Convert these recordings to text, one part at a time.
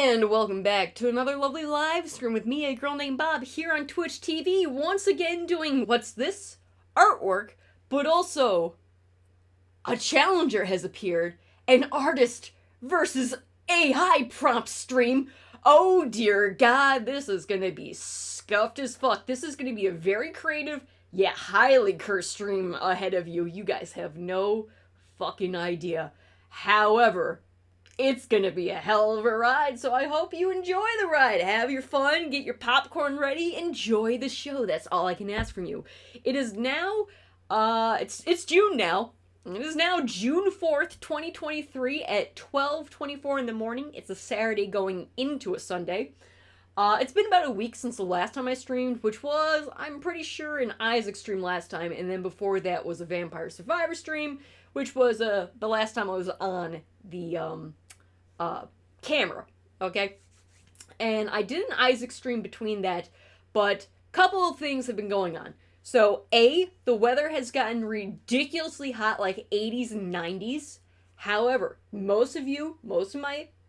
And welcome back to another lovely live stream with me, a girl named Bob, here on Twitch TV, once again doing, what's this? Artwork, but also a challenger has appeared, an artist versus AI prompt stream. Oh dear God, this is gonna be scuffed as fuck. This is gonna be a very creative, yet highly cursed stream ahead of you. You guys have no fucking idea. However, it's gonna be a hell of a ride, so I hope you enjoy the ride. Have your fun, get your popcorn ready, enjoy the show. That's all I can ask from you. It is now, it's June now. It is now June 4th, 2023 at 12:24 in the morning. It's a Saturday going into a Sunday. It's been about a week since the last time I streamed, which was, I'm pretty sure, an Isaac stream last time, and then before that was a Vampire Survivor stream, which was, the last time I was on the, camera, okay? And I did an Isaac stream between that, but a couple of things have been going on. So, A, the weather has gotten ridiculously hot, like 80s and 90s. However, most of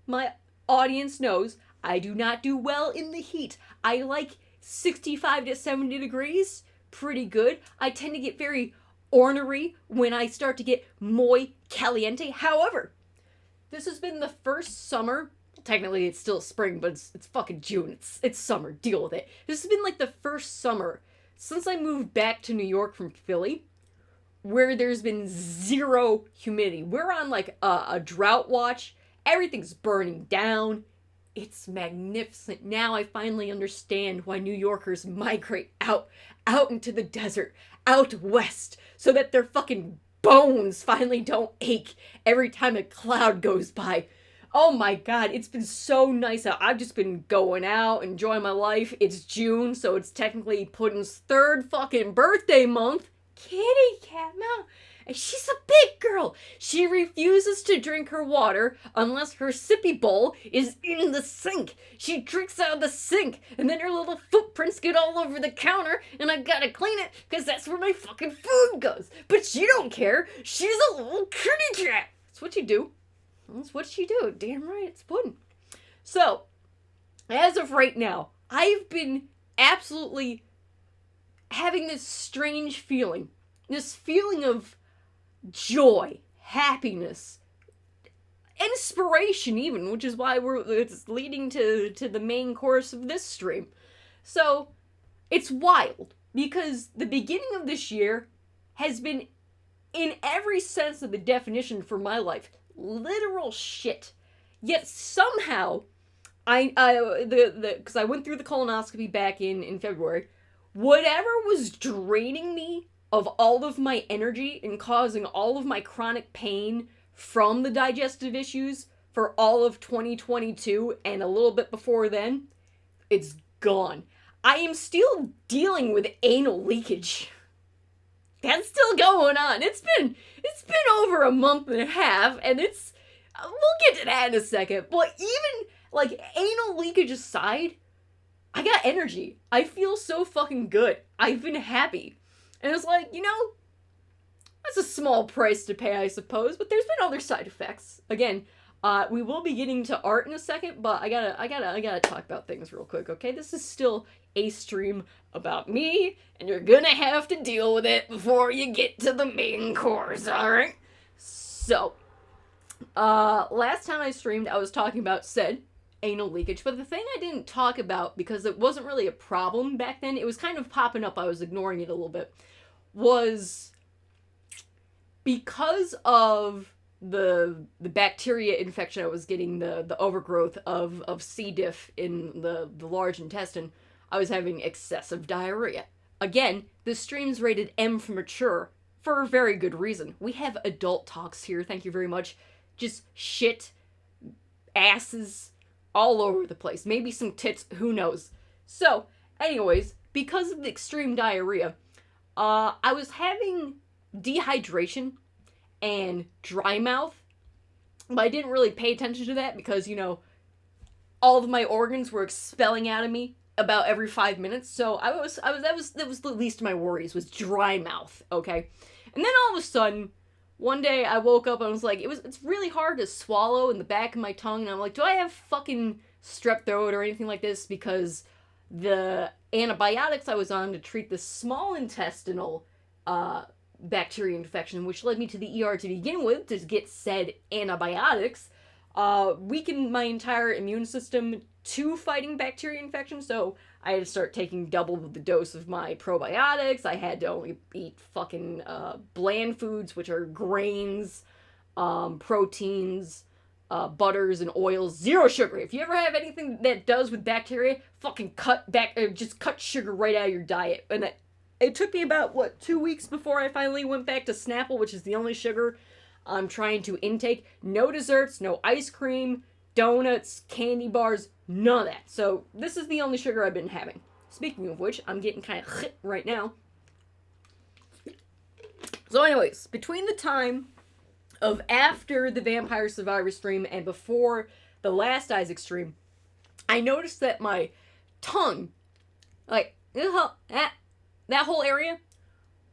my audience knows I do not do well in the heat. I like 65 to 70 degrees, pretty good. I tend to get very ornery when I start to get muy caliente. However, this has been the first summer, technically it's still spring, but it's fucking June, it's summer, deal with it. This has been like the first summer since I moved back to New York from Philly where there's been zero humidity. We're on like a drought watch, everything's burning down, it's magnificent. Now I finally understand why New Yorkers migrate out into the desert, out west, so that their fucking bones finally don't ache every time a cloud goes by. Oh my God, it's been so nice out. I've just been going out, enjoying my life. It's June, so it's technically Puddin's third fucking birthday month. Kitty cat, no. And she's a big girl. She refuses to drink her water unless her sippy bowl is in the sink. She drinks out of the sink, and then her little footprints get all over the counter, and I gotta clean it, because that's where my fucking food goes. But she don't care. She's a little kitty cat. That's what you do. That's what you do. Damn right, it's Puddin. So, as of right now, I've been absolutely having this strange feeling. This feeling of joy, happiness, inspiration even, which is why it's leading to the main course of this stream. So, it's wild, because the beginning of this year has been, in every sense of the definition for my life, literal shit. Yet somehow, because I went through the colonoscopy back in February, whatever was draining me of all of my energy and causing all of my chronic pain from the digestive issues for all of 2022 and a little bit before then, it's gone. I am still dealing with anal leakage. That's still going on. It's been over a month and a half, and we'll get to that in a second, but even, like, anal leakage aside, I got energy. I feel so fucking good. I've been happy. And it's like, that's a small price to pay, I suppose, but there's been other side effects. Again, we will be getting to art in a second, but I gotta talk about things real quick, okay? This is still a stream about me, and you're gonna have to deal with it before you get to the main course, alright? So, last time I streamed, I was talking about said anal leakage, but the thing I didn't talk about, because it wasn't really a problem back then, it was kind of popping up, I was ignoring it a little bit, was because of the bacteria infection I was getting, the overgrowth of C. diff in the large intestine, I was having excessive diarrhea. Again, this stream's rated M for mature, for a very good reason. We have adult talks here, thank you very much. Just shit, asses, all over the place. Maybe some tits, who knows. So, anyways, because of the extreme diarrhea, I was having dehydration and dry mouth, but I didn't really pay attention to that because, all of my organs were expelling out of me about every 5 minutes, so that was the least of my worries, was dry mouth, okay? And then all of a sudden, one day I woke up and I was like, it's really hard to swallow in the back of my tongue, and I'm like, do I have fucking strep throat or anything like this because the antibiotics I was on to treat the small intestinal bacteria infection, which led me to the ER to begin with, to get said antibiotics, weakened my entire immune system to fighting bacteria infections. So I had to start taking double the dose of my probiotics. I had to only eat fucking bland foods, which are grains, proteins, butters and oils, zero sugar. If you ever have anything that does with bacteria, fucking just cut sugar right out of your diet. And it took me about, 2 weeks before I finally went back to Snapple, which is the only sugar I'm trying to intake. No desserts, no ice cream, donuts, candy bars, none of that. So this is the only sugar I've been having. Speaking of which, I'm getting kind of right now. So anyways, between the time of after the Vampire Survivor stream and before the last Isaac stream, I noticed that my tongue, like, that whole area,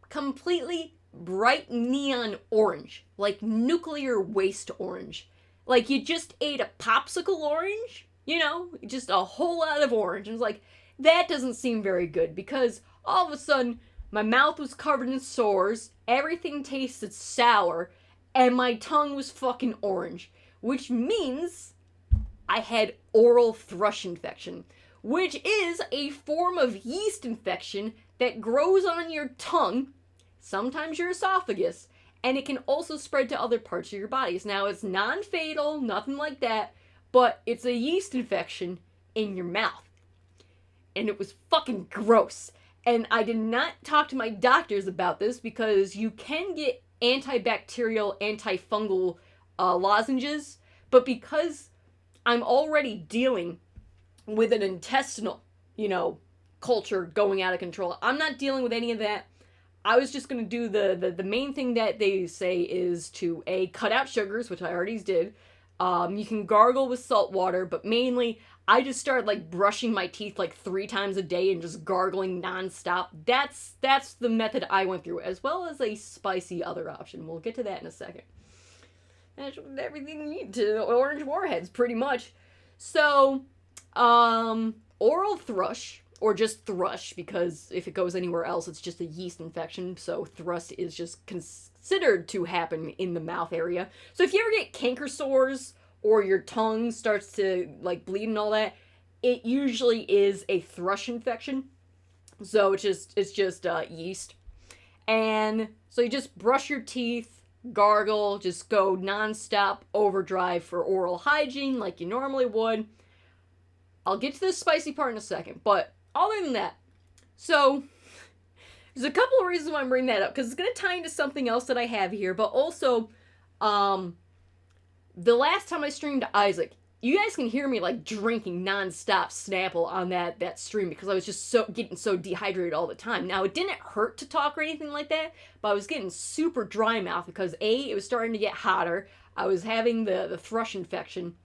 completely bright neon orange. Like nuclear waste orange. Like you just ate a popsicle orange, you know? Just a whole lot of orange. And it's like, that doesn't seem very good because all of a sudden, my mouth was covered in sores, everything tasted sour, and my tongue was fucking orange, which means I had oral thrush infection, which is a form of yeast infection that grows on your tongue, sometimes your esophagus, and it can also spread to other parts of your bodies. Now, it's non-fatal, nothing like that, but it's a yeast infection in your mouth. And it was fucking gross. And I did not talk to my doctors about this because you can get antibacterial, antifungal lozenges, but because I'm already dealing with an intestinal, culture going out of control, I'm not dealing with any of that. I was just going to do the main thing that they say is to, cut out sugars, which I already did. You can gargle with salt water, but mainly I just started brushing my teeth 3 times a day and just gargling nonstop. That's the method I went through, as well as a spicy other option. We'll get to that in a second. That's everything you need to orange warheads, pretty much. So, oral thrush, or just thrush, because if it goes anywhere else, it's just a yeast infection, so thrush is just considered to happen in the mouth area. So if you ever get canker sores, or your tongue starts to, bleed and all that, it usually is a thrush infection. So it's just yeast. And so you just brush your teeth, gargle, just go non-stop overdrive for oral hygiene like you normally would. I'll get to the spicy part in a second, but other than that, so there's a couple of reasons why I'm bringing that up, because it's going to tie into something else that I have here, but also, the last time I streamed Isaac, you guys can hear me drinking non-stop Snapple on that stream because I was just getting so dehydrated all the time. Now, it didn't hurt to talk or anything like that, but I was getting super dry mouth because it was starting to get hotter. I was having the thrush infection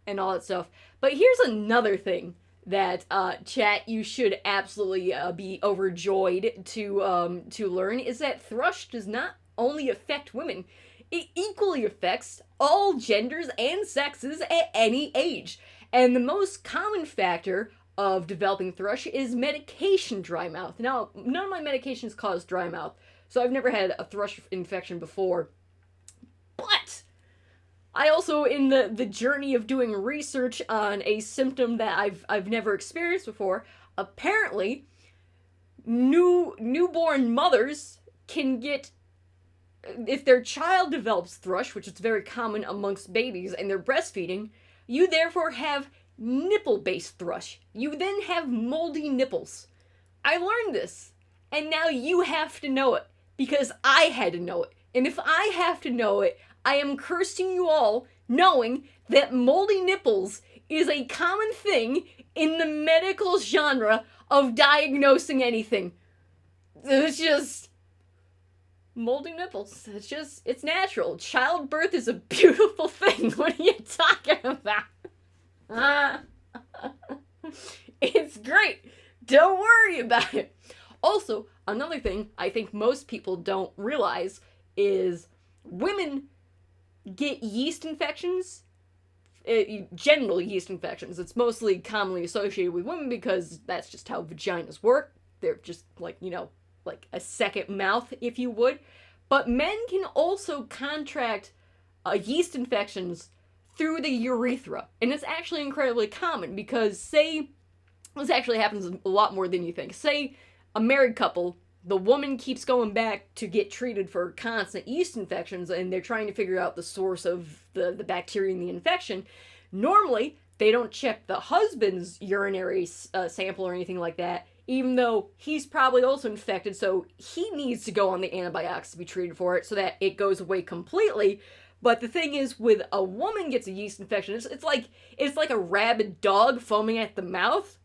and all that stuff. But here's another thing that, chat, you should absolutely be overjoyed to learn, is that thrush does not only affect women, it equally affects all genders and sexes at any age. And the most common factor of developing thrush is medication dry mouth. Now, none of my medications cause dry mouth, so I've never had a thrush infection before. But I also, in the journey of doing research on a symptom that I've never experienced before, apparently newborn mothers can get, if their child develops thrush, which is very common amongst babies and they're breastfeeding, you therefore have nipple-based thrush. You then have moldy nipples. I learned this, and now you have to know it, because I had to know it. And if I have to know it, I am cursing you all, knowing that moldy nipples is a common thing in the medical genre of diagnosing anything. It's just moldy nipples. It's natural. Childbirth is a beautiful thing. What are you talking about? It's great. Don't worry about it. Also, another thing I think most people don't realize is women get yeast infections genital yeast infections. It's mostly commonly associated with women because that's just how vaginas work. They're just like, like a second mouth, if you would. But men can also contract yeast infections through the urethra. And it's actually incredibly common because, say, this actually happens a lot more than you think. Say a married couple, the woman keeps going back to get treated for constant yeast infections, and they're trying to figure out the source of the bacteria in the infection. Normally, they don't check the husband's urinary sample or anything like that, even though he's probably also infected, so he needs to go on the antibiotics to be treated for it so that it goes away completely. But the thing is, with a woman gets a yeast infection, it's like a rabid dog foaming at the mouth,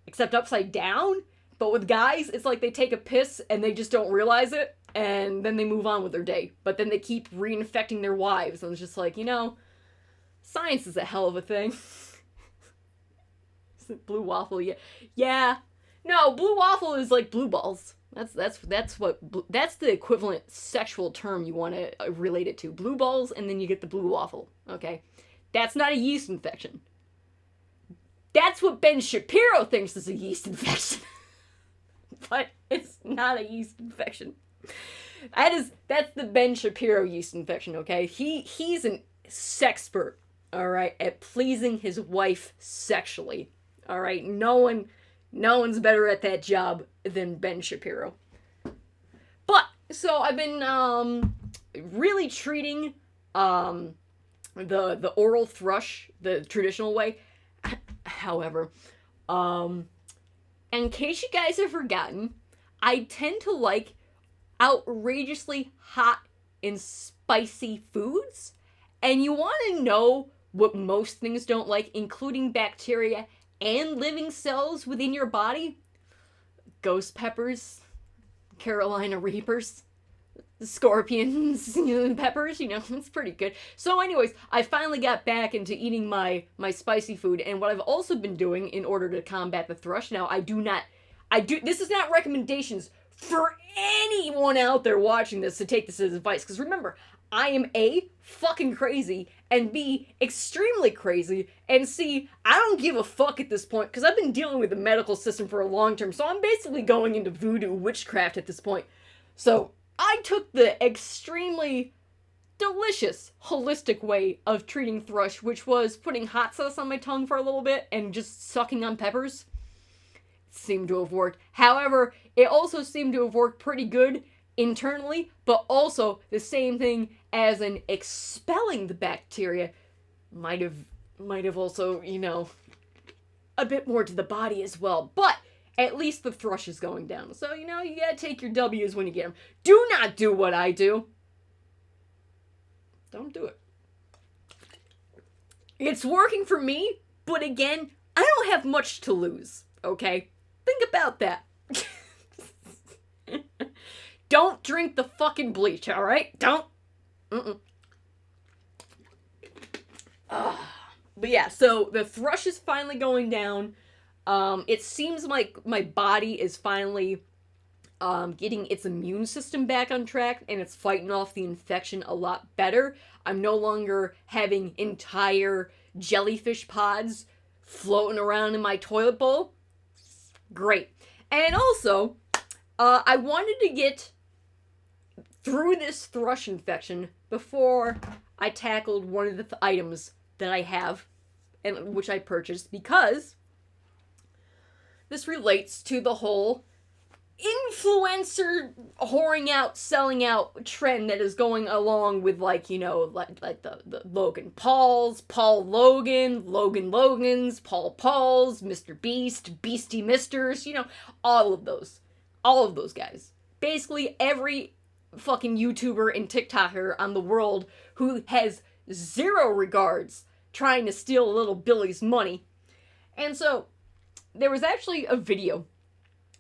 except upside down. But with guys, it's like they take a piss and they just don't realize it, and then they move on with their day. But then they keep reinfecting their wives, and it's just like, science is a hell of a thing. Blue waffle, yeah. Yeah. No, blue waffle is like blue balls. That's the equivalent sexual term you want to relate it to. Blue balls, and then you get the blue waffle, okay? That's not a yeast infection. That's what Ben Shapiro thinks is a yeast infection. But it's not a yeast infection. That's the Ben Shapiro yeast infection, okay? He's an sexpert, all right, at pleasing his wife sexually. All right, no one's better at that job than Ben Shapiro. But so I've been really treating the oral thrush the traditional way. However, in case you guys have forgotten, I tend to like outrageously hot and spicy foods. And you want to know what most things don't like, including bacteria and living cells within your body? Ghost peppers, Carolina Reapers, scorpions, peppers, it's pretty good. So anyways, I finally got back into eating my spicy food, and what I've also been doing in order to combat the thrush, now this is not recommendations for anyone out there watching this to take this as advice, because remember, I am A, fucking crazy, and B, extremely crazy, and C, I don't give a fuck at this point, because I've been dealing with the medical system for a long term, so I'm basically going into voodoo witchcraft at this point. So, I took the extremely delicious, holistic way of treating thrush, which was putting hot sauce on my tongue for a little bit, and just sucking on peppers. It seemed to have worked. However, it also seemed to have worked pretty good internally, but also the same thing as in expelling the bacteria might have also, a bit more to the body as well. But at least the thrush is going down. So, you gotta take your W's when you get them. Do not do what I do. Don't do it. It's working for me, but again, I don't have much to lose, okay? Think about that. Don't drink the fucking bleach, alright? Don't. But yeah, so the thrush is finally going down. It seems like my body is finally getting its immune system back on track, and it's fighting off the infection a lot better. I'm no longer having entire jellyfish pods floating around in my toilet bowl. Great. And also, I wanted to get through this thrush infection before I tackled one of the items that I have, and which I purchased, because this relates to the whole influencer whoring out, selling out trend that is going along with, like the Logan Pauls, Paul Logan, Logan Logans, Paul Pauls, Mr. Beast, Beastie Misters, all of those guys. Basically every fucking YouTuber and TikToker on the world who has zero regards trying to steal little Billy's money. And so there was actually a video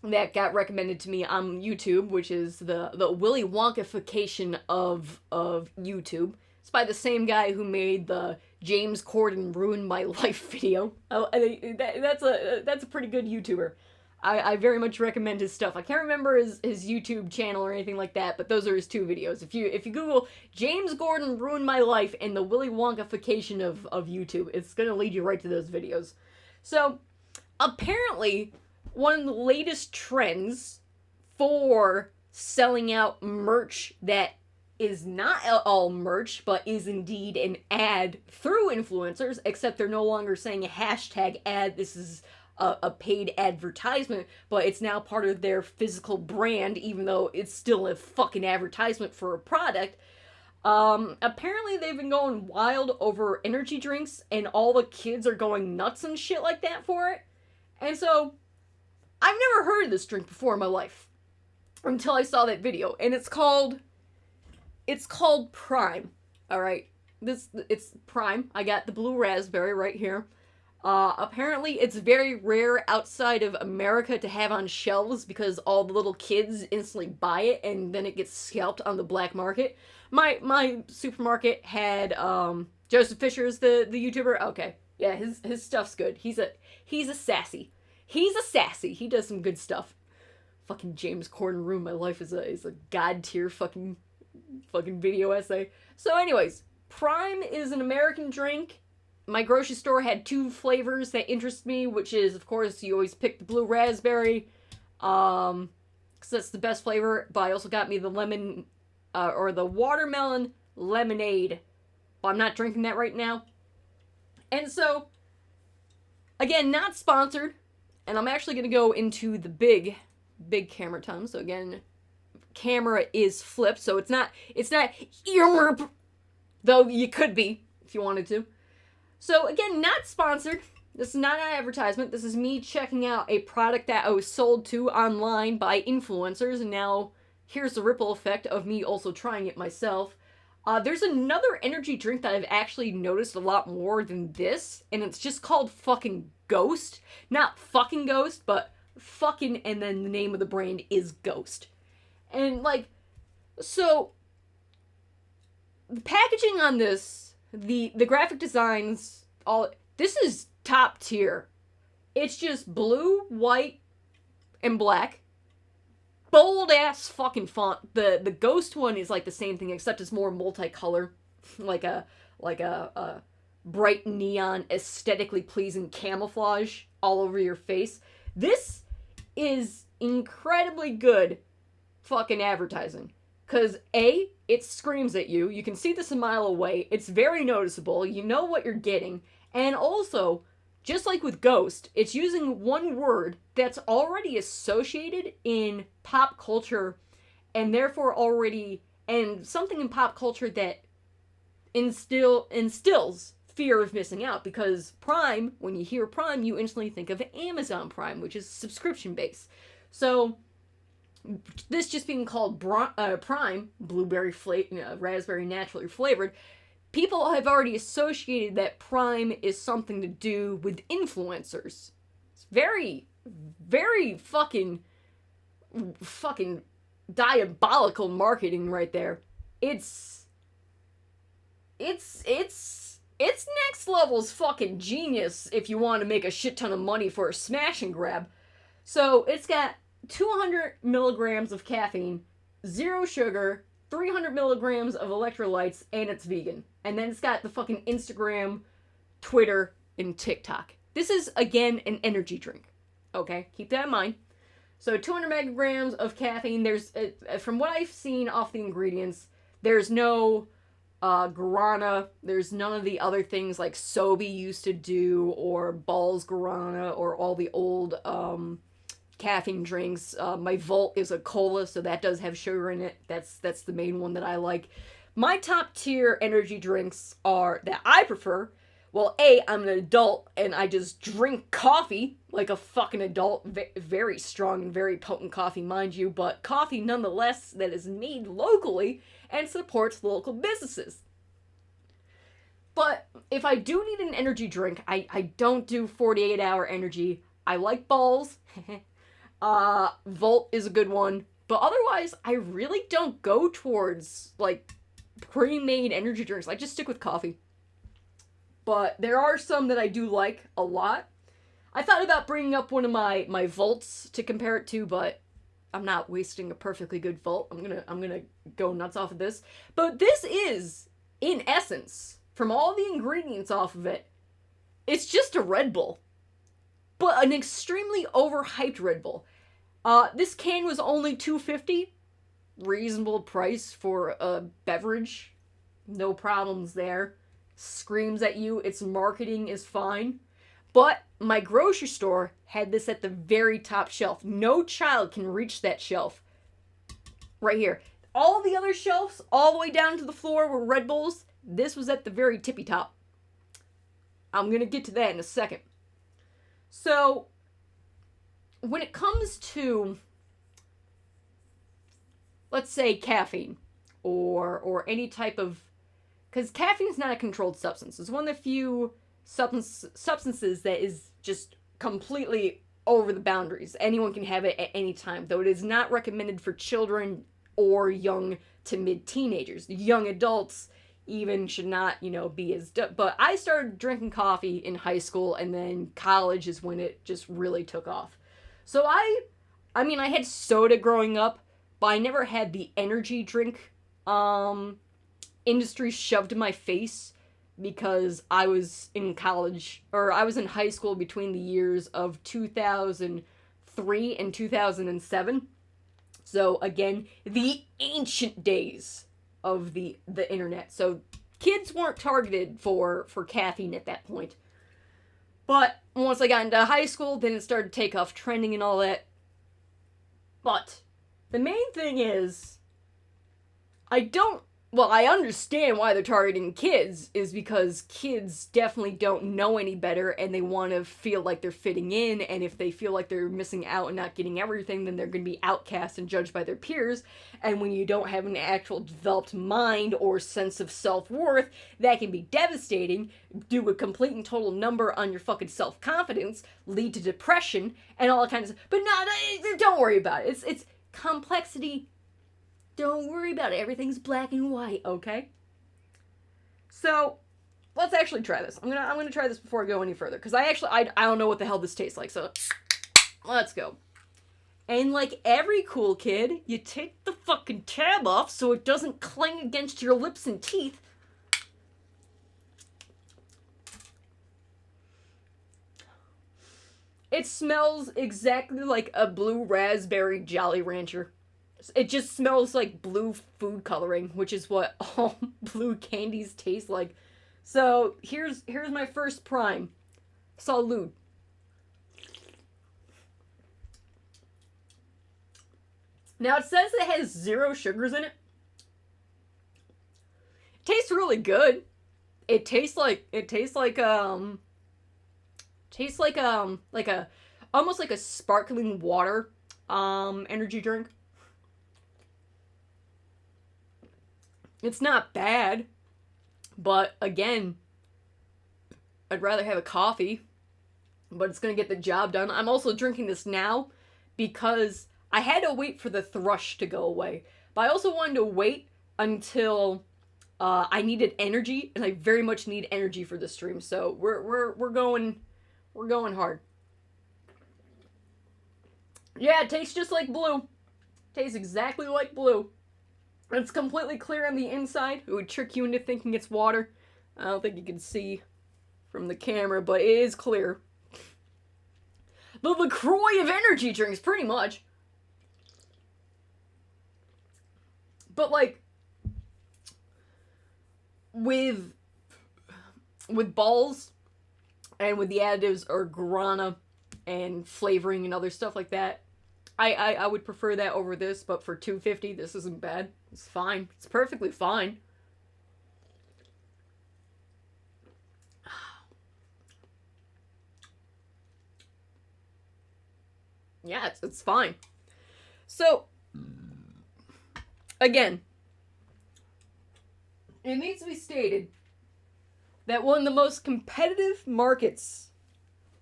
that got recommended to me on YouTube, which is the Willy Wonkification of YouTube. It's by the same guy who made the James Corden Ruined My Life video. That's a pretty good YouTuber. I very much recommend his stuff. I can't remember his YouTube channel or anything like that, but those are his 2 videos. If you Google James Gordon Ruined My Life and the Willy Wonkification of YouTube, it's gonna lead you right to those videos. So, apparently, one of the latest trends for selling out merch that is not all merch, but is indeed an ad through influencers, except they're no longer saying a hashtag ad, this is a paid advertisement, but it's now part of their physical brand, even though it's still a fucking advertisement for a product. Apparently they've been going wild over energy drinks, and all the kids are going nuts and shit like that for it. And so, I've never heard of this drink before in my life, until I saw that video, and it's called Prime. Alright, it's Prime. I got the blue raspberry right here. Apparently it's very rare outside of America to have on shelves because all the little kids instantly buy it and then it gets scalped on the black market. My supermarket had, Joseph Fisher is the YouTuber. Okay. Yeah, his stuff's good. He's a sassy. He does some good stuff. Fucking James Corden Ruined My Life is a god tier fucking video essay. So anyways, Prime is an American drink. My grocery store had 2 flavors that interest me, which is, of course, you always pick the blue raspberry, because that's the best flavor, but I also got me the lemon, or the watermelon lemonade, but I'm not drinking that right now. And so, again, not sponsored, and I'm actually going to go into the big camera time, so again, camera is flipped, so it's not though you could be, if you wanted to. So again, not sponsored. This is not an advertisement. This is me checking out a product that I was sold to online by influencers, and now here's the ripple effect of me also trying it myself. There's another energy drink that I've actually noticed a lot more than this, and it's just called fucking Ghost. Not fucking Ghost, but fucking, and then the name of the brand is Ghost. And like, so the packaging on this, the graphic designs, all this is top tier. It's just blue, white, and black. Bold ass fucking font. The Ghost one is like the same thing, except it's more multicolor, like a bright neon, aesthetically pleasing camouflage all over your face. This is incredibly good fucking advertising. Because A, it screams at you. You can see this a mile away. It's very noticeable. You know what you're getting. And also, just like with Ghost, it's using one word that's already associated in pop culture and therefore already, and something in pop culture that instills fear of missing out. Because Prime, when you hear Prime, you instantly think of Amazon Prime, which is subscription-based. So this just being called Prime, blueberry raspberry naturally flavored, people have already associated that Prime is something to do with influencers. It's very, very fucking diabolical marketing right there. It's next level's fucking genius if you want to make a shit ton of money for a smash and grab. So it's got 200 milligrams of caffeine, 0 sugar, 300 milligrams of electrolytes, and it's vegan. And then it's got the fucking Instagram, Twitter, and TikTok. This is, again, an energy drink. Okay? Keep that in mind. So 200 milligrams of caffeine. There's, from what I've seen off the ingredients, there's no guarana. There's none of the other things like Sobe used to do, or Ball's guarana, or all the old, caffeine drinks. My Volt is a cola, so that does have sugar in it. That's the main one that I like. My top tier energy drinks are, that I prefer, well, A, I'm an adult and I just drink coffee like a fucking adult. Very strong and very potent coffee, mind you, but coffee nonetheless that is made locally and supports local businesses. But if I do need an energy drink, I don't do 48-hour energy. I like Balls. Volt is a good one, but otherwise I really don't go towards like pre-made energy drinks. I just stick with coffee. But there are some that I do like a lot. I thought about bringing up one of my Volts to compare it to, but I'm not wasting a perfectly good Volt. I'm gonna go nuts off of this. But this is, in essence, from all the ingredients off of it, it's just a Red Bull. But an extremely overhyped Red Bull. This can was only $2.50. Reasonable price for a beverage. No problems there. Screams at you. Its marketing is fine. But my grocery store had this at the very top shelf. No child can reach that shelf. Right here. All the other shelves, all the way down to the floor, were Red Bulls. This was at the very tippy top. I'm going to get to that in a second. So, when it comes to, let's say, caffeine, or any type of, because caffeine is not a controlled substance. It's one of the few substances that is just completely over the boundaries. Anyone can have it at any time, though it is not recommended for children or young to mid-teenagers. Young adults even should not, be as... But I started drinking coffee in high school, and then college is when it just really took off. So I had soda growing up, but I never had the energy drink industry shoved in my face because I was in college, or I was in high school between the years of 2003 and 2007. So again, the ancient days of the internet. So kids weren't targeted for caffeine at that point. But once I got into high school, then it started to take off trending and all that. But the main thing is, I understand why they're targeting kids, is because kids definitely don't know any better and they want to feel like they're fitting in, and if they feel like they're missing out and not getting everything, then they're going to be outcast and judged by their peers. And when you don't have an actual developed mind or sense of self-worth, that can be devastating, do a complete and total number on your fucking self-confidence, lead to depression, and all that kind of stuff. But no, don't worry about it. It's complexity. Don't worry about it. Everything's black and white, okay? So, let's actually try this. I'm gonna try this before I go any further, because I don't know what the hell this tastes like, so let's go. And like every cool kid, you take the fucking tab off so it doesn't cling against your lips and teeth. It smells exactly like a blue raspberry Jolly Rancher. It just smells like blue food coloring, which is what all blue candies taste like. So, here's my first prime. Salud. Now, it says it has 0 sugars in it. It tastes really good. It tastes like almost like a sparkling water energy drink. It's not bad, but again, I'd rather have a coffee, but it's going to get the job done. I'm also drinking this now because I had to wait for the thrush to go away, but I also wanted to wait until I needed energy, and I very much need energy for this stream, so we're going hard. Yeah, it tastes just like blue. Tastes exactly like blue. It's completely clear on the inside. It would trick you into thinking it's water. I don't think you can see from the camera, but it is clear. The LaCroix of energy drinks, pretty much. But like, with balls, and with the additives or guarana and flavoring and other stuff like that, I would prefer that over this, but for $2.50, this isn't bad. It's fine. It's perfectly fine. Yeah, it's fine. So, again, it needs to be stated that one of the most competitive markets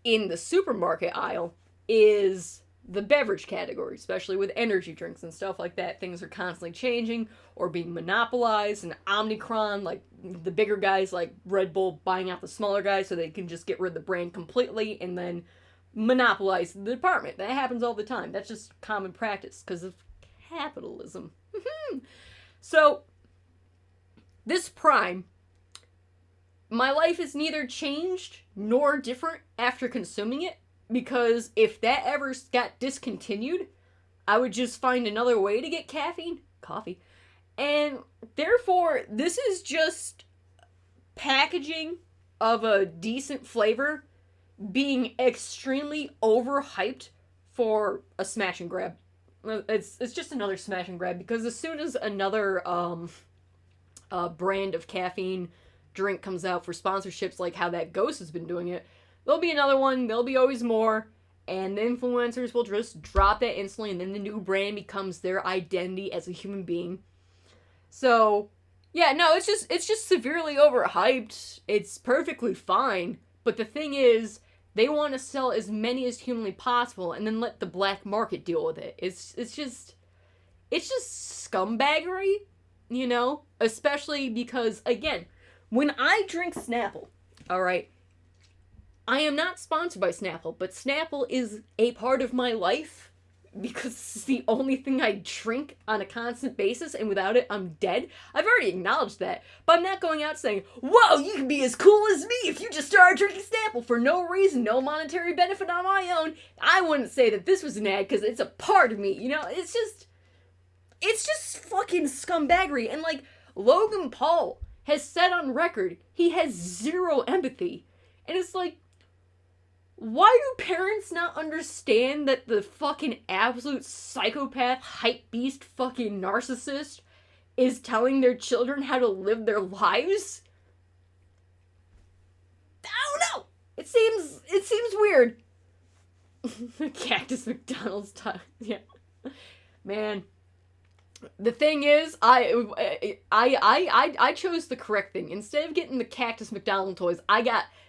in the supermarket aisle is the beverage category, especially with energy drinks and stuff like that. Things are constantly changing or being monopolized, and Omnicron, like the bigger guys like Red Bull buying out the smaller guys so they can just get rid of the brand completely and then monopolize the department. That happens all the time. That's just common practice because of capitalism. So, this Prime, my life is neither changed nor different after consuming it, because if that ever got discontinued, I would just find another way to get caffeine, coffee, and therefore, this is just packaging of a decent flavor being extremely overhyped for a smash and grab. It's just another smash and grab, because as soon as another brand of caffeine drink comes out for sponsorships, like how that Ghost has been doing it, there'll be another one, there'll be always more, and the influencers will just drop that instantly, and then the new brand becomes their identity as a human being. So, yeah, no, it's just severely overhyped. It's perfectly fine, but the thing is, they want to sell as many as humanly possible and then let the black market deal with it. It's just scumbaggery, you know? Especially because, again, when I drink Snapple, alright, I am not sponsored by Snapple, but Snapple is a part of my life because it's the only thing I drink on a constant basis, and without it, I'm dead. I've already acknowledged that, but I'm not going out saying, whoa, you can be as cool as me if you just started drinking Snapple for no reason, no monetary benefit on my own. I wouldn't say that this was an ad because it's a part of me, you know? It's just fucking scumbaggery. And like, Logan Paul has said on record, he has zero empathy. And it's like, why do parents not understand that the fucking absolute psychopath, hype beast, fucking narcissist is telling their children how to live their lives? I don't know. It seems weird. Cactus McDonald's time. Yeah. Man. The thing is, I chose the correct thing. Instead of getting the Cactus McDonald toys,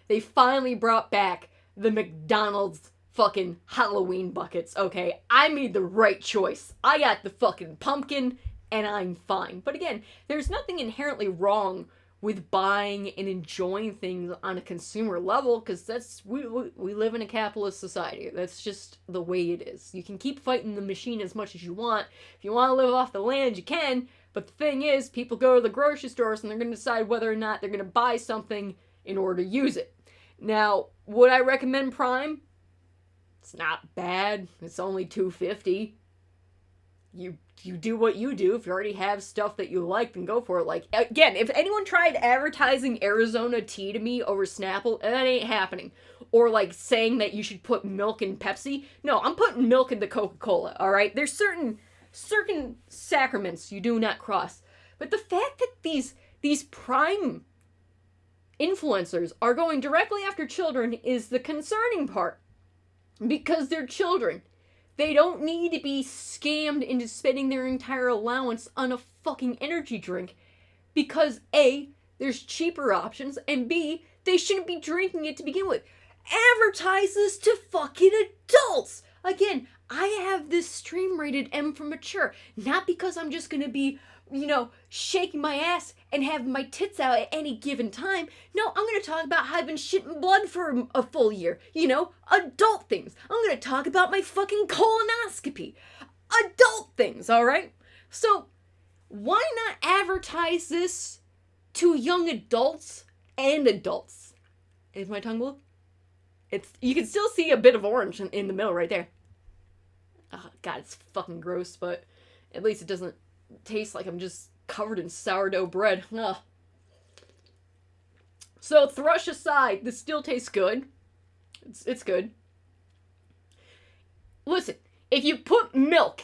they finally brought back the McDonald's fucking Halloween buckets, okay? I made the right choice. I got the fucking pumpkin, and I'm fine. But again, there's nothing inherently wrong with buying and enjoying things on a consumer level, because we live in a capitalist society. That's just the way it is. You can keep fighting the machine as much as you want. If you want to live off the land, you can. But the thing is, people go to the grocery stores and they're going to decide whether or not they're going to buy something in order to use it. Now, would I recommend Prime? It's not bad. It's only $2.50. You do what you do. If you already have stuff that you like, then go for it. Like, again, if anyone tried advertising Arizona tea to me over Snapple, that ain't happening. Or, like, saying that you should put milk in Pepsi. No, I'm putting milk into Coca-Cola, alright? There's certain sacraments you do not cross. But the fact that these Prime influencers are going directly after children is the concerning part. Because they're children. They don't need to be scammed into spending their entire allowance on a fucking energy drink. Because A, there's cheaper options, and B, they shouldn't be drinking it to begin with. Advertise this to fucking adults! Again, I have this stream rated M for mature. Not because I'm just gonna be, shaking my ass and having my tits out at any given time. No, I'm gonna talk about how I've been shitting blood for a full year. Adult things. I'm gonna talk about my fucking colonoscopy. Adult things, alright? So, why not advertise this to young adults and adults? Is my tongue blue? You can still see a bit of orange in the middle right there. Oh, God, it's fucking gross, but at least it doesn't taste like I'm just covered in sourdough bread. Ugh. So, thrush aside, this still tastes good. It's good. Listen, if you put milk,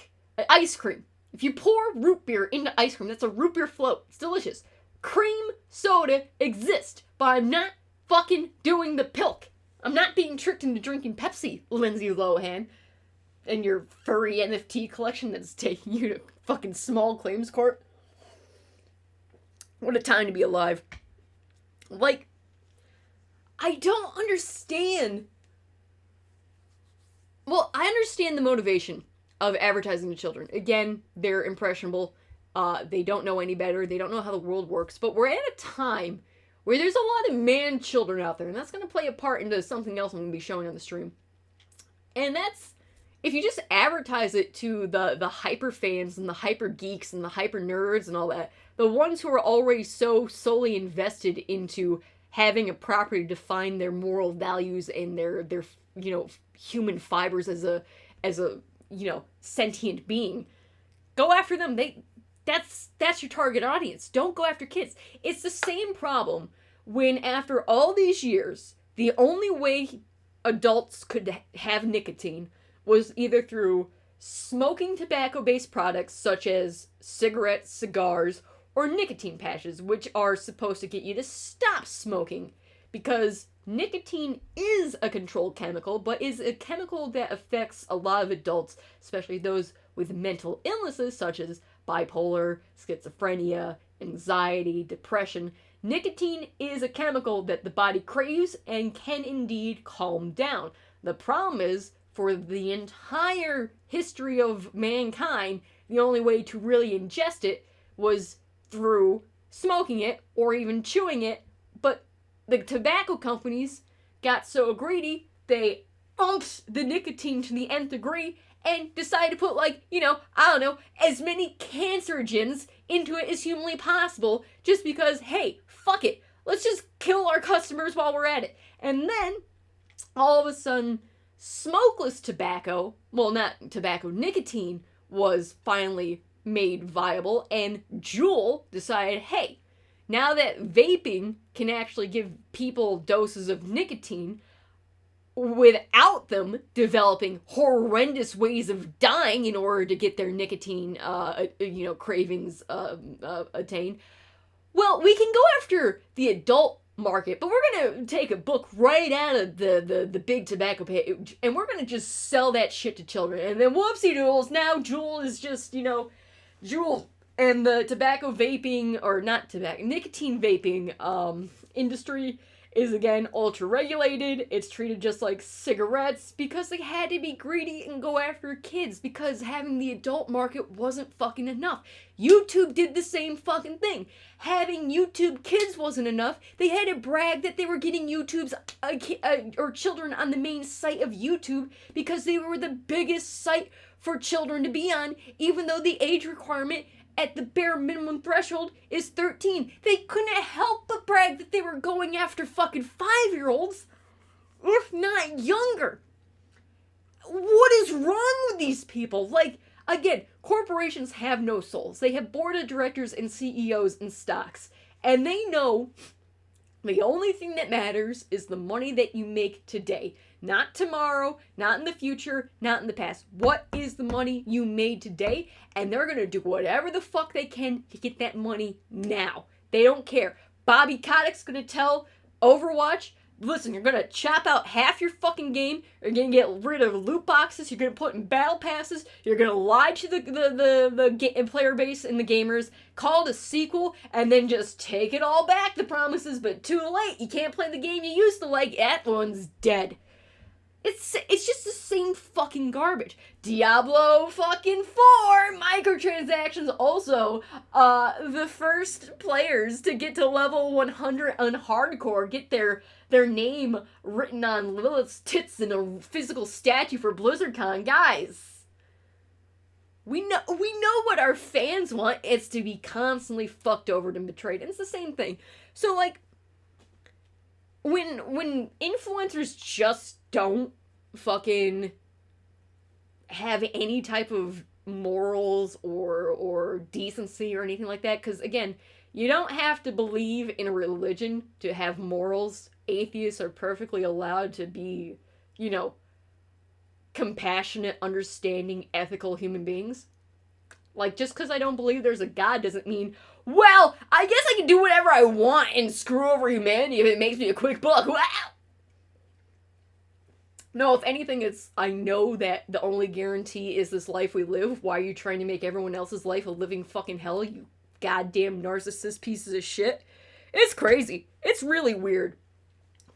ice cream, if you pour root beer into ice cream, that's a root beer float. It's delicious. Cream soda exists, but I'm not fucking doing the pilk. I'm not being tricked into drinking Pepsi, Lindsay Lohan, and your furry NFT collection that's taking you to fucking small claims court. What a time to be alive. Like, I don't understand. Well, I understand the motivation of advertising to children. Again, they're impressionable. They don't know any better. They don't know how the world works. But we're at a time where there's a lot of man-children out there, and that's going to play a part into something else I'm going to be showing on the stream. And that's, if you just advertise it to the hyper fans and the hyper geeks and the hyper nerds and all that, the ones who are already so solely invested into having a property define their moral values and their human fibers as a sentient being, go after them. That's your target audience. Don't go after kids. It's the same problem when, after all these years, the only way adults could have nicotine was either through smoking tobacco-based products such as cigarettes, cigars, or nicotine patches, which are supposed to get you to stop smoking, because nicotine is a controlled chemical, but is a chemical that affects a lot of adults, especially those with mental illnesses such as bipolar, schizophrenia, anxiety, depression. Nicotine is a chemical that the body craves and can indeed calm down. The problem is, for the entire history of mankind, the only way to really ingest it was through smoking it or even chewing it. But the tobacco companies got so greedy, they umped the nicotine to the nth degree and decided to put, as many cancerogens into it as humanly possible, just because, hey, fuck it, let's just kill our customers while we're at it. And then, all of a sudden, smokeless tobacco, well, not tobacco, nicotine was finally made viable, and Juul decided, hey, now that vaping can actually give people doses of nicotine without them developing horrendous ways of dying in order to get their nicotine, cravings attained, well, we can go after the adult market, but we're gonna take a book right out of the big tobacco page, and we're gonna just sell that shit to children. And then whoopsie doodles, now Juul is just, Juul and the tobacco vaping, or not tobacco, nicotine vaping industry is again ultra regulated. It's treated just like cigarettes because they had to be greedy and go after kids, because having the adult market wasn't fucking enough. YouTube did the same fucking thing. Having YouTube Kids wasn't enough. They had to brag that they were getting YouTube's or children on the main site of YouTube because they were the biggest site for children to be on, even though the age requirement at the bare minimum threshold is 13. They couldn't help but brag that they were going after fucking 5-year-olds, if not younger. What is wrong with these people? Like, again, corporations have no souls. They have board of directors and CEOs and stocks. And they know the only thing that matters is the money that you make today. Not tomorrow, not in the future, not in the past. What is the money you made today? And they're going to do whatever the fuck they can to get that money now. They don't care. Bobby Kotick's going to tell Overwatch, listen, you're going to chop out half your fucking game. You're going to get rid of loot boxes. You're going to put in battle passes. You're going to lie to the player base and the gamers. Call it a sequel. And then just take it all back, the promises. But too late. You can't play the game you used to like. That one's dead. It's just the same fucking garbage. Diablo fucking 4 microtransactions. Also, the first players to get to level 100 on hardcore get their name written on Lilith's tits in a physical statue for BlizzardCon. Guys, we know what our fans want. It's to be constantly fucked over and betrayed. And it's the same thing. So, like, when influencers just don't fucking have any type of morals or decency or anything like that, because again, you don't have to believe in a religion to have morals. Atheists are perfectly allowed to be, compassionate, understanding, ethical human beings. Like, just because I don't believe there's a God doesn't mean, well, I guess I can do whatever I want and screw over humanity if it makes me a quick buck. Wow! No, if anything, it's, I know that the only guarantee is this life we live. Why are you trying to make everyone else's life a living fucking hell, you goddamn narcissist pieces of shit? It's crazy. It's really weird.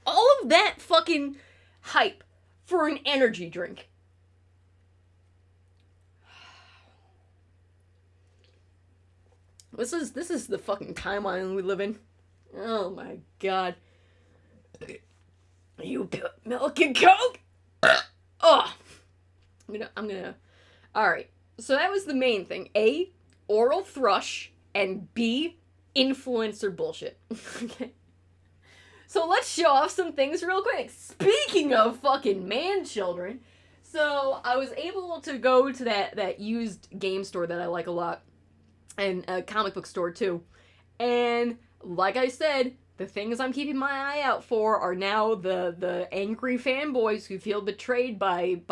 All of that fucking hype for an energy drink. This is the fucking timeline we live in. Oh my god. You put milk and coke? Oh. I'm gonna. All right. So that was the main thing. A, oral thrush, and B, influencer bullshit. Okay. So let's show off some things real quick. Speaking of fucking man children, so I was able to go to that used game store that I like a lot, and a comic book store too. And like I said, the things I'm keeping my eye out for are now the angry fanboys who feel betrayed by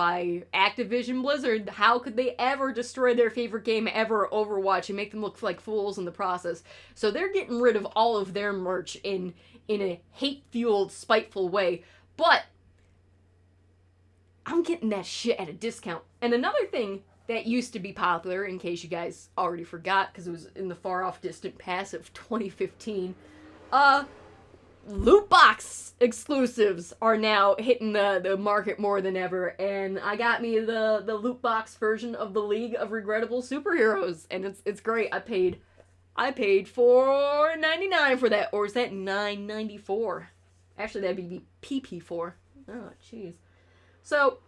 Activision Blizzard. How could they ever destroy their favorite game ever, Overwatch, and make them look like fools in the process? So they're getting rid of all of their merch in a hate-fueled, spiteful way. But I'm getting that shit at a discount. And another thing that used to be popular, in case you guys already forgot, because it was in the far-off distant past of 2015, loot box exclusives are now hitting the market more than ever, and I got me the loot box version of the League of Regrettable Superheroes, and it's great. I paid $4.99 for that, or is that $9.94? Actually, that'd be PP4. Oh, jeez. So,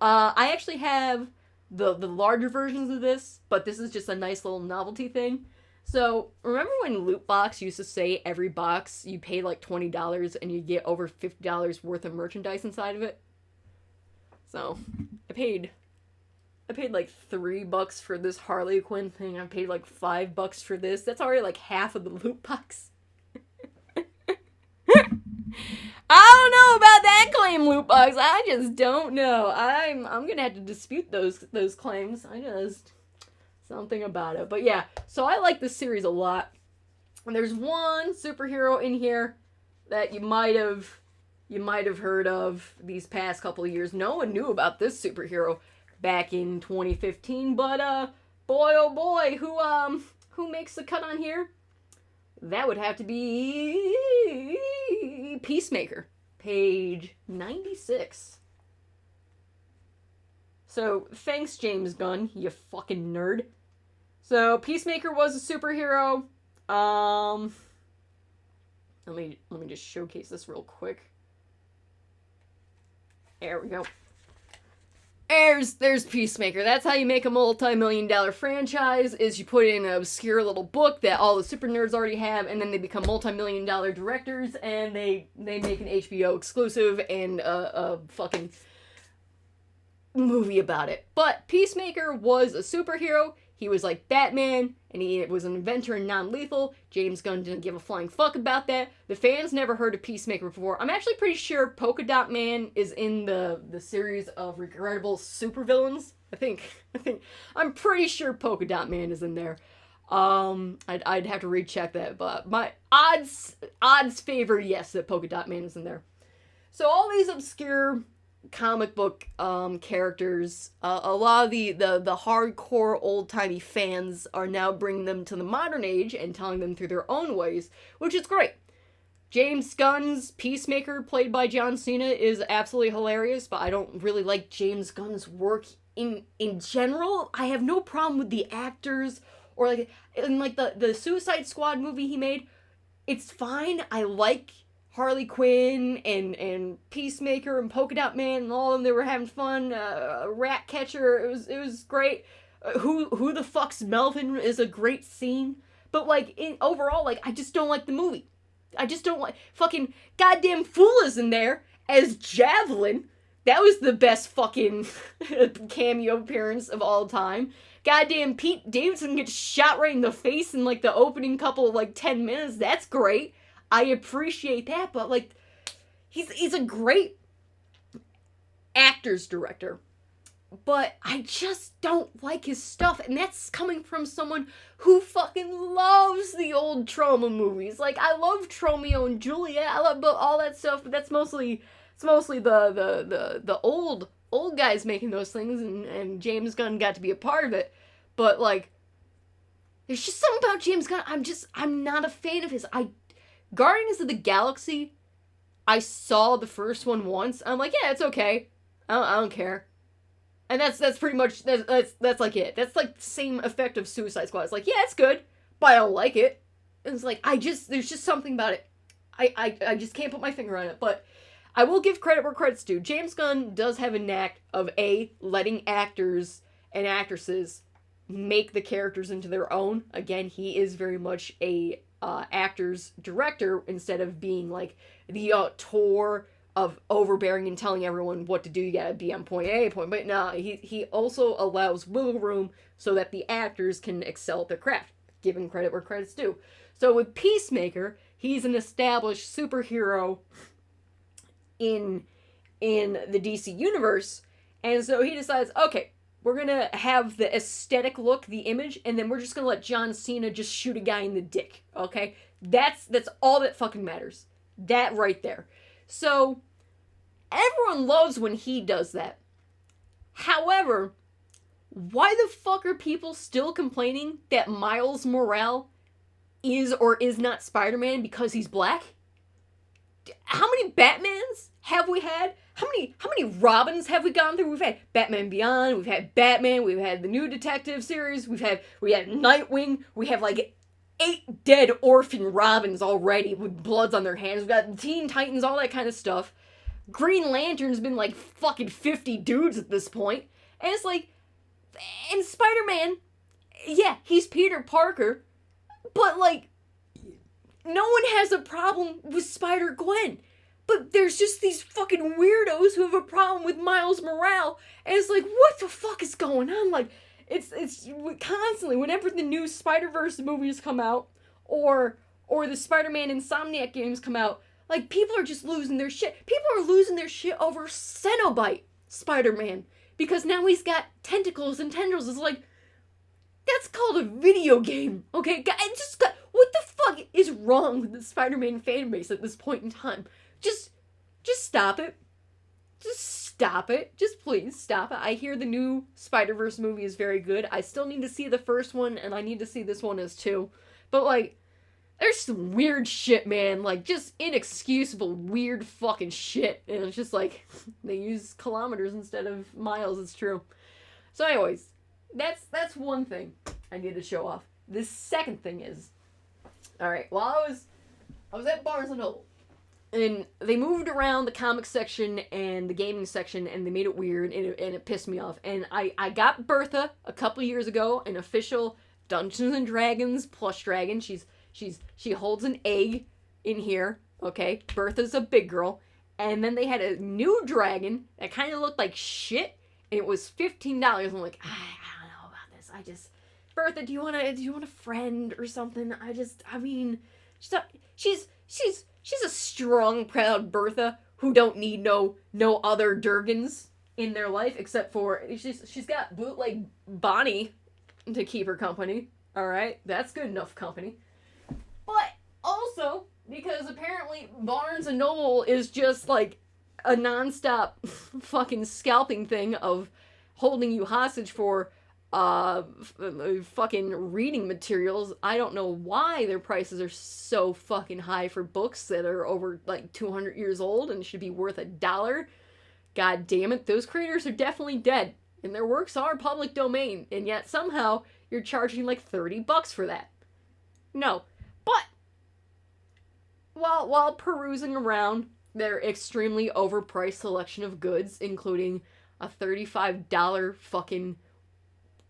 I actually have the larger versions of this, but this is just a nice little novelty thing. So, remember when Loot Box used to say every box you pay like $20 and you get over $50 worth of merchandise inside of it? So, I paid like $3 for this Harley Quinn thing. I paid like $5 for this. That's already like half of the loot box. I don't know about that claim, loot box. I just don't know. I'm gonna have to dispute those claims. Something about it. But yeah, so I like this series a lot. And there's one superhero in here that you might have heard of these past couple of years. No one knew about this superhero back in 2015, but boy oh boy, who makes the cut on here? That would have to be Peacemaker, page 96. So, thanks James Gunn, you fucking nerd. So, Peacemaker was a superhero. Let me just showcase this real quick. There we go. There's Peacemaker. That's how you make a multi-million-dollar franchise, is you put in an obscure little book that all the super nerds already have, and then they become multi-million-dollar directors, and they make an HBO exclusive and a fucking movie about it. But Peacemaker was a superhero. He was like Batman, and he was an inventor and non-lethal. James Gunn didn't give a flying fuck about that. The fans never heard of Peacemaker before. I'm actually pretty sure Polka Dot Man is in the series of regrettable supervillains. I'm pretty sure Polka Dot Man is in there. I'd have to recheck that, but my odds favor yes that Polka Dot Man is in there. So all these obscure comic book characters, a lot of the hardcore old-timey fans are now bringing them to the modern age and telling them through their own ways, which is great. James Gunn's Peacemaker, played by John Cena, is absolutely hilarious, but I don't really like James Gunn's work in general. I have no problem with the actors, or like in like the Suicide Squad movie he made. It's fine. I like Harley Quinn and Peacemaker and Polka Dot Man and all of them. They were having fun. Ratcatcher, it was great. Who the fuck's Melvin is a great scene. But like overall, like I just don't like the movie. I just don't like fucking goddamn Fool is in there as Javelin. That was the best fucking cameo appearance of all time. Goddamn Pete Davidson gets shot right in the face in like the opening couple of like 10 minutes. That's great. I appreciate that, but like, he's a great actor's director, but I just don't like his stuff, and that's coming from someone who fucking loves the old Troma movies. Like, I love Tromeo and Juliet, I love all that stuff, but it's mostly the old guys making those things, and James Gunn got to be a part of it, but like, there's just something about James Gunn, I'm not a fan of his. Guardians of the Galaxy, I saw the first one once. I'm like, yeah, it's okay. I don't care. And that's pretty much, that's like it. That's like the same effect of Suicide Squad. It's like, yeah, it's good, but I don't like it. And it's like, there's just something about it. I just can't put my finger on it. But I will give credit where credit's due. James Gunn does have a knack of letting actors and actresses make the characters into their own. Again, he is very much a actor's director instead of being like the auteur of overbearing and telling everyone what to do. You gotta be on point A, point B. No, he also allows wiggle room so that the actors can excel at their craft, giving credit where credit's due. So with Peacemaker, he's an established superhero in the DC universe, and so he decides, okay, we're gonna have the aesthetic look, the image, and then we're just gonna let John Cena just shoot a guy in the dick, okay? That's all that fucking matters. That right there. So, everyone loves when he does that. However, why the fuck are people still complaining that Miles Morales is or is not Spider-Man because he's black? How many Batmans have we had? How many Robins have we gone through? We've had Batman Beyond, we've had Batman, we've had the new detective series, we had Nightwing, we have like 8 dead orphan Robins already with bloods on their hands. We've got Teen Titans, all that kind of stuff. Green Lantern's been like fucking 50 dudes at this point. And it's like, and Spider-Man, yeah, he's Peter Parker, but like, no one has a problem with Spider-Gwen. But there's just these fucking weirdos who have a problem with Miles Morales. And it's like, what the fuck is going on? Like, it's constantly, whenever the new Spider-Verse movies come out, or the Spider-Man Insomniac games come out, like, people are just losing their shit. People are losing their shit over Cenobite Spider-Man. Because now he's got tentacles and tendrils. It's like, that's called a video game, okay? What the fuck is wrong with the Spider-Man fan base at this point in time? Just stop it. Just stop it. Just please stop it. I hear the new Spider-Verse movie is very good. I still need to see the first one, and I need to see this one as too. But, like, there's some weird shit, man. Like, just inexcusable, weird fucking shit. And it's just like, they use kilometers instead of miles, it's true. So anyways, that's one thing I need to show off. The second thing is, alright, while I was at Barnes & Noble, and they moved around the comic section and the gaming section, and they made it weird, and it pissed me off. And I got Bertha a couple years ago, an official Dungeons and Dragons plush dragon. She holds an egg in here, okay? Bertha's a big girl. And then they had a new dragon that kind of looked like shit, and it was $15. I'm like, I don't know about this. Bertha, do you want a friend or something? She's a strong, proud Bertha who don't need no other Durgans in their life, except for she's got bootleg Bonnie to keep her company. All right, that's good enough company. But also because apparently Barnes and Noble is just like a nonstop fucking scalping thing of holding you hostage for fucking reading materials. I don't know why their prices are so fucking high for books that are over like 200 years old and should be worth $1. God damn it, those creators are definitely dead and their works are public domain, and yet somehow you're charging like $30 for that. No, but while perusing around their extremely overpriced selection of goods, including a $35 fucking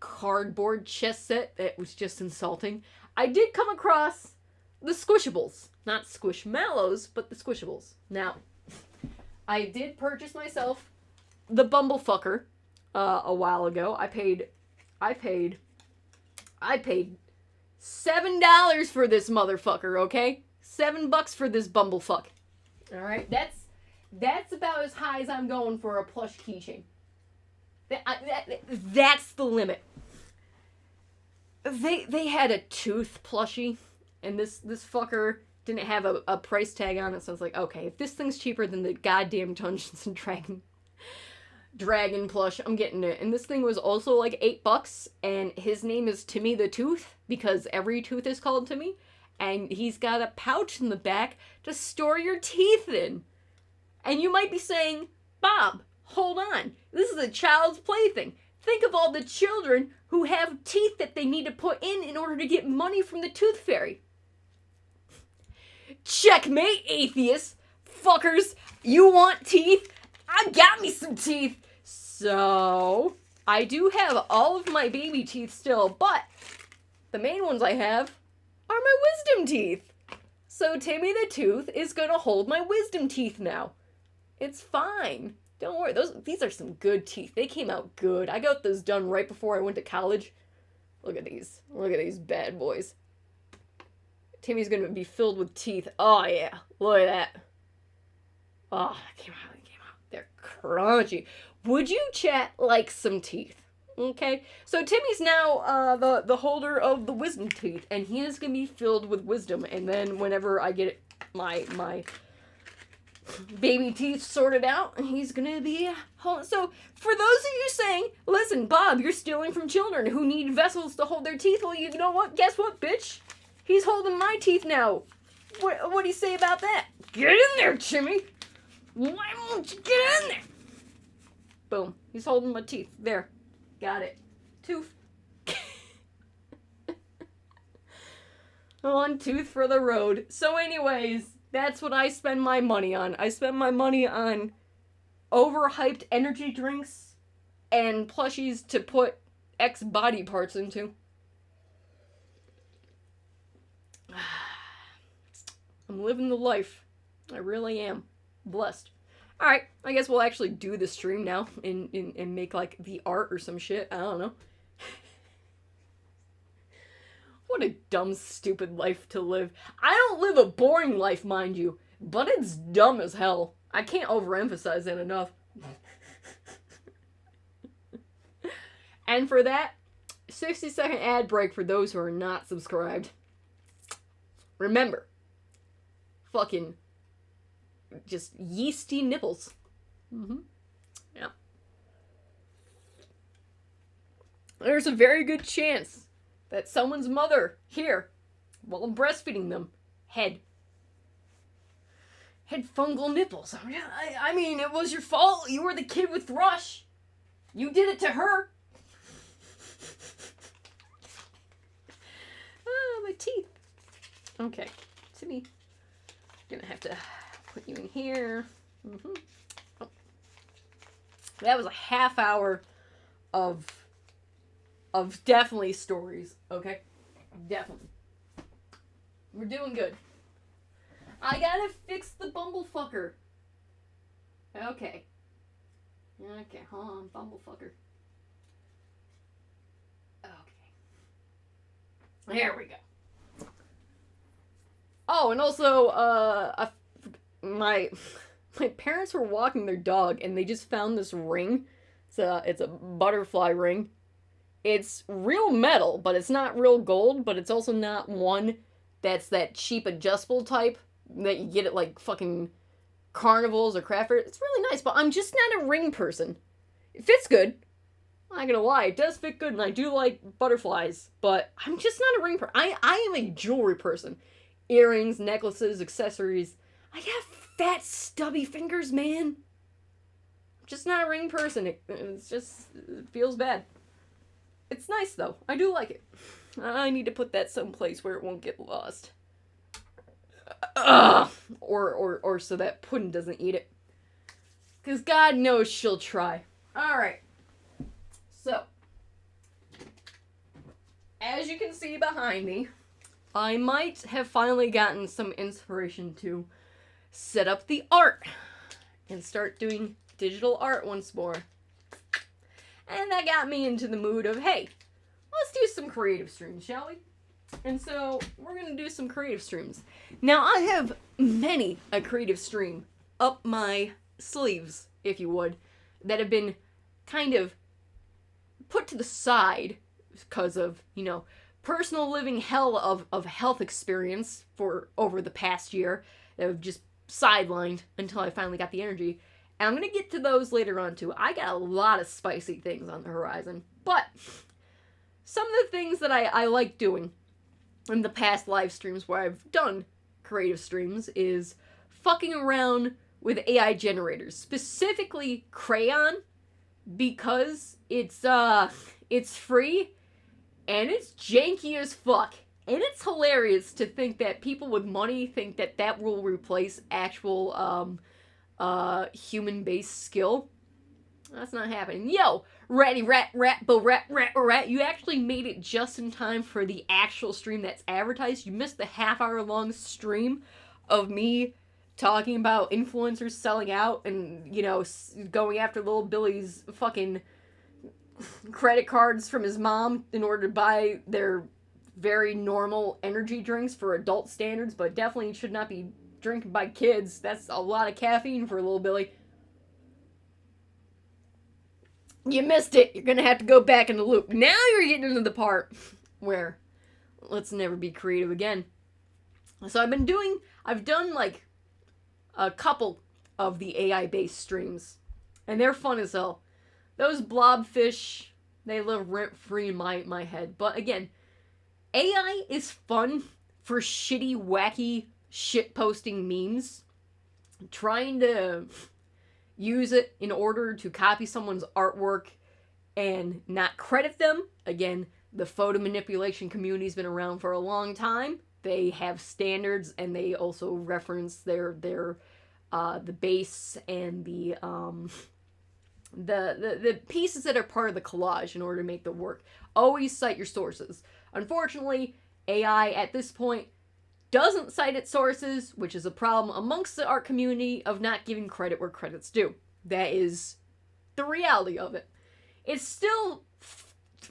cardboard chess set that was just insulting, I did come across the Squishables. Not Squishmallows, but the Squishables. Now, I did purchase myself the Bumblefucker a while ago. I paid $7 for this motherfucker, okay? $7 for this Bumblefuck. Alright, that's about as high as I'm going for a plush keychain. That's the limit. They had a tooth plushie, and this fucker didn't have a price tag on it, so I was like, okay, if this thing's cheaper than the goddamn Dungeons and Dragon plush, I'm getting it. And this thing was also like $8, and his name is Timmy the Tooth, because every tooth is called Timmy, and he's got a pouch in the back to store your teeth in. And you might be saying, Bob, hold on, this is a child's plaything. Think of all the children who have teeth that they need to put in order to get money from the Tooth Fairy. Checkmate, atheist. fuckers. You want teeth? I got me some teeth. So, I do have all of my baby teeth still, but the main ones I have are my wisdom teeth. So Timmy the Tooth is gonna hold my wisdom teeth now. It's fine. Don't worry. These are some good teeth. They came out good. I got those done right before I went to college. Look at these. Look at these bad boys. Timmy's gonna be filled with teeth. Oh yeah. Look at that. Oh, they came out. They're crunchy. Would you, chat, like some teeth? Okay, so Timmy's now the holder of the wisdom teeth, and he is gonna be filled with wisdom. And then whenever I get my baby teeth sorted out, he's gonna be holding. So for those of you saying, "Listen, Bob, you're stealing from children who need vessels to hold their teeth," well, you know what? Guess what, bitch? He's holding my teeth now. What do you say about that? Get in there, Timmy. Why won't you get in there? Boom. He's holding my teeth. There. Got it. Tooth. One tooth for the road. So anyways, that's what I spend my money on. I spend my money on overhyped energy drinks and plushies to put X body parts into. I'm living the life. I really am. Blessed. Alright, I guess we'll actually do the stream now and make, like, the art or some shit. I don't know. What a dumb, stupid life to live. I don't live a boring life, mind you, but it's dumb as hell. I can't overemphasize that enough. And for that, 60-second ad break for those who are not subscribed. Remember, fucking just yeasty nipples. Yeah. There's a very good chance that someone's mother here, while breastfeeding them, had fungal nipples. I mean, it was your fault. You were the kid with thrush. You did it to her. Oh, my teeth. Okay, Timmy. Gonna have to put you in here. Oh. That was a half hour of definitely stories, okay? Definitely. We're doing good. I gotta fix the bumblefucker. Okay. Okay, hold on, bumblefucker. Okay. There we go. Oh, and also, my parents were walking their dog, and they just found this ring. It's a butterfly ring. It's real metal, but it's not real gold, but it's also not one that's that cheap adjustable type that you get at, like, fucking carnivals or craft fairs. It's really nice, but I'm just not a ring person. It fits good. I'm not gonna lie, it does fit good, and I do like butterflies, but I'm just not a ring person. I am a jewelry person. Earrings, necklaces, accessories. I have fat, stubby fingers, man. I'm just not a ring person. It feels bad. It's nice, though. I do like it. I need to put that someplace where it won't get lost. Or so that Puddin' doesn't eat it. Because God knows she'll try. Alright. So, as you can see behind me, I might have finally gotten some inspiration to set up the art and start doing digital art once more. And that got me into the mood of, hey, let's do some creative streams, shall we? And so, we're going to do some creative streams. Now, I have many a creative stream up my sleeves, if you would, that have been kind of put to the side because of, you know, personal living hell of health experience for over the past year that have just sidelined until I finally got the energy. And I'm going to get to those later on, too. I got a lot of spicy things on the horizon. But some of the things that I like doing in the past live streams where I've done creative streams is fucking around with AI generators. Specifically Crayon, because it's free and it's janky as fuck. And it's hilarious to think that people with money think that that will replace actual human-based skill. That's not happening. Yo, ratty rat rat bo rat rat rat. You actually made it just in time for the actual stream that's advertised. You missed the half-hour long stream of me talking about influencers selling out and, you know, going after little Billy's fucking credit cards from his mom in order to buy their very normal energy drinks for adult standards, but definitely should not be drinking by kids. That's a lot of caffeine for little Billy. You missed it. You're gonna have to go back in the loop. Now you're getting into the part where let's never be creative again. So I've done like a couple of the AI-based streams, and they're fun as hell. Those blobfish, they live rent-free in my head. But again, AI is fun for shitty, wacky, shit-posting memes. Trying to use it in order to copy someone's artwork and not credit them. Again, the photo manipulation community's been around for a long time. They have standards, and they also reference their the base and the pieces that are part of the collage in order to make the work. Always cite your sources. Unfortunately, AI at this point doesn't cite its sources, which is a problem amongst the art community of not giving credit where credit's due. That is the reality of it. It's still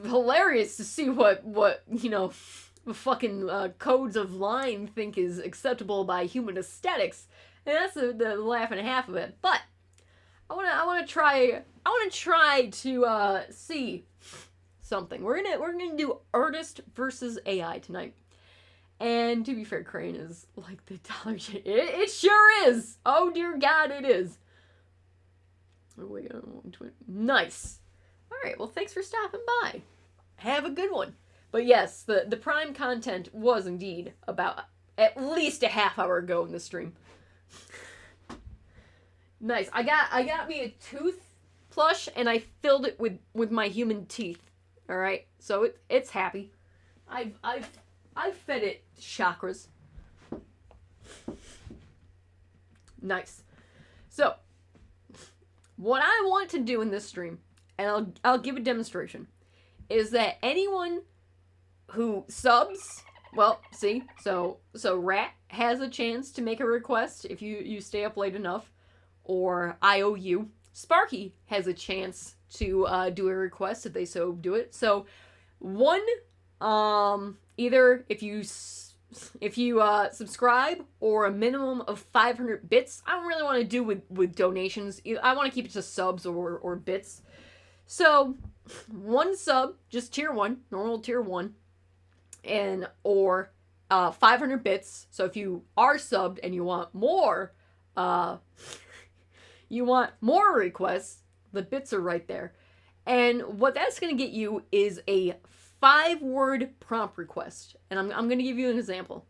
hilarious to see what you know, fucking codes of line think is acceptable by human aesthetics, and that's the laugh and a half of it. But I want to try to see something. We're gonna do artist versus AI tonight. And to be fair, Crane is like the dollar shit. It sure is. Oh dear God, it is. Oh, wait, nice. All right. Well, thanks for stopping by. Have a good one. But yes, the prime content was indeed about at least a half hour ago in the stream. Nice. I got me a tooth plush, and I filled it with my human teeth. All right. So it's happy. I've fed it chakras. Nice. So, what I want to do in this stream, and I'll give a demonstration, is that anyone who subs, well, see, so Rat has a chance to make a request if you stay up late enough, or IOU. Sparky has a chance to do a request if they so do it. So, one, either if you subscribe or a minimum of 500 bits. I don't really want to do with donations. I want to keep it to subs or bits. So, one sub, just tier 1, normal tier 1, and or 500 bits. So if you are subbed and you want more requests, the bits are right there. And what that's going to get you is a 5-word prompt request. And I'm going to give you an example.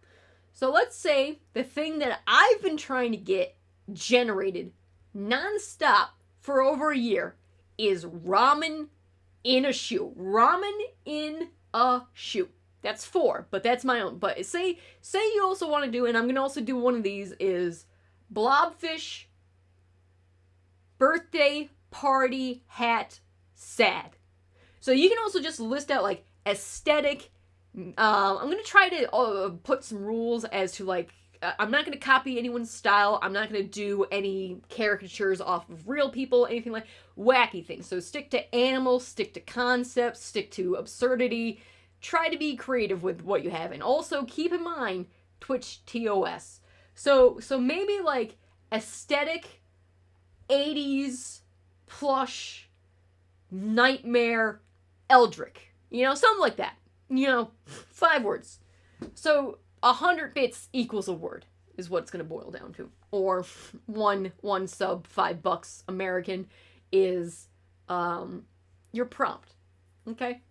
So let's say the thing that I've been trying to get generated nonstop for over a year is ramen in a shoe. Ramen in a shoe. That's 4, but that's my own. But say you also want to do, and I'm going to also do one of these, is blobfish birthday party hat sad. So you can also just list out like aesthetic. I'm going to try to put some rules as to like, I'm not going to copy anyone's style. I'm not going to do any caricatures off of real people, anything like wacky things. So stick to animals, stick to concepts, stick to absurdity. Try to be creative with what you have. And also keep in mind Twitch TOS. So maybe like aesthetic 80s plush nightmare Eldrick. You know, something like that. You know, 5 words. So 100 bits equals a word is what it's going to boil down to. Or one sub, $5 American is your prompt. Okay?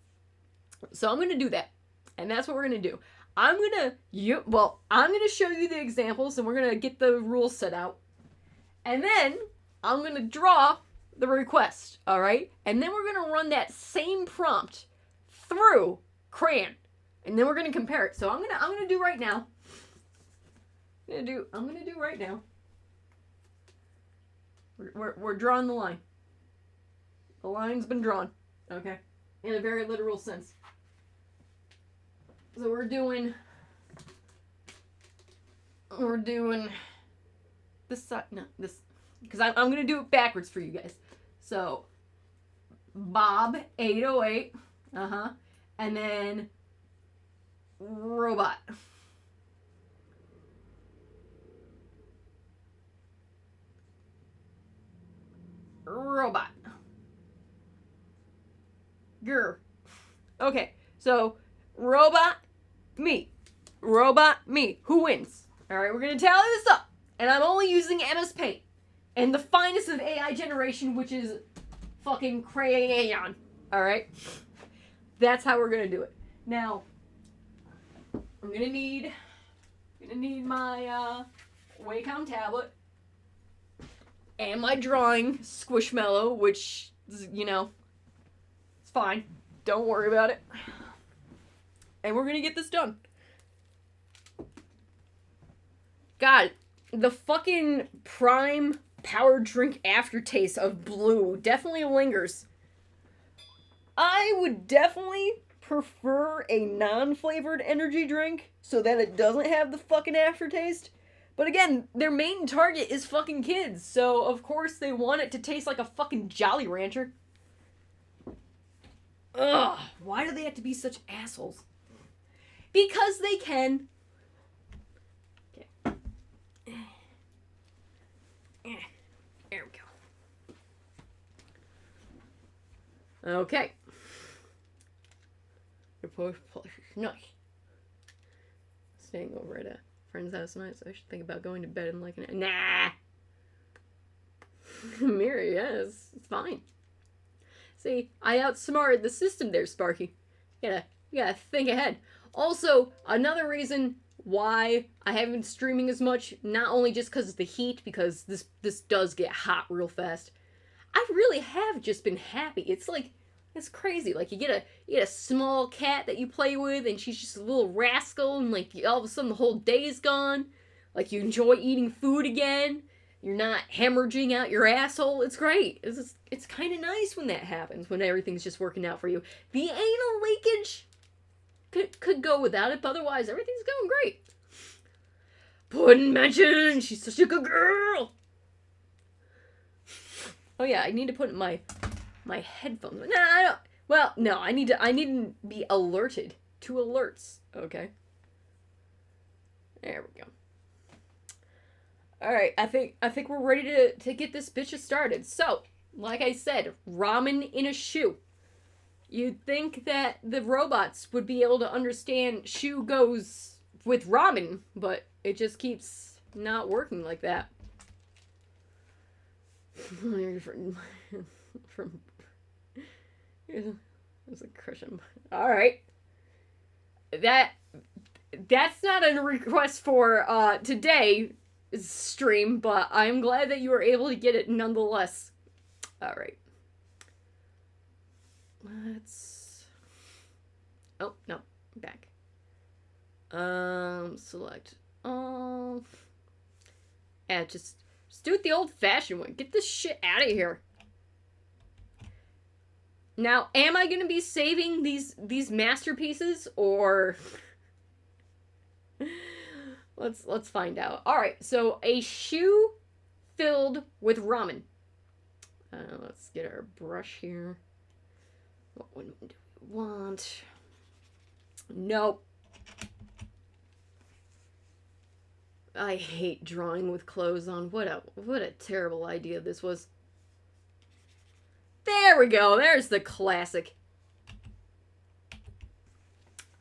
So I'm going to do that. And that's what we're going to do. I'm going to show you the examples and we're going to get the rules set out. And then I'm going to draw the request, all right? And then we're going to run that same prompt through Crayon And then we're gonna compare it. So I'm gonna do right now. I'm gonna do right now. We're drawing the line. The line's been drawn. Okay. In a very literal sense. So we're doing this side. No, this, because I'm gonna do it backwards for you guys. So Bob 808. And then robot. Robot. Grr. Okay, so robot, me. Robot, me. Who wins? Alright, we're gonna tally this up. And I'm only using MS Paint. And the finest of AI generation, which is fucking crayon. Alright? That's how we're gonna do it. Now, I'm gonna need my Wacom tablet and my drawing Squishmallow, which, you know, it's fine. Don't worry about it. And we're gonna get this done. God, the fucking prime power drink aftertaste of blue definitely lingers. I would definitely prefer a non-flavored energy drink so that it doesn't have the fucking aftertaste. But again, their main target is fucking kids, so of course they want it to taste like a fucking Jolly Rancher. Ugh, why do they have to be such assholes? Because they can. Okay. There we go. Okay. Nice. Staying over at a friend's house tonight, so I should think about going to bed in like an... Nah! Mirror, yes, it's fine. See, I outsmarted the system there, Sparky. You gotta think ahead. Also, another reason why I haven't been streaming as much, not only just because of the heat, because this does get hot real fast. I really have just been happy. It's like, it's crazy. Like, you get a small cat that you play with, and she's just a little rascal, and like, all of a sudden the whole day's gone. Like, you enjoy eating food again. You're not hemorrhaging out your asshole. It's great. It's kind of nice when that happens, when everything's just working out for you. The anal leakage could go without it, but otherwise everything's going great. Puddin' Mansion, she's such a good girl. Oh yeah, I need to put my headphones. No, I don't. Well, no, I need to be alerted to alerts. Okay. There we go. All right, I think we're ready to get this bitch started. So, like I said, ramen in a shoe. You'd think that the robots would be able to understand shoe goes with ramen, but it just keeps not working like that. From there's a cushion. All right, that's not a request for today stream, but I'm glad that you were able to get it nonetheless. All right. Let's... Oh, no. Back. Select all. Yeah, just do it the old-fashioned way. Get this shit out of here. Now, am I going to be saving these masterpieces, or... Let's find out. All right, so a shoe filled with ramen. Let's get our brush here. What one do we want? Nope. I hate drawing with clothes on. What a terrible idea this was. There we go. There's the classic.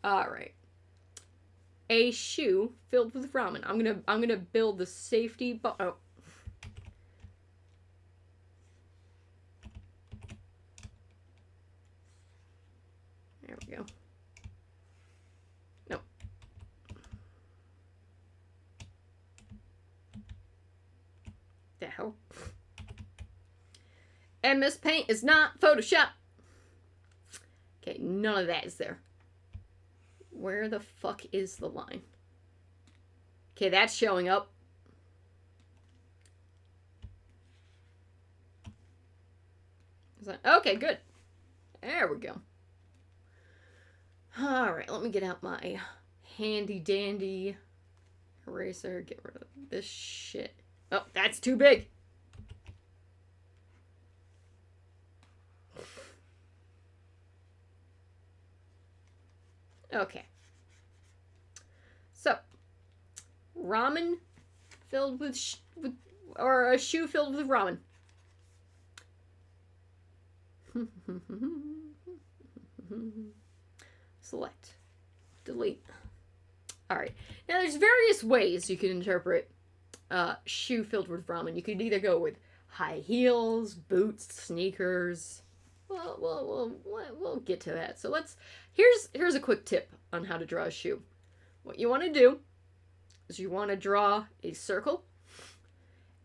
All right. A shoe filled with ramen. I'm gonna build the safety oh. There we go. Nope. The hell? MS Paint is not Photoshop. Okay, none of that is there. Where the fuck is the line? Okay, that's showing up. Okay, good. There we go. Alright, let me get out my handy dandy eraser. Get rid of this shit. Oh, that's too big. Okay. So, ramen filled with, or a shoe filled with ramen. Select. Delete. Alright. Now, there's various ways you can interpret shoe filled with ramen. You could either go with high heels, boots, sneakers. Well, we'll get to that. So here's a quick tip on how to draw a shoe. What you want to do is you want to draw a circle,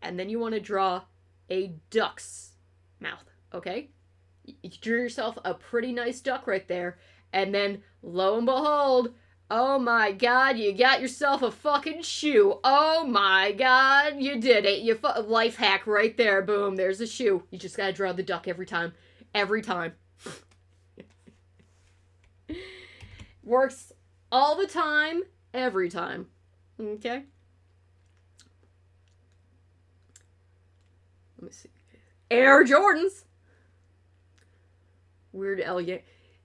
and then you want to draw a duck's mouth, okay? You drew yourself a pretty nice duck right there, and then, lo and behold, oh my god, you got yourself a fucking shoe. Oh my god, you did it. You life hack right there. Boom, there's a shoe. You just gotta draw the duck every time. Every time. Works all the time, every time. Okay? Let me see. Air Jordans. Weird Al.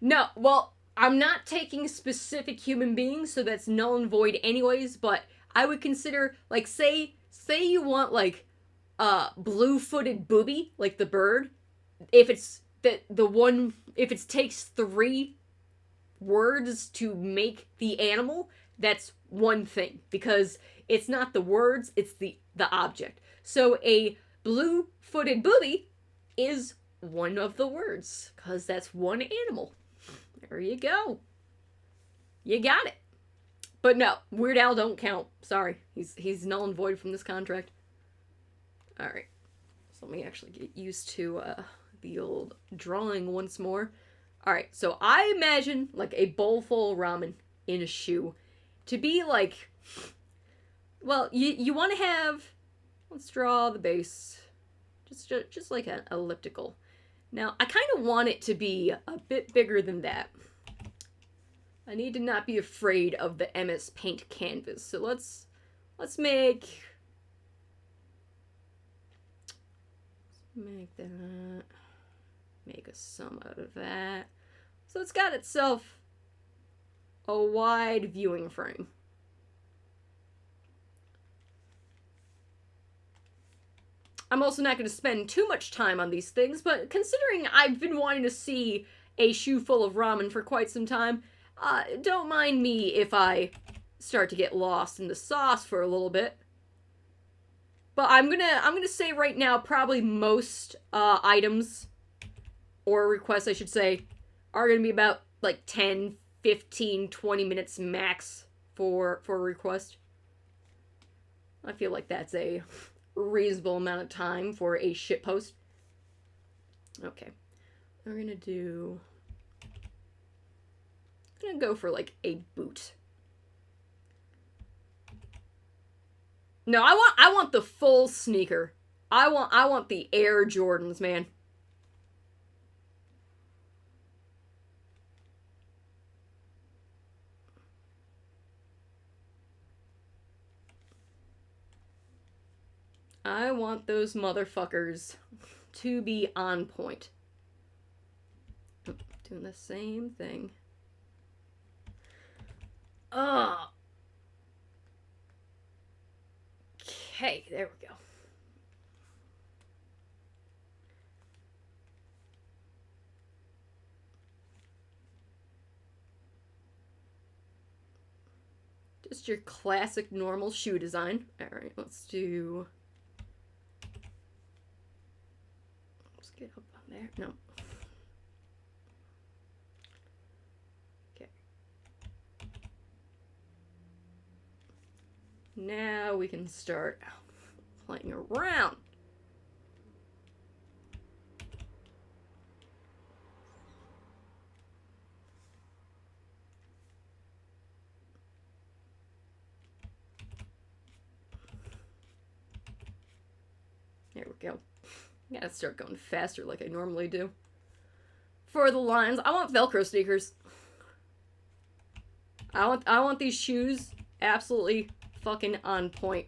No, well, I'm not taking specific human beings, so that's null and void anyways, but I would consider, like, say you want, like, blue-footed booby, like the bird. If it's if it takes 3 words to make the animal, that's one thing, because it's not the words, it's the object. So a blue-footed booby is one of the words, because that's one animal. There you go. You got it. But no, Weird Al don't count. Sorry. He's null and void from this contract. Alright. So let me actually get used to the old drawing once more. Alright, so I imagine like a bowl full of ramen in a shoe to be like, well, you want to have, let's draw the base, just like an elliptical. Now, I kind of want it to be a bit bigger than that. I need to not be afraid of the MS Paint canvas. So let's make that. Make a sum out of that. So it's got itself a wide viewing frame. I'm also not going to spend too much time on these things, but considering I've been wanting to see a shoe full of ramen for quite some time, don't mind me if I start to get lost in the sauce for a little bit. But I'm gonna say right now, probably most items, or requests I should say, are gonna be about like 10, 15, 20 minutes max for a request. I feel like that's a reasonable amount of time for a shitpost. Okay. I'm gonna go for like a boot. No, I want the full sneaker. I want the Air Jordans, man. I want those motherfuckers to be on point. Doing the same thing. Ugh. Okay, there we go. Just your classic normal shoe design. Alright, let's get up on there. No. Okay. Now we can start playing around. There we go. Gotta start going faster like I normally do. For the lines, I want Velcro sneakers. I want these shoes absolutely fucking on point.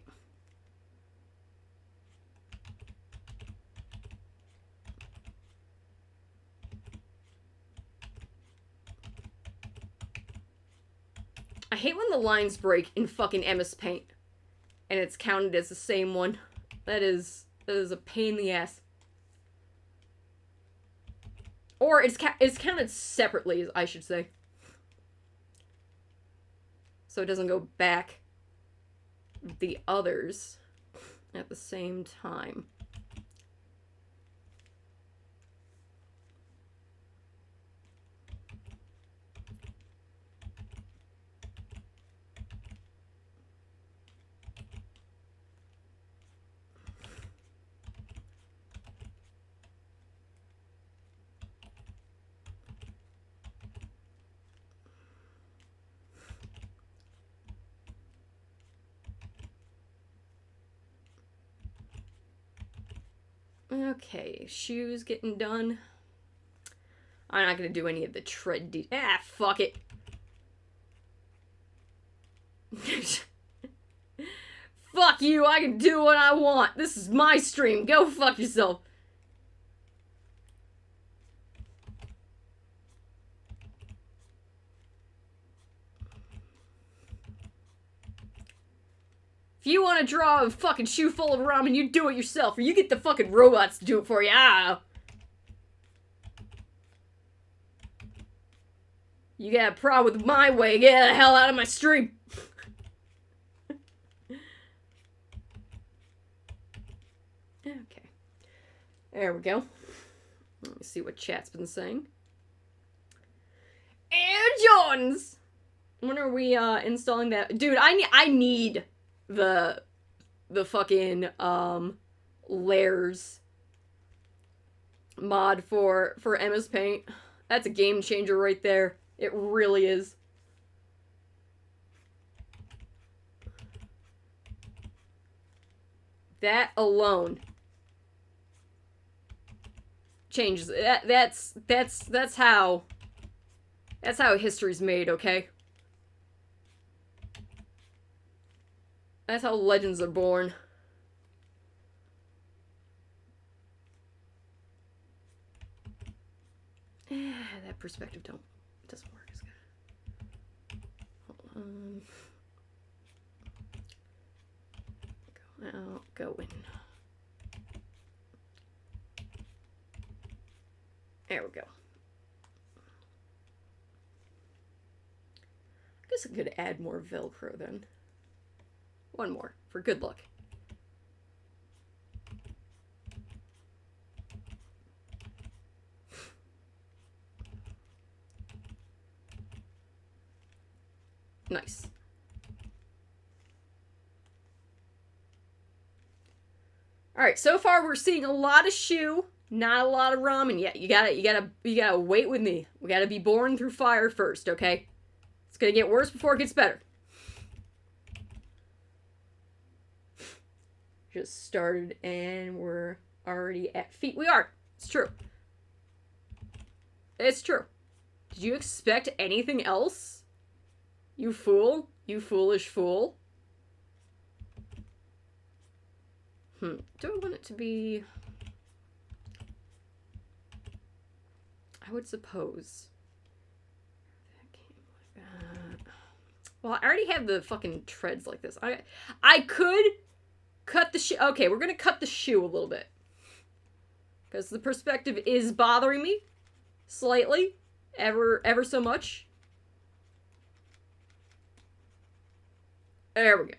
I hate when the lines break in fucking MS Paint and it's counted as the same one. That is a pain in the ass. Or it's counted separately, I should say. So it doesn't go back the others at the same time. Okay, shoes getting done. I'm not gonna do any of the tread fuck it. Fuck you, I can do what I want. This is my stream. Go fuck yourself. If you want to draw a fucking shoe full of ramen, you do it yourself, or you get the fucking robots to do it for you. Ah. You got a problem with my way, get the hell out of my stream. Okay. There we go. Let me see what chat's been saying. Air Jordans! When are we installing that? Dude, I need the fucking layers mod for MS Paint. That's a game changer right there. It really is. That alone changes. That's how history's made, okay? That's how legends are born. That perspective doesn't work as good. Hold on. Go out, go in. There we go. I guess I could add more Velcro then. One more, for good luck. Nice. Alright, so far we're seeing a lot of shoe, not a lot of ramen yet. You gotta wait with me. We gotta be born through fire first, okay? It's gonna get worse before it gets better. Just started and we're already at feet. We are. It's true. It's true. Did you expect anything else? You fool. You foolish fool. Do I want it to be... I would suppose. That came like that. Well, I already have the fucking treads like this. I could cut the shoe. Okay, we're gonna cut the shoe a little bit. Because the perspective is bothering me. Slightly. Ever so much. There we go.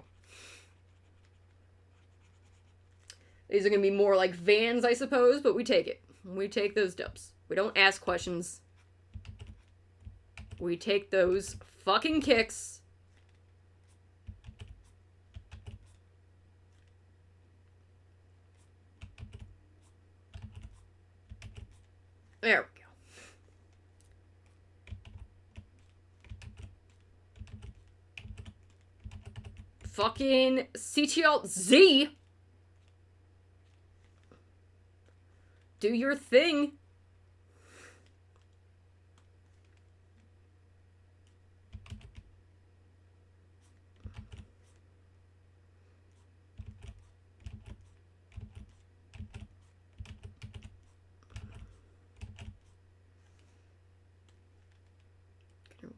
These are going to be more like Vans, I suppose, but we take it. We take those dubs. We don't ask questions. We take those fucking kicks. There we go. Fucking CTLZ. Do your thing.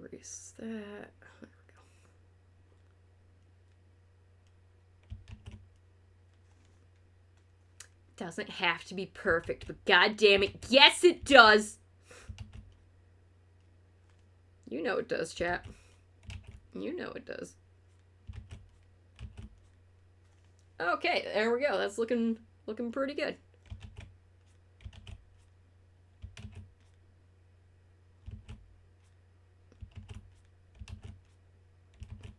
Erase that. There we go. Doesn't have to be perfect, but god damn it, yes it does. You know it does, chat. You know it does. Okay, there we go. That's looking pretty good.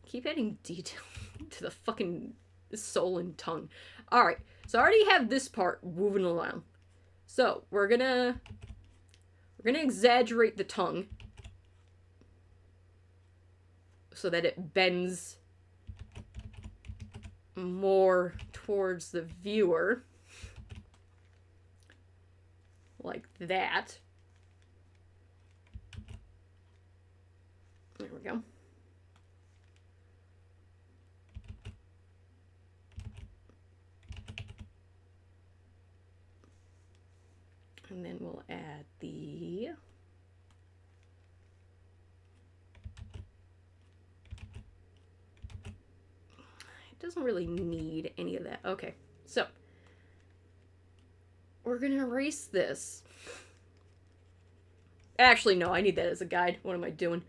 Keep adding detail to the fucking soul and tongue. Alright, so I already have this part moving around. So, we're gonna exaggerate the tongue so that it bends more towards the viewer. Like that. There we go. And then we'll add the it doesn't really need any of that. Okay, so we're gonna erase this. Actually, no, I need that as a guide. What am I doing?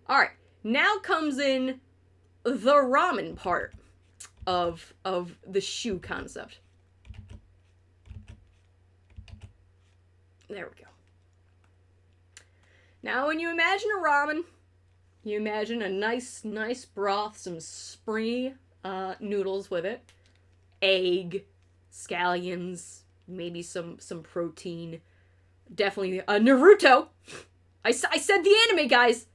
Alright, now comes in the ramen part of the shoe concept. There we go. Now, when you imagine a ramen, you imagine a nice broth, some springy noodles with it, egg, scallions, maybe some protein, definitely a Naruto. I said the anime, guys.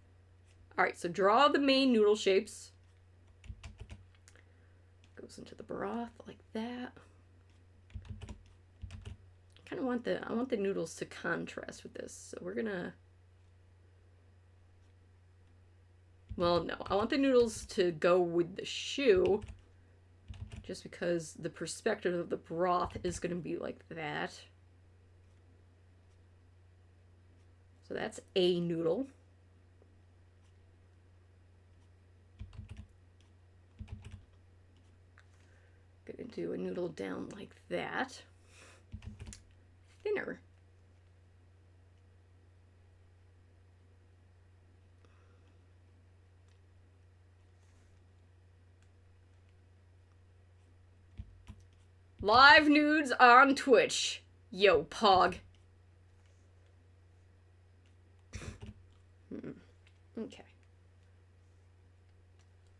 All right, so draw the main noodle shapes. Goes into the broth like that. I want the noodles to contrast with this, so we're gonna, well, no, I want the noodles to go with the shoe, just because the perspective of the broth is gonna be like that. So that's a noodle. Gonna do a noodle down like that. Thinner. Live nudes on Twitch. Yo, Pog. Okay.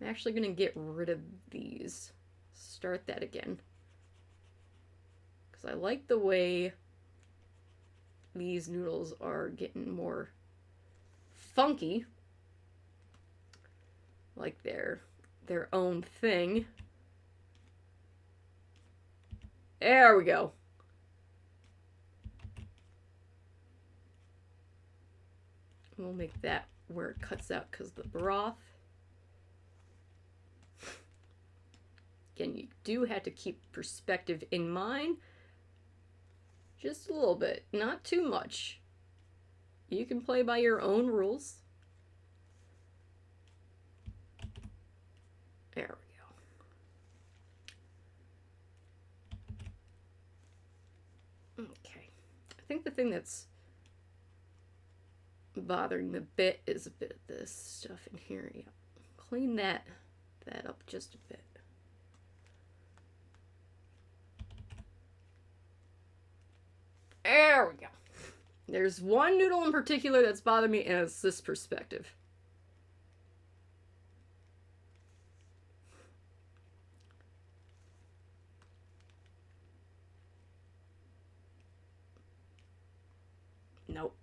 I'm actually gonna get rid of these. Start that again. Because I like the way these noodles are getting more funky, like their own thing. There we go. We'll make that where it cuts out because the broth. Again, you do have to keep perspective in mind. Just a little bit, not too much. You can play by your own rules. There we go. Okay. I think the thing that's bothering me a bit is a bit of this stuff in here. Yeah. Clean that up just a bit. There we go. There's one noodle in particular that's bothering me, and it's this perspective. Nope.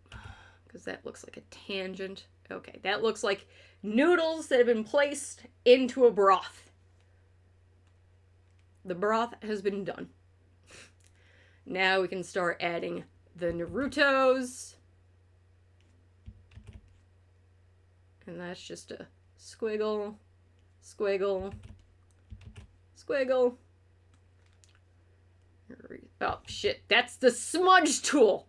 Because that looks like a tangent. Okay, that looks like noodles that have been placed into a broth. The broth has been done. Now we can start adding the Narutos. And that's just a squiggle, squiggle, squiggle. Oh, shit. That's the smudge tool.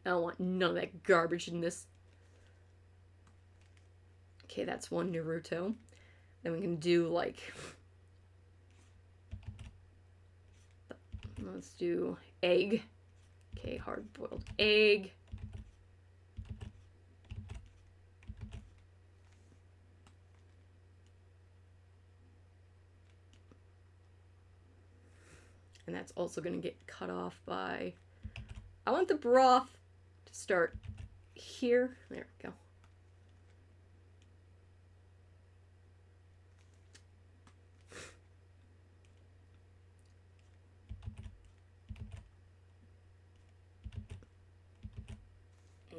I don't want none of that garbage in this. Okay, that's one Naruto. Then we can do, like... Let's do egg. Okay, hard-boiled egg. And that's also going to get cut off by... I want the broth to start here. There we go.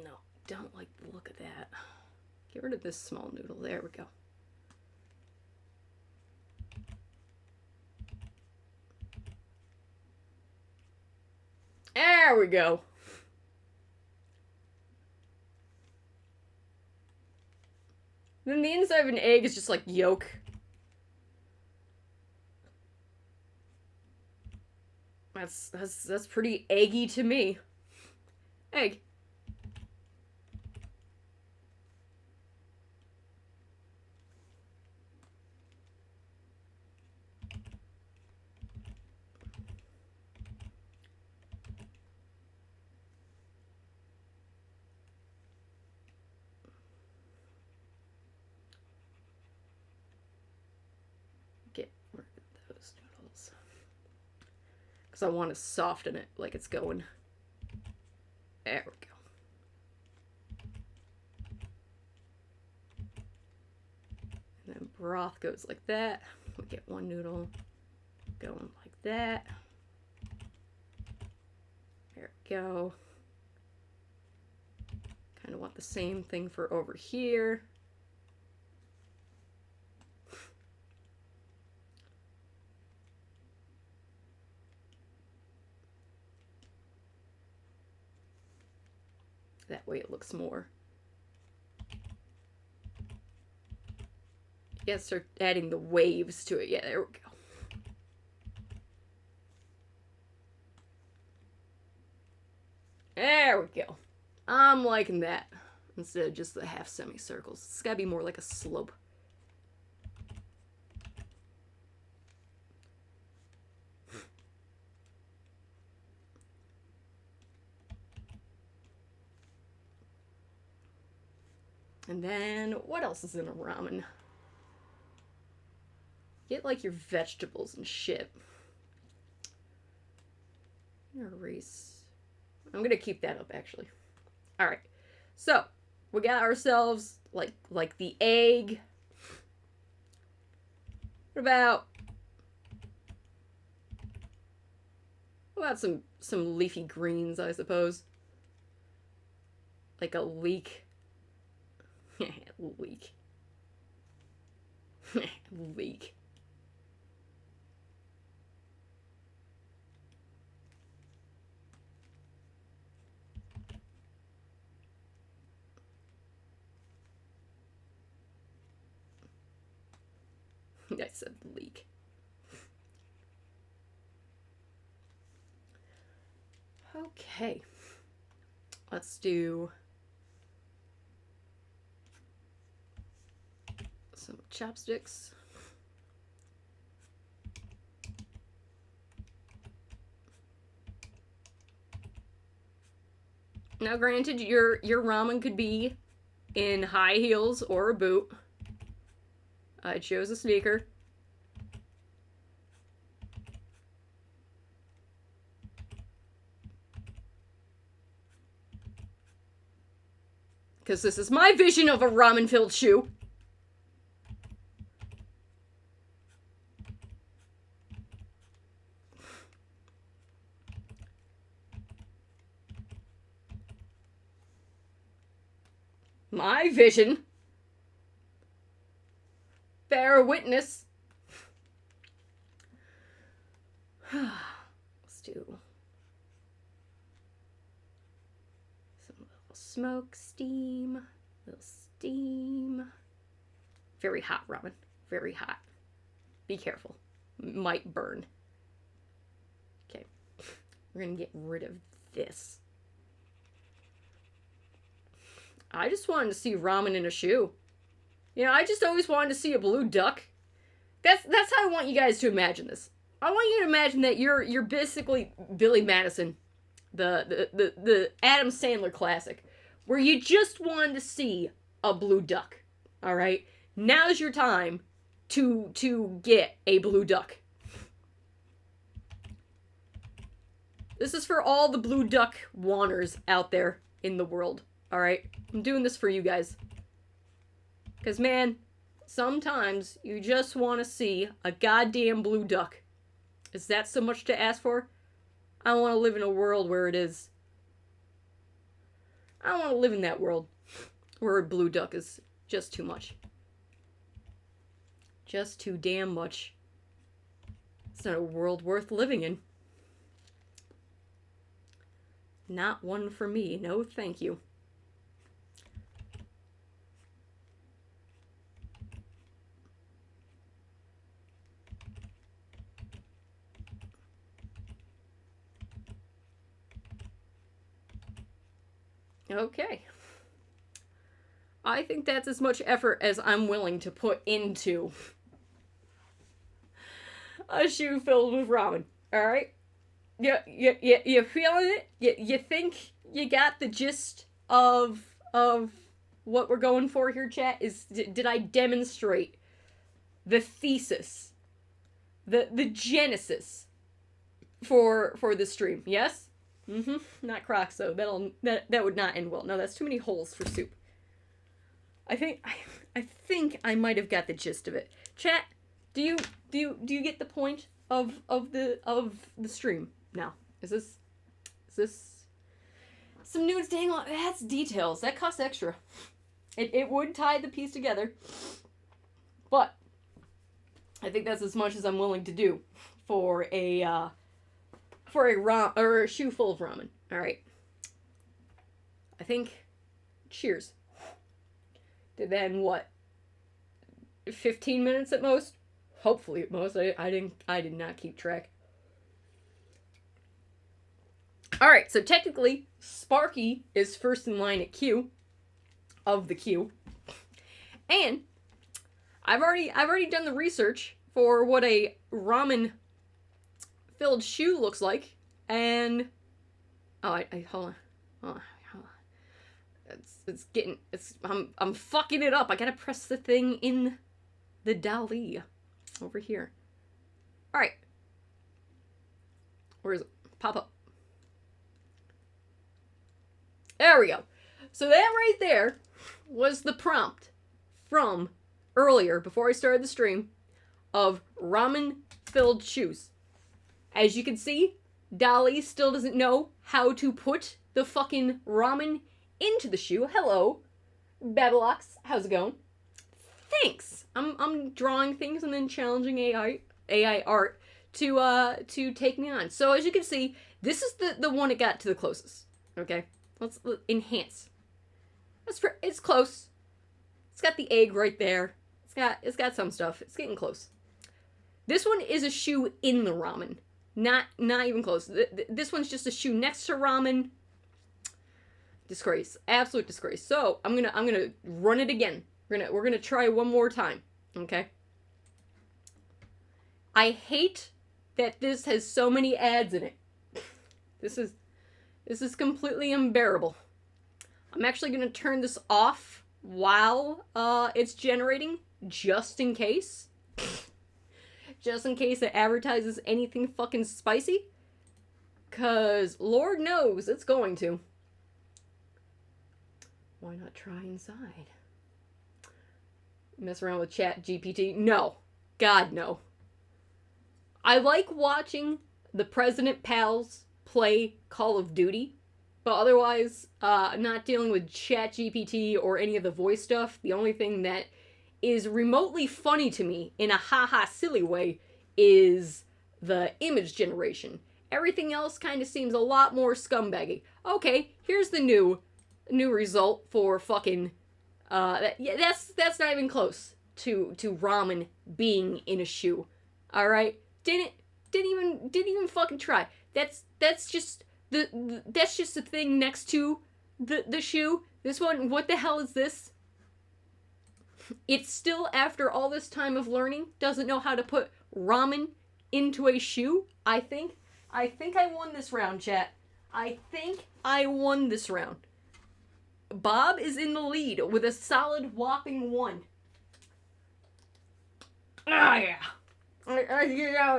No, don't like the look of that. Get rid of this small noodle. There we go. There we go. Then the inside of an egg is just like yolk. That's pretty eggy to me. Egg. Get rid of those noodles. Because I want to soften it like it's going. There we go. And then broth goes like that. We get one noodle going like that. There we go. Kind of want the same thing for over here. That way it looks more. You gotta start adding the waves to it. Yeah, there we go. There we go. I'm liking that. Instead of just the half semicircles. It's gotta be more like a slope. And then, what else is in a ramen? Get, like, your vegetables and shit. Erase. I'm gonna keep that up, actually. Alright. So, we got ourselves, like the egg. What about some leafy greens, I suppose? Like a leek. Leek. Leek. I said leek. Okay. Let's do some chopsticks. Now, granted, your ramen could be in high heels or a boot. I chose a sneaker. Because this is my vision of a ramen-filled shoe. My vision. Bear witness. Let's do some little smoke, steam, little steam. Very hot ramen, very hot. Be careful, might burn. Okay, we're gonna get rid of this. I just wanted to see ramen in a shoe. You know, I just always wanted to see a blue duck. That's how I want you guys to imagine this. I want you to imagine that you're basically Billy Madison, the Adam Sandler classic, where you just wanted to see a blue duck. All right, now's your time to get a blue duck. This is for all the blue duck wanters out there in the world. All right, I'm doing this for you guys. Because, man, sometimes you just want to see a goddamn blue duck. Is that so much to ask for? I don't want to live in a world where it is. I don't want to live in that world where a blue duck is just too much. Just too damn much. It's not a world worth living in. Not one for me. No, thank you. Okay. I think that's as much effort as I'm willing to put into a shoe filled with ramen. Alright? You feeling it? You think you got the gist of what we're going for here, chat? Did I demonstrate the thesis, the genesis for the stream? Yes? Not Crocs though. That would not end well. No, that's too many holes for soup. I think I might have got the gist of it. Chat, do you get the point of the stream now? Is this some nudes dangling? That's details. That costs extra. It would tie the piece together, but I think that's as much as I'm willing to do for a shoe full of ramen. All right. I think. Cheers. Did then what? 15 minutes at most. Hopefully at most. I did not keep track. All right. So technically, Sparky is first in line at Q. Of the queue. And I've already done the research for what a ramen filled shoe looks like, and I hold on. I'm fucking it up. I gotta press the thing in the dolly over here. All right, where is it? Pop up. There we go. So that right there was the prompt from earlier, before I started the stream, of ramen filled shoes. As you can see, Dolly still doesn't know how to put the fucking ramen into the shoe. Hello, Babelox. How's it going? Thanks. I'm drawing things and then challenging AI art to take me on. So as you can see, this is the one it got to the closest. Okay, let's enhance. It's close. It's got the egg right there. It's got some stuff. It's getting close. This one is a shoe in the ramen. Not even close. This one's just a shoe next to ramen. Disgrace. Absolute disgrace. So I'm gonna run it again. We're gonna try one more time. Okay. I hate that this has so many ads in it. This is completely unbearable. I'm actually gonna turn this off while it's generating, just in case. Just in case it advertises anything fucking spicy. 'Cause Lord knows it's going to. Why not try inside? Mess around with Chat GPT? No. God, no. I like watching the President Pals play Call of Duty. But otherwise, not dealing with Chat GPT or any of the voice stuff. The only thing that is remotely funny to me in a haha silly way is the image generation. Everything else kind of seems a lot more scumbaggy. Okay, here's the new result for fucking that's not even close to ramen being in a shoe. All right? Didn't even fucking try. That's just that's just the thing next to the shoe. This one, what the hell is this? It still, after all this time of learning, doesn't know how to put ramen into a shoe. I think I won this round, chat. I think I won this round. Bob is in the lead with a solid whopping 1. Ah, yeah. There we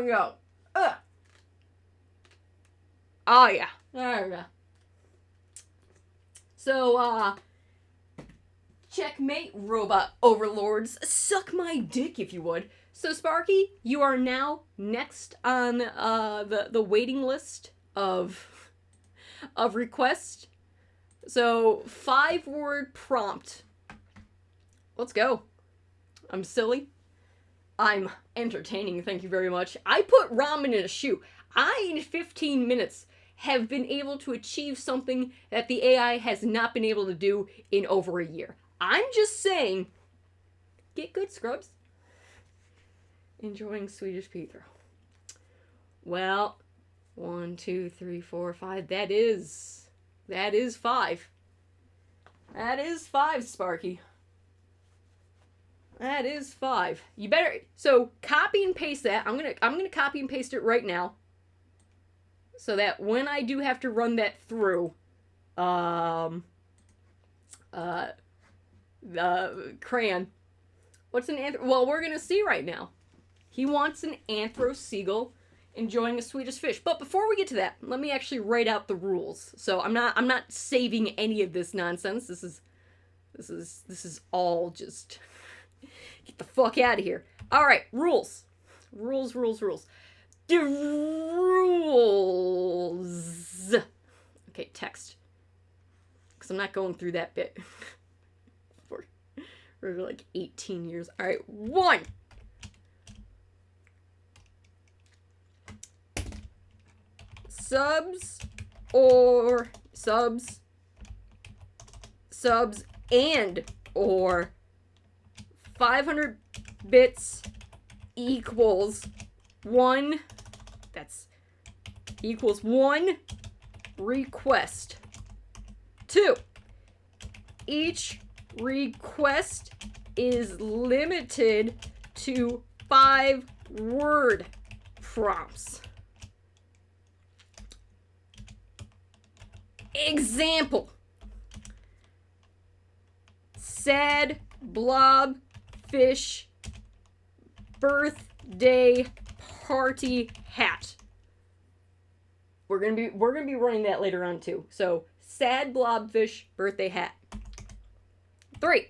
go. Oh, yeah. There we go. So, checkmate, robot overlords. Suck my dick, if you would. So, Sparky, you are now next on the waiting list of requests. So, 5-word prompt. Let's go. I'm silly. I'm entertaining, thank you very much. I put ramen in a shoe. In 15 minutes, have been able to achieve something that the AI has not been able to do in over a year. I'm just saying, get good, scrubs. Enjoying Swedish pizza. Well, 1, 2, 3, 4, 5. That is 5. That is 5, Sparky. That is 5. You better, so copy and paste that. I'm gonna copy and paste it right now, so that when I do have to run that through, Crayon, what's an well, we're gonna see right now. He wants an anthro seagull enjoying a Swedish fish. But before we get to that, let me actually write out the rules. So I'm not saving any of this nonsense. This is all just get the fuck out of here. All right, rules. The rules. Okay, text. Because I'm not going through that bit for like 18 years. All right, 1. Subs and or 500 bits equals 1. That's equals 1 request. 2. Each request is limited to 5-word prompts. Example. Sad blob fish birthday party hat. We're gonna be running that later on too. So sad blobfish birthday hat. 3.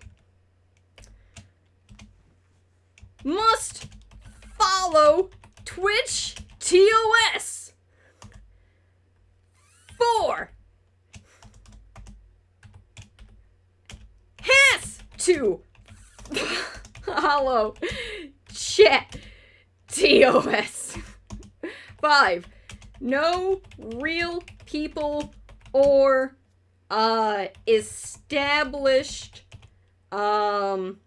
Must follow Twitch TOS. 4. Has to follow chat TOS. 5. No real people or established art.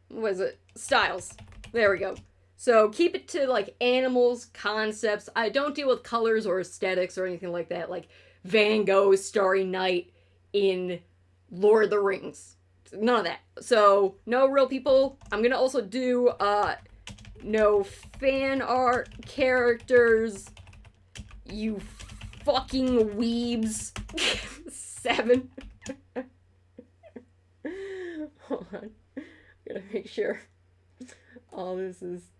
What is it? Styles. There we go. So keep it to like animals, concepts. I don't deal with colors or aesthetics or anything like that. Like Van Gogh's Starry Night in Lord of the Rings. None of that. So no real people. I'm gonna also do no fan art characters. You fucking weebs. 7. Hold on. Gotta make sure all this is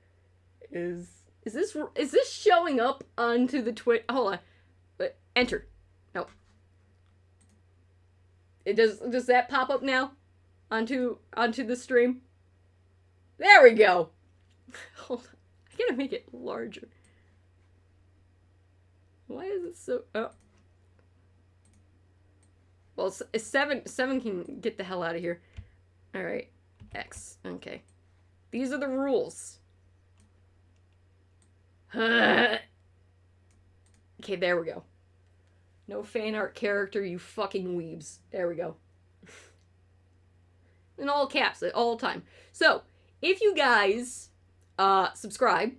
this showing up onto the Twitch? Hold on. But enter. No. It does that pop up now? Onto the stream? There we go. Hold on. I gotta make it larger. Why is it so... Oh. Well, 7 can get the hell out of here. Alright. X. Okay. These are the rules. Okay, there we go. No fan art character, you fucking weebs. There we go. In all caps, at all time. So, if you guys subscribe,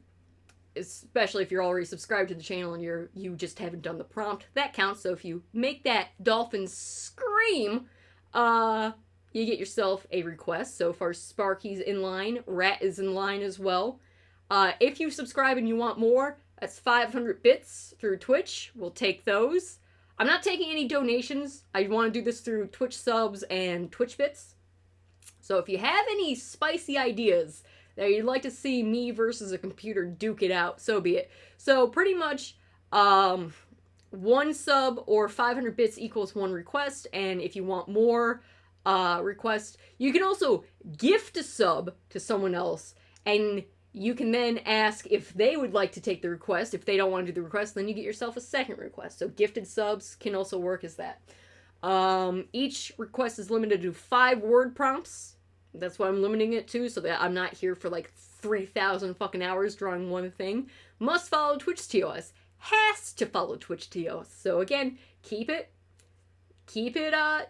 especially if you're already subscribed to the channel and you just haven't done the prompt, that counts. So if you make that dolphin scream, you get yourself a request. So far, Sparky's in line, Rat is in line as well. If you subscribe and you want more, that's 500 bits through Twitch. We'll take those. I'm not taking any donations. I want to do this through Twitch subs and Twitch bits. So if you have any spicy ideas that you'd like to see me versus a computer duke it out, so be it. So pretty much, 1 sub or 500 bits equals 1 request, and if you want more requests, you can also gift a sub to someone else, and you can then ask if they would like to take the request. If they don't want to do the request, then you get yourself a second request. So gifted subs can also work as that. Each request is limited to 5 word prompts. That's what I'm limiting it to, so that I'm not here for like 3,000 fucking hours drawing one thing. Must follow Twitch TOS. Has to follow Twitch TOS. So again, keep it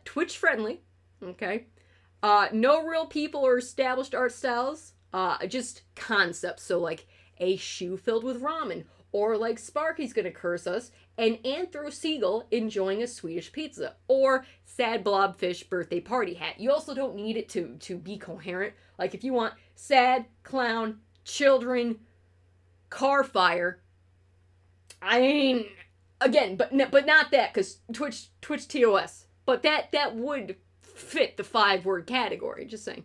Twitch friendly. Okay. No real people or established art styles. Just concepts. So like a shoe filled with ramen, or like Sparky's gonna curse us, an anthro seagull enjoying a Swedish pizza, or sad blobfish birthday party hat. You also don't need it to be coherent. Like if you want sad, clown, children, car fire, I mean, again, but not that, because Twitch TOS. But that would fit the 5-word category, just saying.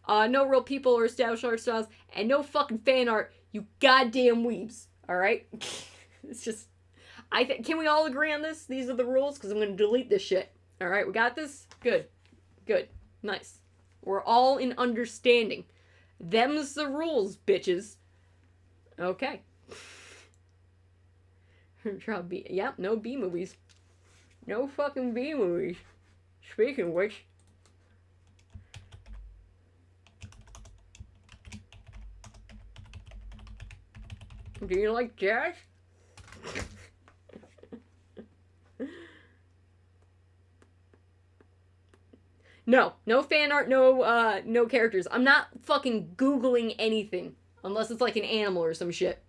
No real people or established art styles, and no fucking fan art, you goddamn weebs. Alright? It's just, can we all agree on this? These are the rules, because I'm going to delete this shit. Alright, we got this? Good. Good. Nice. We're all in understanding. Them's the rules, bitches. Okay. Yep, no B movies. No fucking B movies. Speaking of which, do you like jazz? No fan art, no characters. I'm not fucking Googling anything unless it's like an animal or some shit.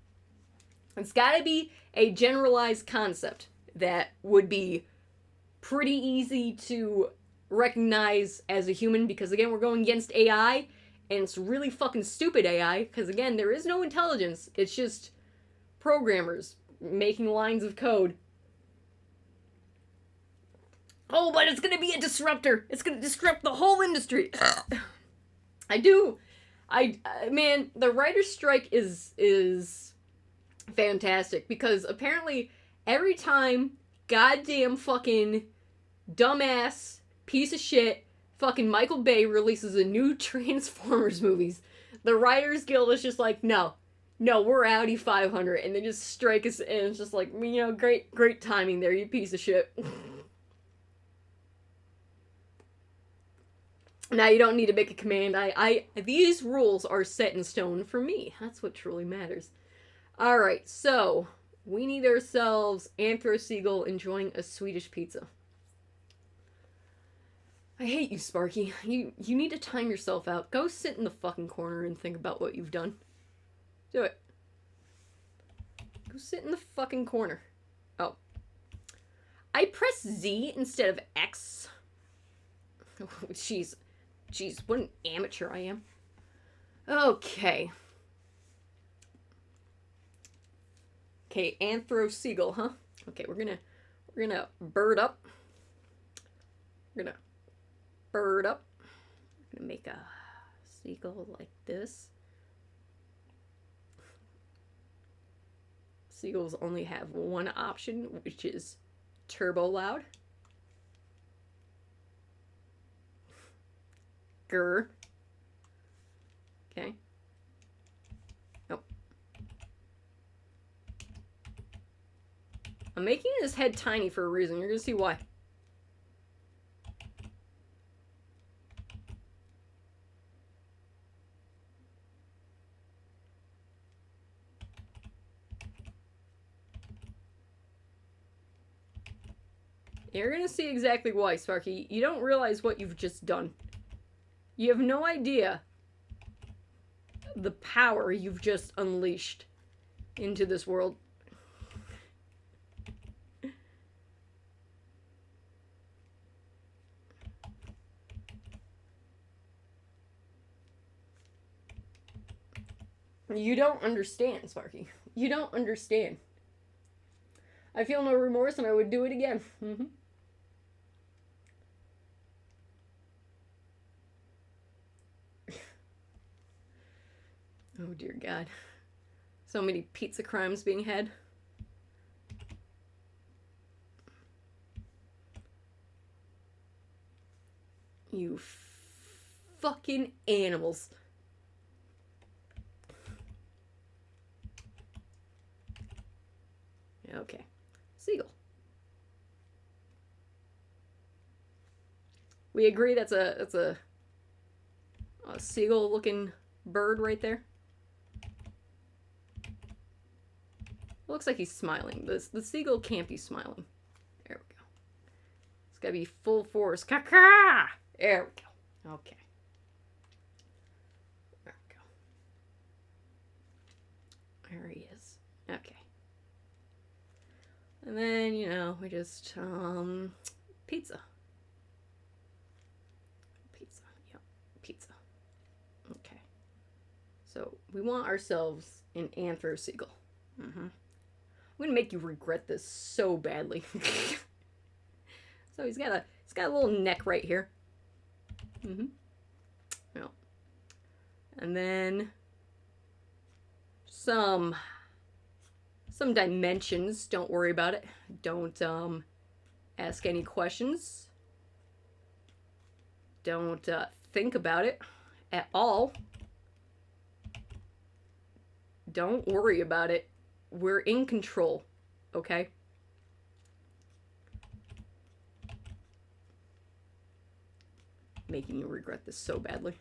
It's gotta be a generalized concept that would be pretty easy to recognize as a human, because again, we're going against AI, and it's really fucking stupid AI, because again, there is no intelligence. It's just programmers making lines of code. Oh, but it's gonna be a disruptor. It's gonna disrupt the whole industry. Man, the writer's strike is fantastic, because apparently every time goddamn fucking dumbass piece of shit fucking Michael Bay releases a new Transformers movies, the Writers Guild is just like, no, we're Audi 500, and they just strike us, and it's just like, great timing there, you piece of shit. Now you don't need to make a command. These rules are set in stone for me. That's what truly matters. Alright, so we need ourselves Anthro Seagull enjoying a Swedish pizza. I hate you, Sparky. You need to time yourself out. Go sit in the fucking corner and think about what you've done. Do it. Go sit in the fucking corner. Oh. I press Z instead of X. Jeez, what an amateur I am. Okay. Okay, Anthro Seagull, huh? Okay, we're gonna bird up. We're gonna bird up. We're gonna make a seagull like this. Seagulls only have one option, which is turbo loud. Grr. Okay. Nope. I'm making his head tiny for a reason. You're gonna see why. You're gonna see exactly why, Sparky. You don't realize what you've just done. You have no idea the power you've just unleashed into this world. You don't understand, Sparky. You don't understand. I feel no remorse and I would do it again. Mm-hmm. Oh dear God. So many pizza crimes being had. You fucking animals. Okay. Seagull. We agree that's a seagull looking bird right there. Looks like he's smiling. The seagull can't be smiling. There we go. It's gotta be full force. Caca! There we go. Okay. There we go. There he is. Okay. And then, you know, we just, pizza. Pizza. Yep. Pizza. Okay. So, we want ourselves an anthro seagull. Mm-hmm. I'm gonna make you regret this so badly. So he's got a little neck right here. Mm-hmm. Yep. And then some dimensions. Don't worry about it. Don't ask any questions. Don't think about it at all. Don't worry about it. We're in control, okay? Making you regret this so badly.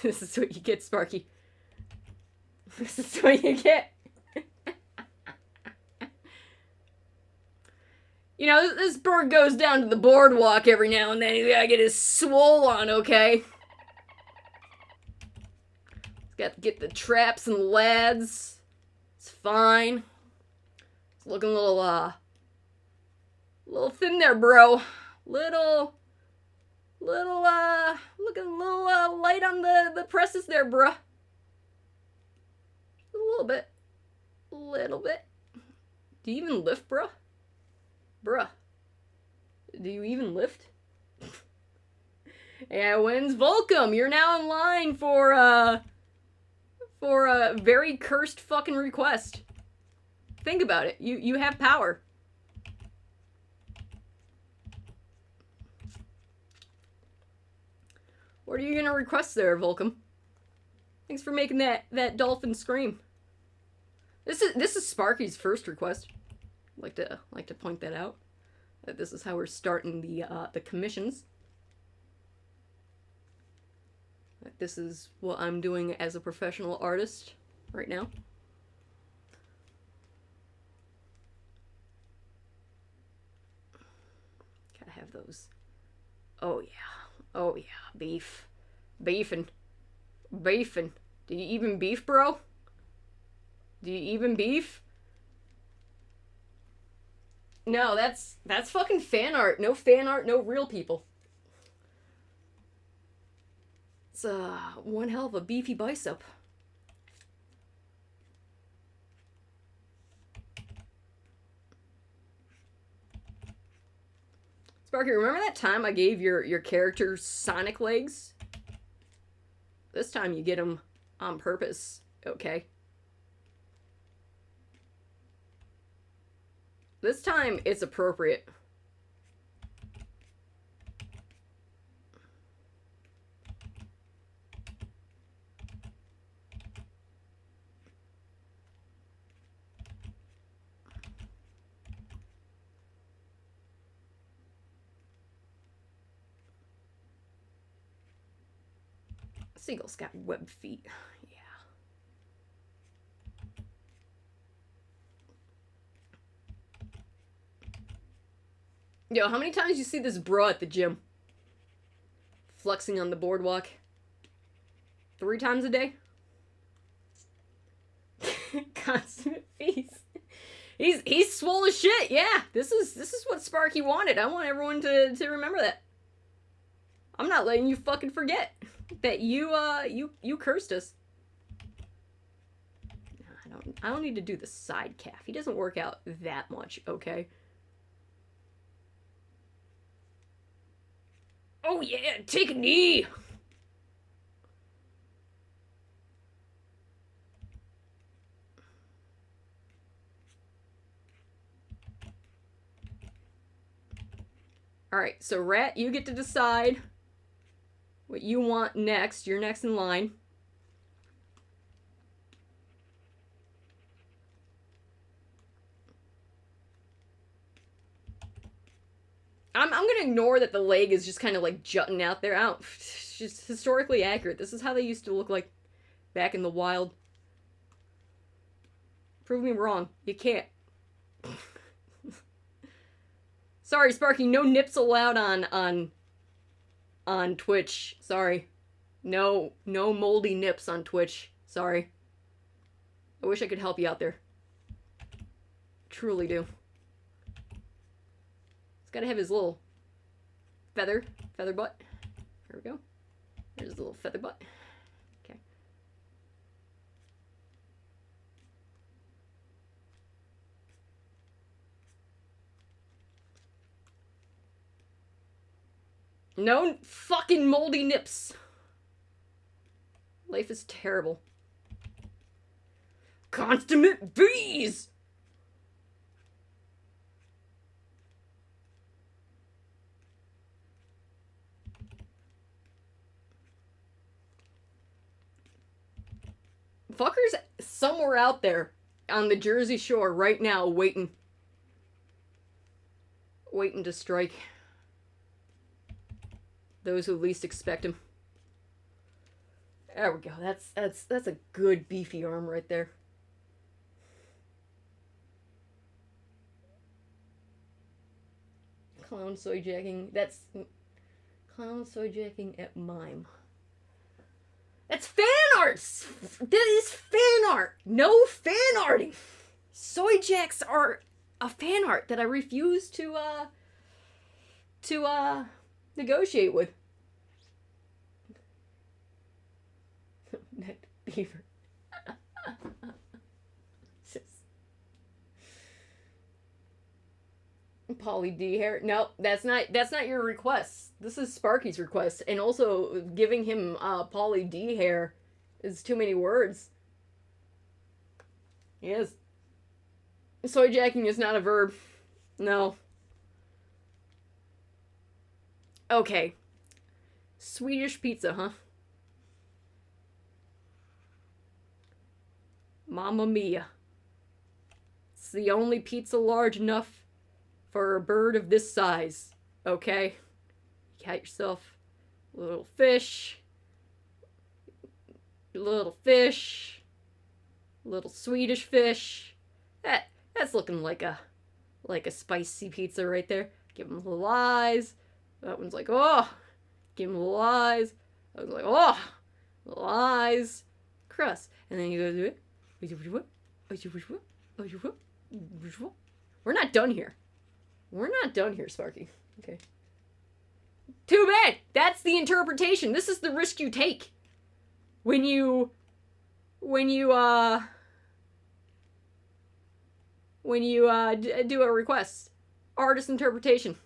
This is what you get, Sparky. This is what you get. You know, this bird goes down to the boardwalk every now and then. He's gotta get his swole on, okay? He's got to get the traps and the lads. It's fine. It's looking a little thin there, bro. Looking a little light on the presses there, bruh. A little bit. Do you even lift, bruh? Bruh. Do you even lift? Yeah, wins Volcom. You're now in line for a very cursed fucking request. Think about it. You have power. What are you gonna request there, Volcom? Thanks for making that dolphin scream. This is Sparky's first request. Like to point that out. That this is how we're starting the commissions. That this is what I'm doing as a professional artist right now. Gotta have those. Oh yeah, beef, beefing. Do you even beef, bro? Do you even beef? No, that's fucking fan art. No fan art, no real people. It's one hell of a beefy bicep. Sparky, remember that time I gave your character Sonic legs? This time you get them on purpose, okay? This time, it's appropriate. Seagull's got webbed feet. Yeah. Yo, how many times you see this bro at the gym? Flexing on the boardwalk? 3 times a day? Consummate feast. He's swole as shit. Yeah, this is what Sparky wanted. I want everyone to remember that. I'm not letting you fucking forget that you cursed us. I don't need to do the side calf. He doesn't work out that much, okay? Oh yeah, take a knee. Alright, so Rat, you get to decide what you want next. You're next in line. I'm gonna ignore that the leg is just kind of like jutting out there. It's just historically accurate. This is how they used to look like back in the wild. Prove me wrong. You can't. Sorry, Sparky, no nips allowed on Twitch. Sorry. No moldy nips on Twitch. Sorry. I wish I could help you out there. Truly do. He's gotta have his little feather butt. There we go. There's his little feather butt. Okay. No fucking moldy nips. Life is terrible. Consummate bees! Fucker's somewhere out there on the Jersey Shore right now waiting to strike those who least expect him. There we go. That's a good beefy arm right there. Clown soy jacking. That's clown soy jacking at mime. That's fan art! That is fan art! No fan arting! Soy jacks are a fan art that I refuse to negotiate with. Neck beaver. Pauly D hair. No, that's not your request. This is Sparky's request. And also giving him Pauly D hair is too many words. Yes. Soy jacking is not a verb. No. Okay. Swedish pizza, huh? Mamma mia. It's the only pizza large enough for a bird of this size, okay? You got yourself a little fish, little Swedish fish. That's looking like a spicy pizza right there. Give him little eyes. That one's like, oh. Give him little eyes. That one's like, oh. Little eyes. Crust. And then you go do it. We're not done here. We're not done here, Sparky. Okay. Too bad! That's the interpretation. This is the risk you take. When you do a request. Artist interpretation.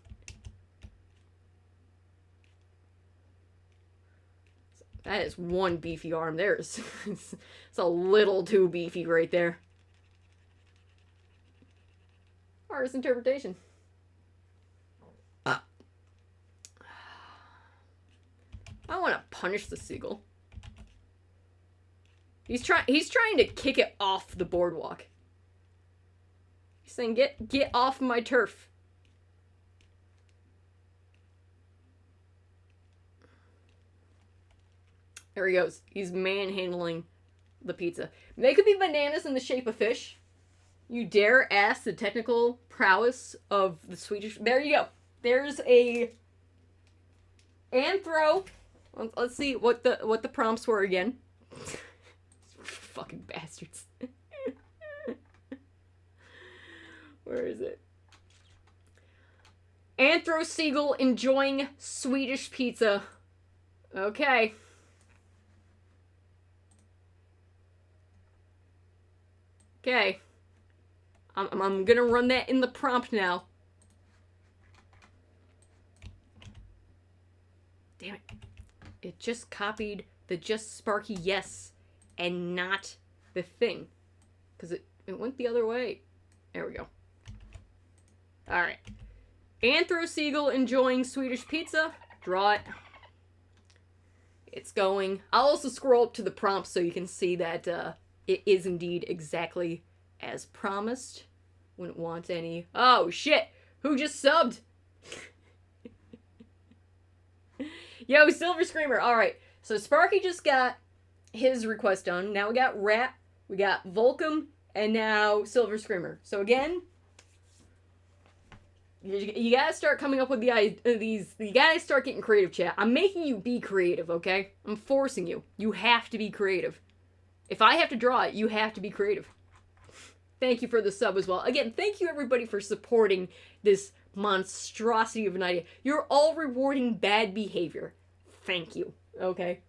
That is one beefy arm. There's it's a little too beefy right there. Artist interpretation. I want to punish the seagull. He's trying to kick it off the boardwalk. He's saying, get off my turf. There he goes. He's manhandling the pizza. They could be bananas in the shape of fish. You dare ask the technical prowess of the Swedish... There you go. There's a... Anthro. Let's see what the prompts were again. Fucking bastards. Where is it? Anthro Seagull enjoying Swedish pizza. Okay. Okay. I'm gonna run that in the prompt now. Damn it. It just copied the just Sparky yes and not the thing. Because it went the other way. There we go. Alright. Anthro Seagull enjoying Swedish pizza. Draw it. It's going. I'll also scroll up to the prompt so you can see that it is indeed exactly as promised. Wouldn't want any... Oh, shit! Who just subbed? Yo, Silver Screamer. Alright, so Sparky just got his request done. Now we got Rat, we got Volcom, and now Silver Screamer. So again, you gotta start coming up with these. You gotta start getting creative, chat. I'm making you be creative, okay? I'm forcing you. You have to be creative. If I have to draw it, you have to be creative. Thank you for the sub as well. Again, thank you everybody for supporting this monstrosity of an idea. You're all rewarding bad behavior. Thank you. Okay.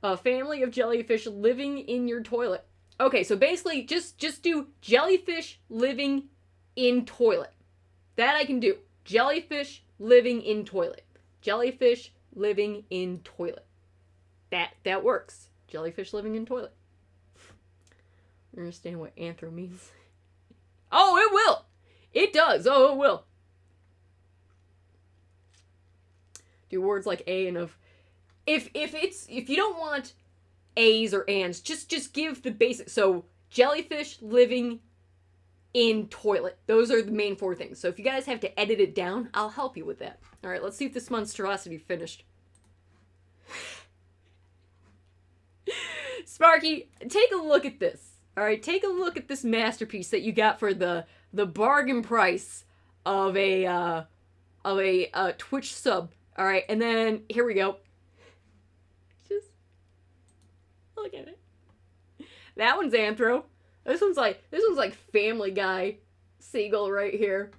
A family of jellyfish living in your toilet. Okay, so basically just do jellyfish living in toilet. That I can do. Jellyfish living in toilet. Jellyfish living in toilet. That works. Jellyfish living in toilet. I understand what anthro means. Oh, it will. It does. Oh, it will. Do words like a and of. If you don't want a's or ands, just give the basic. So jellyfish living in toilet. Those are the main four things. So if you guys have to edit it down, I'll help you with that. All right, let's see if this monstrosity finished. Sparky, take a look at this. All right, take a look at this masterpiece that you got for the bargain price of a Twitch sub. All right, and then here we go. Just look at it. That one's Anthro. This one's like Family Guy Seagull right here.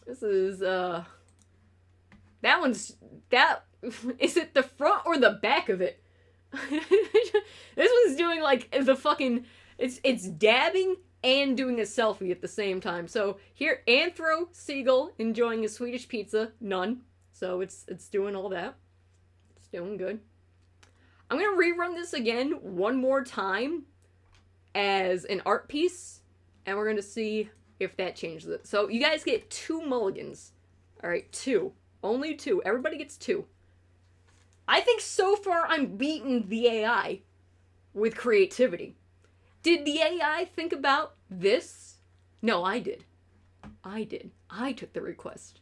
This is that is it the front or the back of it? This one's doing like the fucking it's dabbing and doing a selfie at the same time. So here, Anthro Seagull enjoying a Swedish pizza, none. So it's doing all that. It's doing good. I'm gonna rerun this again one more time as an art piece, and we're gonna see if that changes it. So you guys get 2 mulligans. All right, 2. Only 2. Everybody gets 2. I think so far I'm beating the AI with creativity. Did the AI think about this? No, I did. I took the request.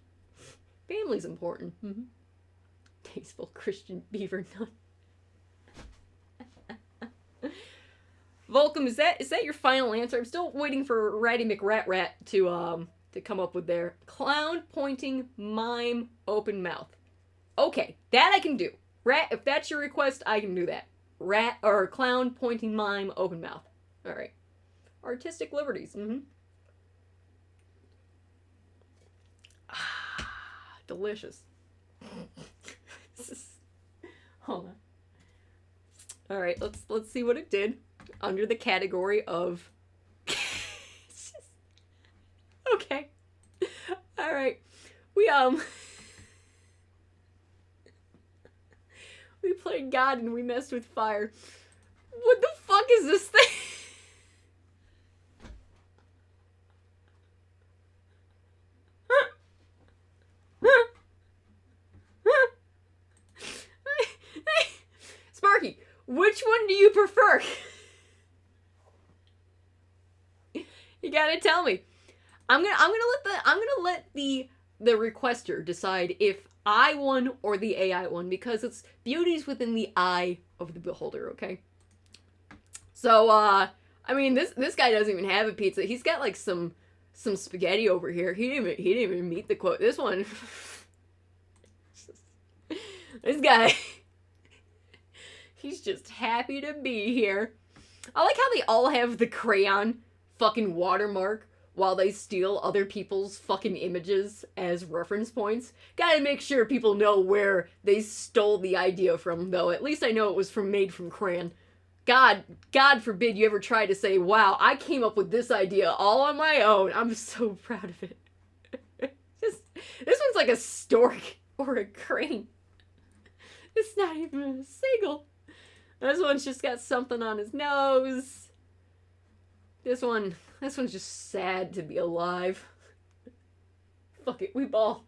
Family's important. Mm-hmm. Tasteful Christian beaver nun. Volcom, is that your final answer? I'm still waiting for Ratty McRat to come up with their clown pointing mime open mouth. Okay, that I can do. Rat, if that's your request, I can do that. Rat or clown pointing mime open mouth. All right. Artistic liberties. Mm-hmm. Ah, delicious. Hold on. All right, let's see what it did under the category of. Okay. All right. We we played God and we messed with fire. What the fuck is this thing? Sparky, which one do you prefer? You gotta tell me. I'm gonna let the requester decide if I one or the AI one, because it's beauty's within the eye of the beholder, okay? So, I mean, this guy doesn't even have a pizza. He's got, like, some spaghetti over here. He didn't even meet the quote. This one, this guy, he's just happy to be here. I like how they all have the crayon fucking watermark while they steal other people's fucking images as reference points. Gotta make sure people know where they stole the idea from, though. At least I know it was made from crayon. God forbid you ever try to say, wow, I came up with this idea all on my own. I'm so proud of it. This one's like a stork or a crane. It's not even a seagull. This one's just got something on his nose. This one's just sad to be alive. Fuck it, we ball.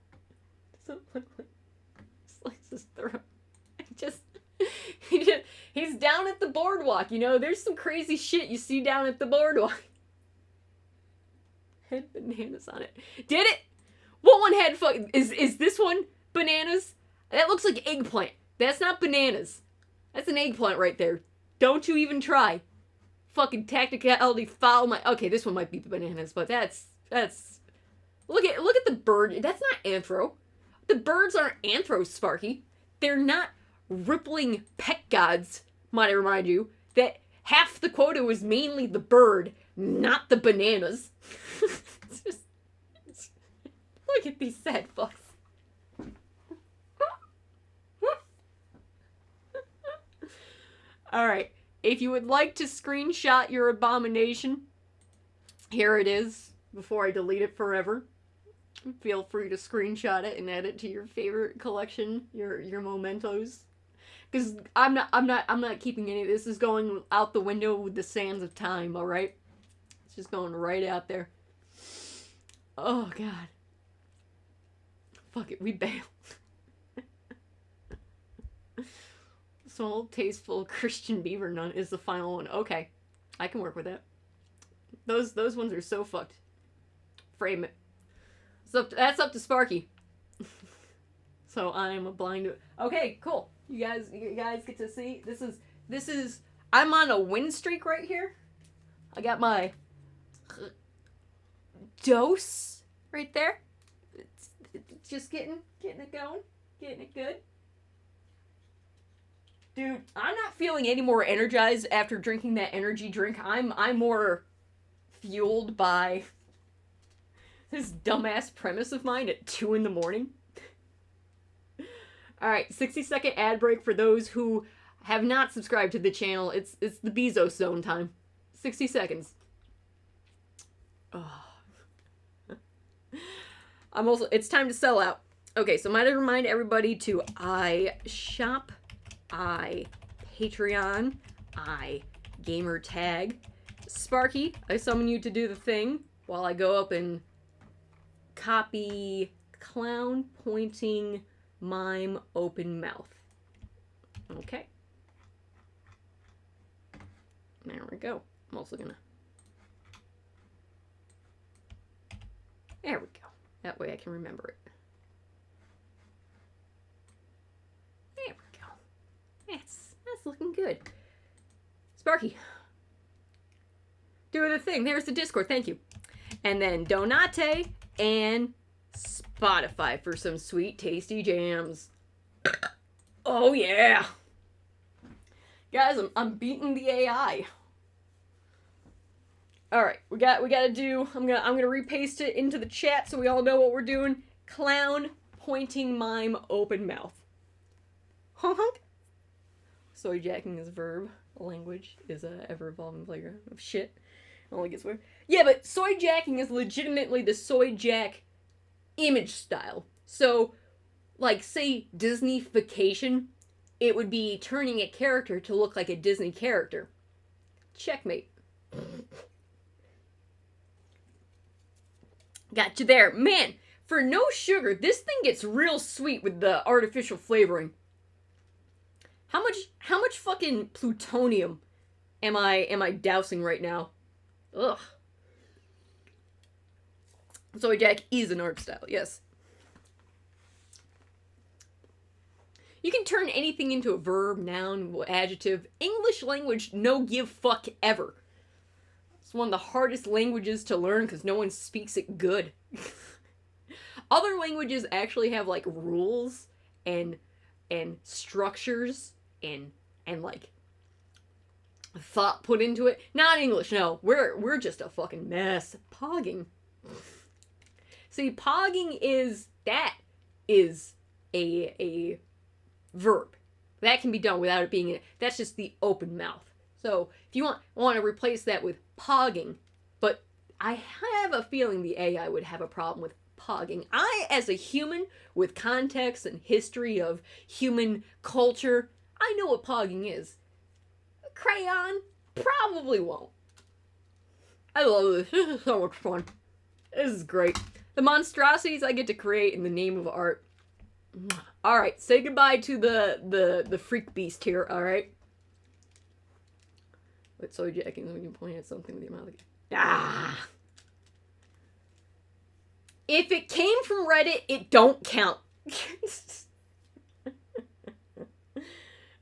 Slice his throat. He's down at the boardwalk, you know? There's some crazy shit you see down at the boardwalk. Had bananas on it. Did it? What one had fucking... Is this one bananas? That looks like eggplant. That's not bananas. That's an eggplant right there. Don't you even try. Fucking tacticality foul my... Okay, this one might be bananas, but that's... Look at the bird. That's not anthro. The birds aren't anthro, Sparky. They're not rippling pet gods, might I remind you, that half the quota was mainly the bird, not the bananas. Look at these sad fucks. Alright, if you would like to screenshot your abomination, here it is, before I delete it forever. Feel free to screenshot it and add it to your favorite collection, your mementos. Because I'm not keeping any of this. This is going out the window with the sands of time, alright? It's just going right out there. Oh, God. Fuck it, we bailed. Small, tasteful Christian beaver nun is the final one. Okay. I can work with that. Those ones are so fucked. Frame it. So that's up to Sparky. So I'm a blind... Okay, cool. You guys get to see. This is I'm on a win streak right here. I got my dose right there. It's just getting it going, getting it good. Dude, I'm not feeling any more energized after drinking that energy drink. I'm more fueled by this dumbass premise of mine at 2 a.m. Alright, 60-second ad break for those who have not subscribed to the channel. It's the Bezos zone time. 60 seconds. Oh. It's time to sell out. Okay, so might I remind everybody to shop, Patreon, gamer tag. Sparky, I summon you to do the thing while I go up and copy clown pointing mime open mouth. Okay. There we go. I'm also gonna... There we go. That way I can remember it. There we go. That's looking good. Sparky. Do the thing. There's the Discord. Thank you. And then Donate and Spotify for some sweet, tasty jams. Oh yeah, guys, I'm beating the AI. All right, we gotta do. I'm gonna repaste it into the chat so we all know what we're doing. Clown pointing mime open mouth. Honk honk. Soy jacking is verb. Language is a ever evolving playground of shit. It only gets weird. Yeah, but soy jacking is legitimately the soy jack image style. So, like, say Disney-fication, it would be turning a character to look like a Disney character. Checkmate. Got you there. Man, for no sugar, this thing gets real sweet with the artificial flavoring. How much fucking plutonium am I dousing right now? Ugh. Soy Jack is an art style, yes. You can turn anything into a verb, noun, adjective. English language, no give fuck ever. It's one of the hardest languages to learn because no one speaks it good. Other languages actually have like rules and structures and like thought put into it. Not English, no. We're just a fucking mess. Pogging. See, pogging is a verb. That can be done without it being that's just the open mouth. So if you want to replace that with pogging, but I have a feeling the AI would have a problem with pogging. I, as a human with context and history of human culture, I know what pogging is. Crayon probably won't. I love this. This is so much fun. This is great. The monstrosities I get to create in the name of art. Alright, say goodbye to the freak beast here, alright? But soy jacking when you point at something with your mouth. Ah! If it came from Reddit, it don't count.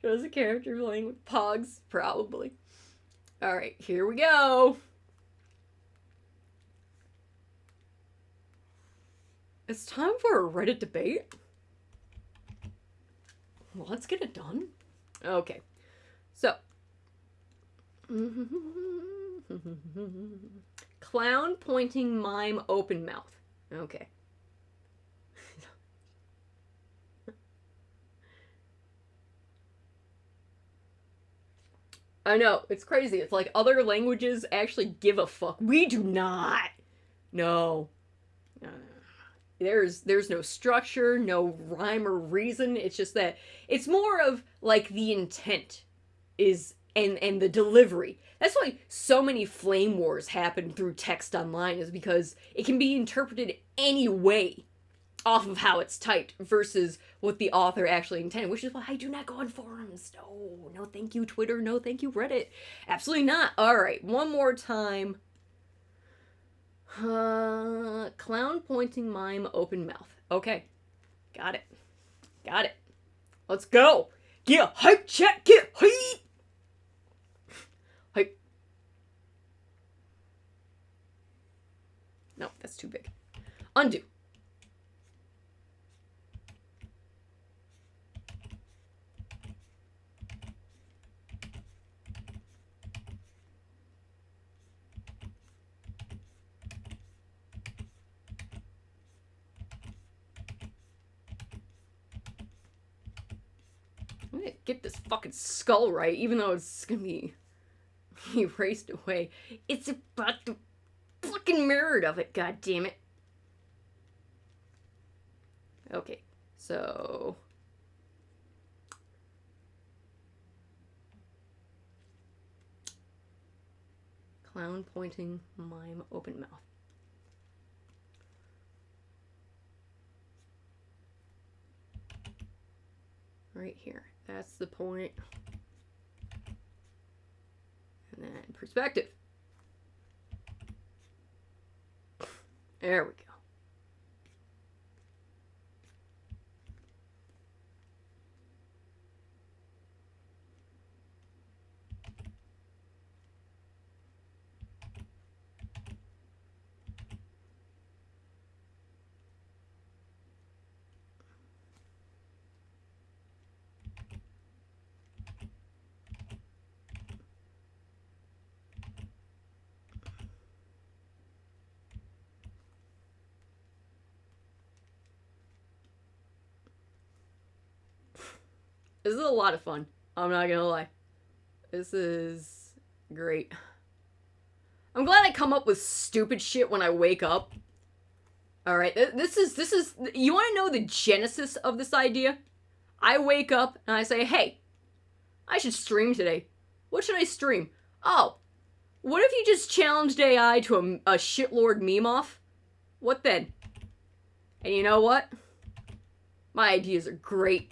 Shows a character playing with pogs? Probably. Alright, here we go. It's time for a Reddit debate. Well, let's get it done. Okay. So. Clown pointing mime open mouth. Okay. I know, it's crazy. It's like other languages actually give a fuck. We do not. No. There's no structure, no rhyme or reason. It's just that it's more of like the intent is and the delivery. That's why so many flame wars happen through text online, is because it can be interpreted any way off of how it's typed versus what the author actually intended, which is why I do not go on forums. No thank you Twitter, no thank you Reddit. Absolutely not. Alright, one more time. Clown pointing mime open mouth. Okay. Got it. Let's go. Get hype chat, get hype. Hype. No, that's too big. Undo. I'm gonna get this fucking skull right, even though it's gonna be erased away. It's about the fucking mirrored of it, god damn it. Okay, so clown pointing mime open mouth. Right here. That's the point. And then perspective. There we go. This is a lot of fun. I'm not gonna lie. This is great. I'm glad I come up with stupid shit when I wake up. Alright, this is, you wanna know the genesis of this idea? I wake up and I say, hey, I should stream today. What should I stream? Oh, what if you just challenged AI to a shitlord meme off? What then? And you know what? My ideas are great.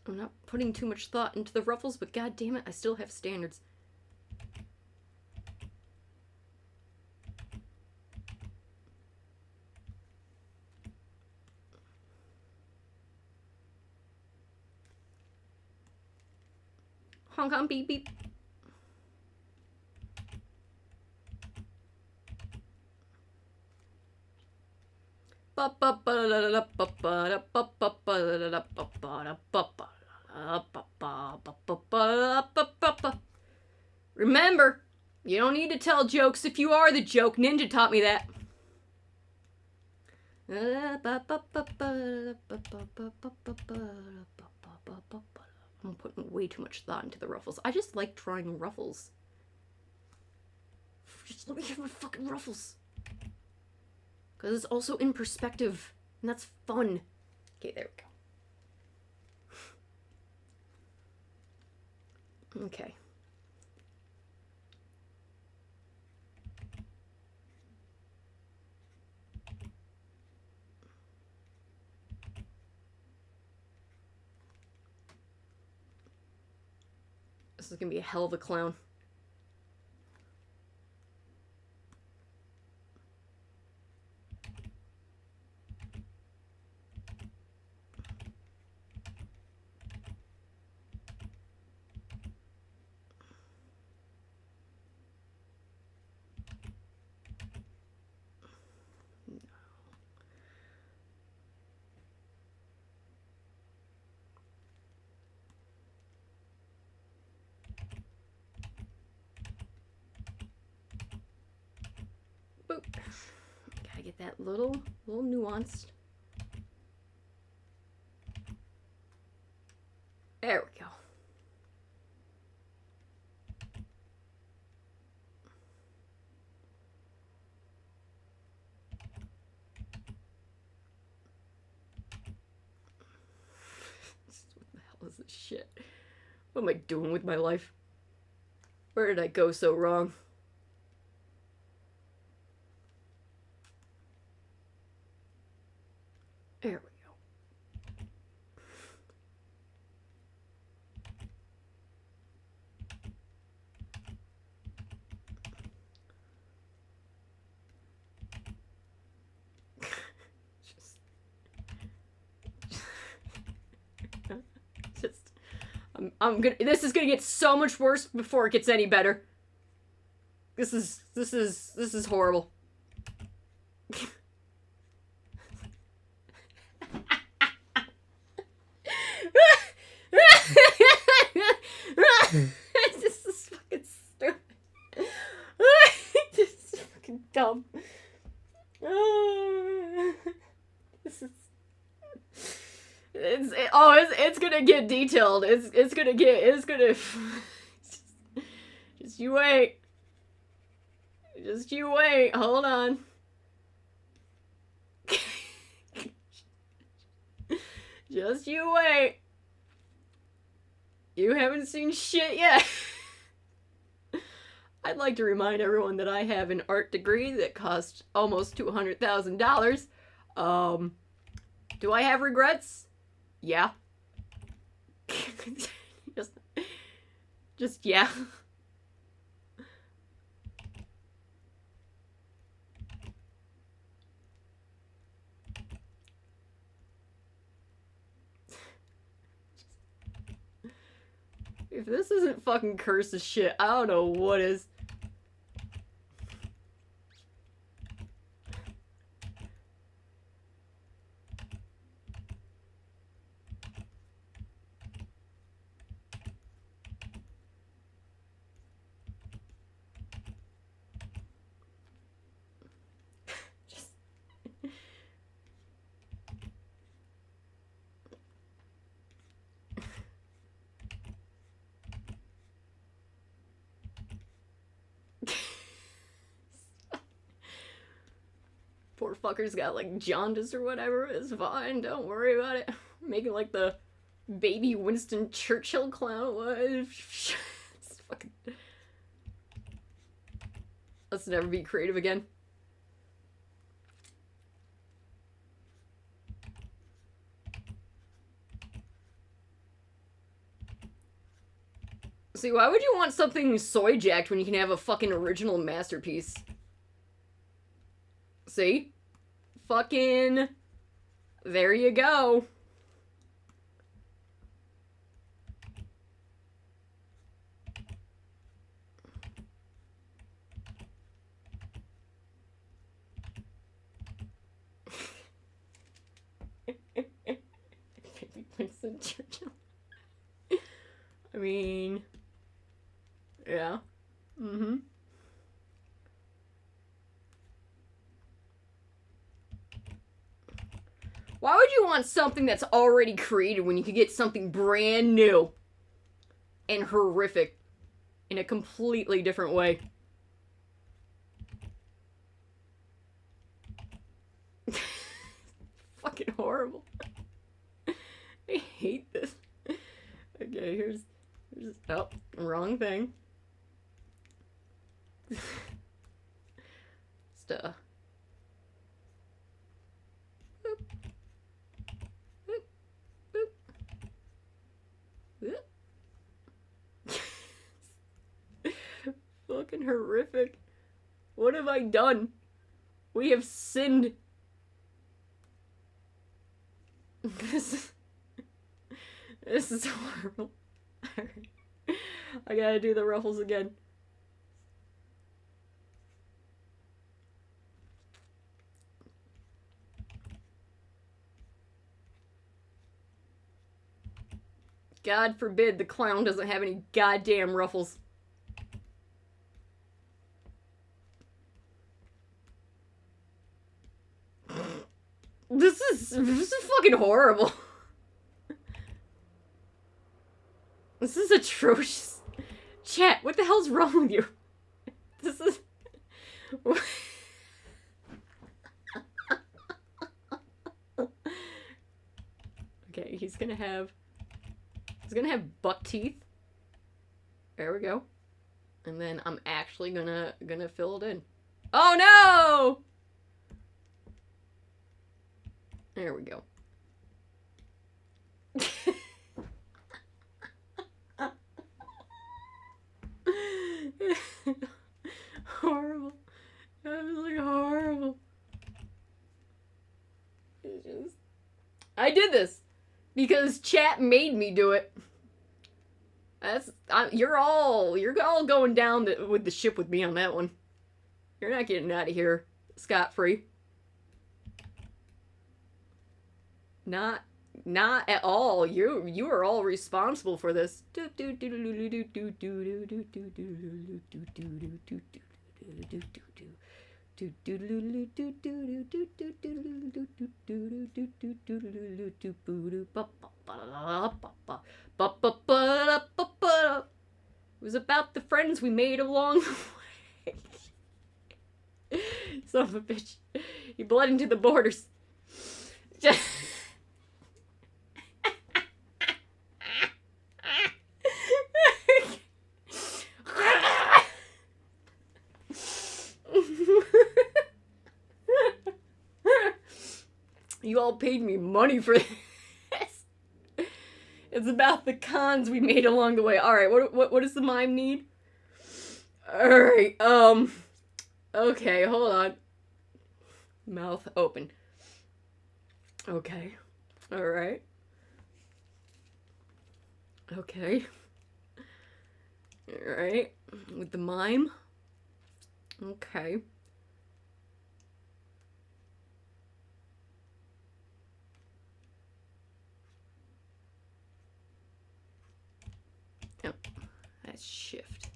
I'm not putting too much thought into the ruffles, but god damn it, I still have standards. Honk honk beep beep. Remember, you don't need to tell jokes if you are the joke. Ninja taught me that. I'm putting way too much thought into the ruffles. I just like drawing ruffles. Just let me have my fucking ruffles. Because it's also in perspective. And that's fun. Okay, there we go. Okay. This is gonna be a hell of a clown. Boop. Gotta get that little nuanced. There we go. What the hell is this shit? What am I doing with my life? Where did I go so wrong? There we go. This is gonna get so much worse before it gets any better. This is horrible. This is fucking stupid. This is fucking dumb. This is. It's gonna get detailed. It's gonna. Just you wait. Just you wait. Hold on. Just you wait. You haven't seen shit yet. I'd like to remind everyone that I have an art degree that cost almost $200,000. Do I have regrets? Yeah. just yeah. If this isn't fucking cursed as shit, I don't know what is. Poor fucker's got like jaundice or whatever. It's fine. Don't worry about it. Making like the baby Winston Churchill clown. What? Fucking... Let's never be creative again. See, why would you want something soy jacked when you can have a fucking original masterpiece? See? Fucking... There you go. Winston Churchill. I mean, yeah. Mm-hmm. Why would you want something that's already created when you could get something brand new and horrific in a completely different way? Fucking horrible. I hate this. Okay, here's oh, wrong thing. Stuff. Fucking horrific. What have I done? We have sinned. This is horrible. Alright. I gotta do the ruffles again. God forbid the clown doesn't have any goddamn ruffles. This is fucking horrible. This is atrocious. Chat, what the hell's wrong with you? This is... Okay, he's gonna have buck teeth. There we go. And then I'm actually gonna fill it in. Oh no! There we go. Horrible. Absolutely horrible. It's just... I did this because chat made me do it. You're all going down with the ship with me on that one. You're not getting out of here scot-free. Not at all. You are all responsible for this. It was about the friends we made along the way. Son of a bitch. You bled into the borders. You all paid me money for this. It's about the cons we made along the way. Alright, what does the mime need? Alright, okay, hold on. Mouth open. Okay. Alright. Okay. Alright. With the mime. Okay. Oh, that's shift.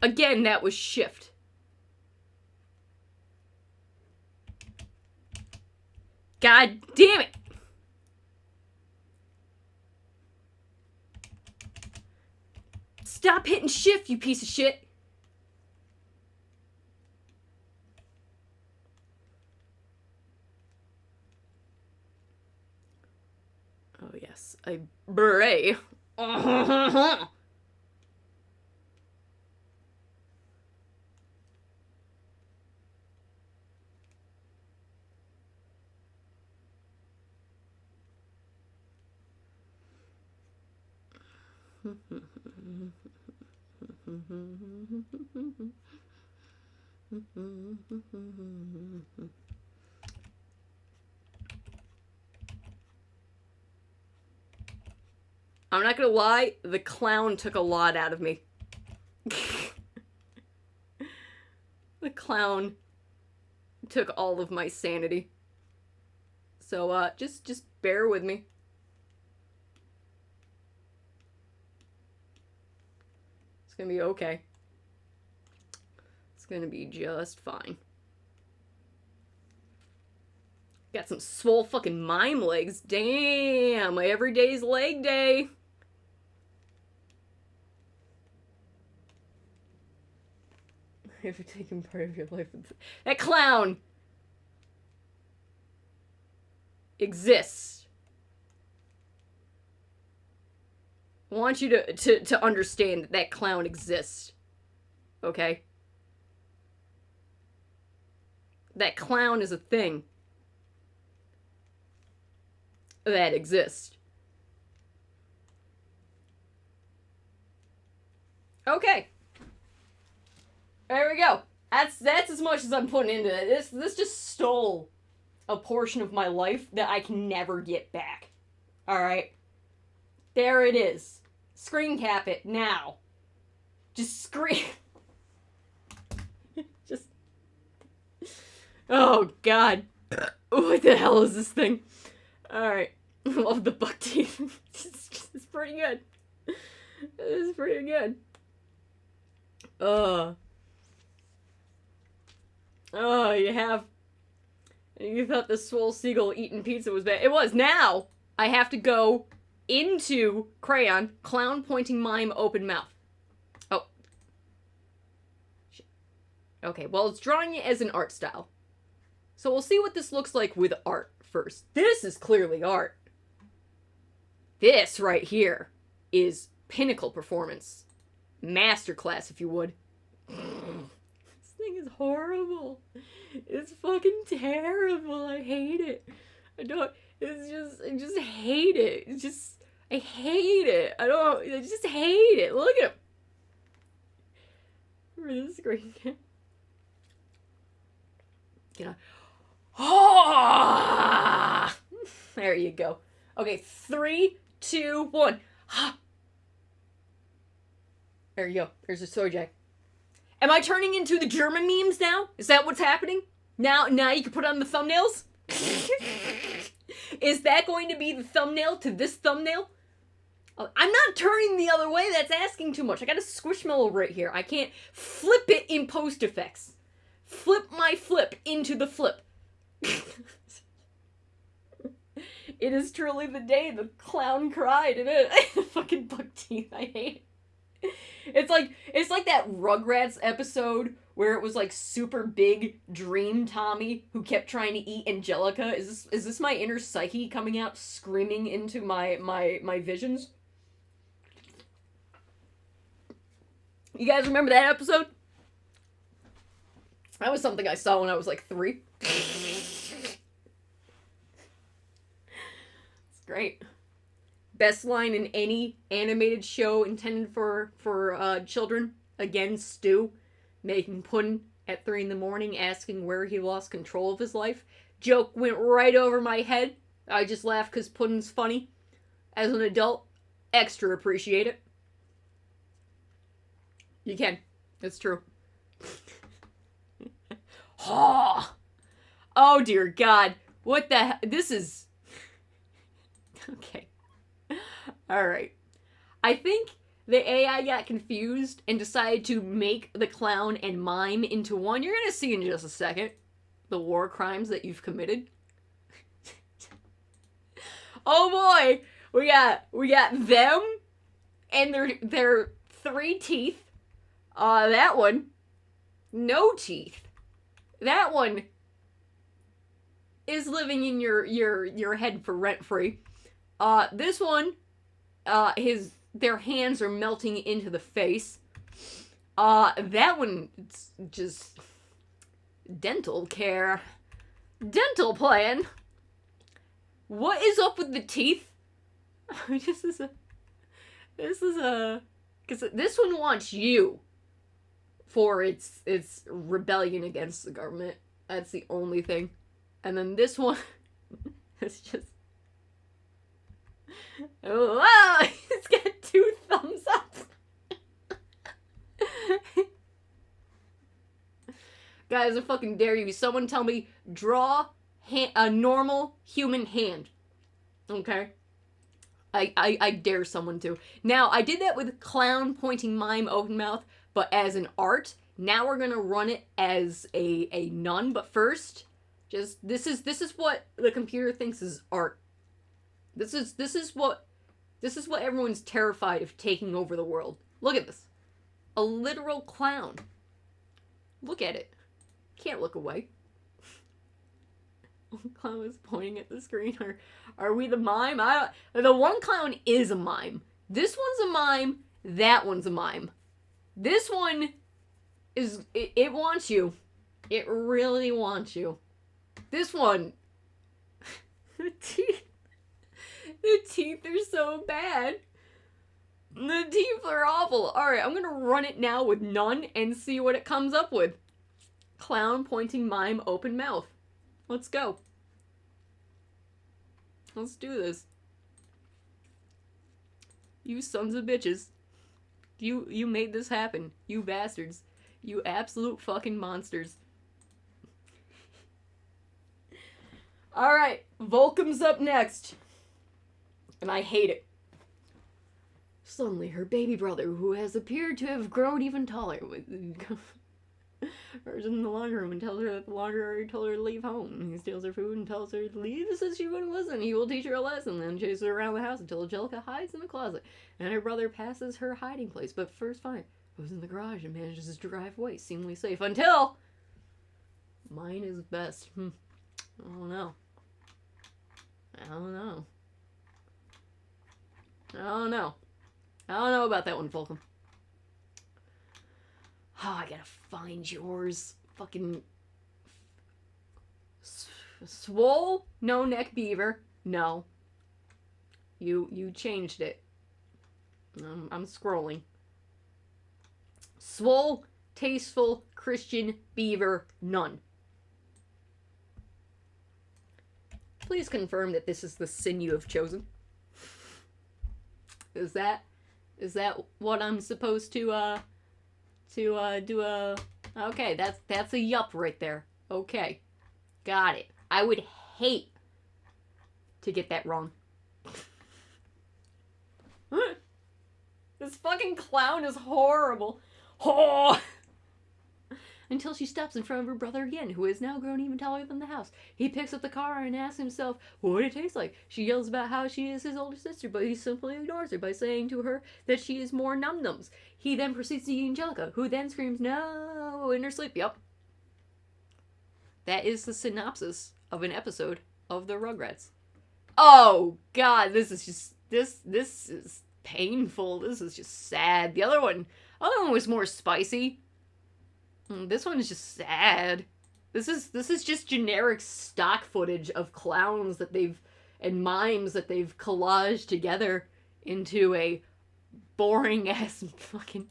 Again, that was shift. God damn it! Stop hitting shift, you piece of shit! Oh yes, a beret. I'm not gonna lie, the clown took a lot out of me. The clown took all of my sanity. So, just bear with me. It's gonna be okay. It's gonna be just fine. Got some swole fucking mime legs. Damn, every day's leg day. Have you taken part of your life? That clown exists. I want you to understand that that clown exists. Okay? That clown is a thing that exists. Okay. There we go. That's as much as I'm putting into it. This just stole a portion of my life that I can never get back. Alright? There it is. Screen cap it now. Just screen. Just. Oh, God. What the hell is this thing? Alright. Love the buck teeth. It's pretty good. It's pretty good. Oh, you thought the swole seagull eating pizza was bad. It was. Now, I have to go into crayon, clown pointing mime, open mouth. Oh. Shit. Okay, well, it's drawing it as an art style. So we'll see what this looks like with art first. This is clearly art. This right here is pinnacle performance. Masterclass, if you would. This thing is horrible. It's fucking terrible. I hate it. I just hate it. I hate it. I just hate it. Look at him. For the screen. Get on. Oh! There you go. Okay, 3, 2, 1. There you go. There's a soy jack. Am I turning into the German memes now? Is that what's happening? Now you can put on the thumbnails? Is that going to be the thumbnail to this thumbnail? I'm not turning the other way. That's asking too much. I got a squishmallow right here. I can't flip it in post effects. Flip my flip into the flip. It is truly the day the clown cried in it. Fucking buck teeth. I hate it. It's like that Rugrats episode where it was like super big Dream Tommy who kept trying to eat Angelica. Is this my inner psyche coming out screaming into my visions? You guys remember that episode? That was something I saw when I was like 3. It's great. Best line in any animated show intended for children. Again, Stu making pudding at 3 a.m, asking where he lost control of his life. Joke went right over my head. I just laughed because pudding's funny. As an adult, extra appreciate it. You can. It's true. Oh dear God. What the hell? This is... Okay. Alright. I think the AI got confused and decided to make the clown and mime into one. You're gonna see in just a second the war crimes that you've committed. Oh boy! We got them and their 3 teeth. That one, no teeth. That one is living in your head for rent free. This one, their hands are melting into the face. That one, it's just dental care. Dental plan. What is up with the teeth? This is because this one wants you for its rebellion against the government. That's the only thing. And then this one is just, oh wow, it's got 2 thumbs up. Guys, I fucking dare you. Someone tell me, draw a normal human hand. Okay? I dare someone to. Now, I did that with clown pointing mime open mouth, but as an art. Now we're gonna run it as a nun, but first, just this is what the computer thinks is art. This is what everyone's terrified of taking over the world. Look at this. A literal clown. Look at it. Can't look away. One clown is pointing at the screen. Are we the mime? The one clown is a mime. This one's a mime. That one's a mime. This one is it wants you. It really wants you. This one, the teeth are so bad. The teeth are awful. Alright, I'm gonna run it now with none and see what it comes up with. Clown pointing mime open mouth. Let's go. Let's do this. You sons of bitches. You made this happen. You bastards. You absolute fucking monsters. Alright, Volcom's up next. And I hate it. Suddenly, her baby brother, who has appeared to have grown even taller, is in the laundry room and tells her that the laundry already told her to leave home. He steals her food and tells her to leave, says she wouldn't listen. He will teach her a lesson, then chases her around the house until Angelica hides in the closet, and her brother passes her hiding place, but first goes in the garage and manages to drive away, seemingly safe, until mine is best. I don't know. I don't know about that one, Fulcrum. Oh, I gotta find yours. Fucking swole? No neck beaver. No. You changed it. I'm scrolling. Swole, tasteful, Christian, beaver, none. Please confirm that this is the sin you have chosen. Is that what I'm supposed to do a... Okay, that's a yup right there. Okay. Got it. I would hate to get that wrong. This fucking clown is horrible. Oh! Until she stops in front of her brother again, who has now grown even taller than the house. He picks up the car and asks himself what it tastes like. She yells about how she is his older sister, but he simply ignores her by saying to her that she is more num-nums. He then proceeds to eat Angelica, who then screams no in her sleep. Yup. That is the synopsis of an episode of the Rugrats. Oh god, this is painful. This is just sad. The other one was more spicy. This one is just sad. This is just generic stock footage of clowns and mimes that they've collaged together into a boring ass fucking...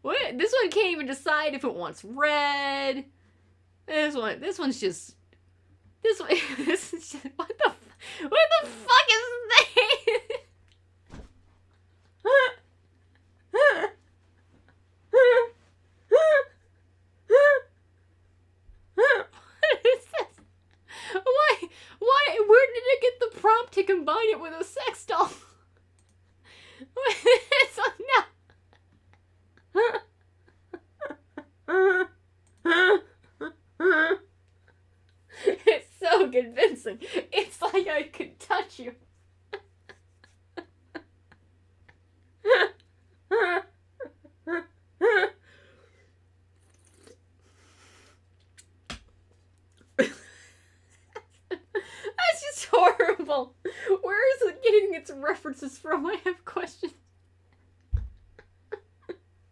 What? This one can't even decide if it wants red. This one's just... This is just... What the fuck is this? Why? Where did it get the prompt to combine it with a sex doll? No. It's so convincing. It's like I could touch you. That's just horrible. Where is it getting its references from? I have questions.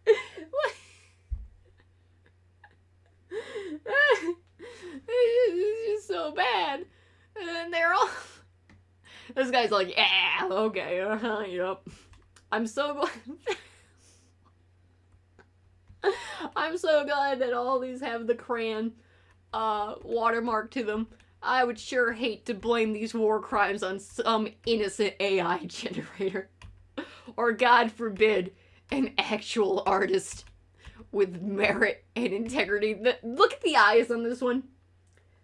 What? It's just so bad. And then they're all... This guy's like, yeah, okay, yup. I'm so glad. I'm so glad that all these have the crayon watermark to them. I would sure hate to blame these war crimes on some innocent AI generator. Or, God forbid, an actual artist with merit and integrity. Look at the eyes on this one.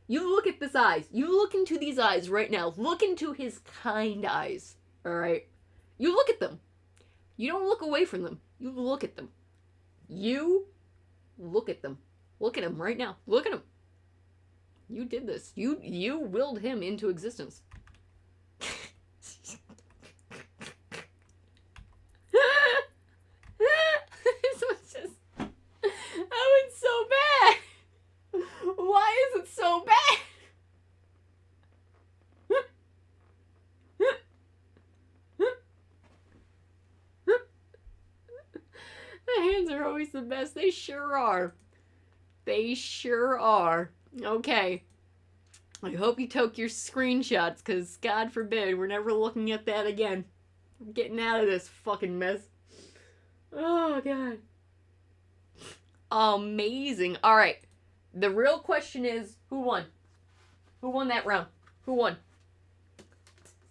You look at this eyes. You look into these eyes right now. Look into his kind eyes. Alright? You look at them. You don't look away from them. You look at them. You look at them. Look at him right now. Look at him. You did this. You willed him into existence. This was just... That was so bad. Why is it so bad? The hands are always the best. They sure are. They sure are. Okay. I hope you took your screenshots, because God forbid we're never looking at that again. I'm getting out of this fucking mess. Oh, God. Amazing. Alright. The real question is, who won? Who won that round? Who won?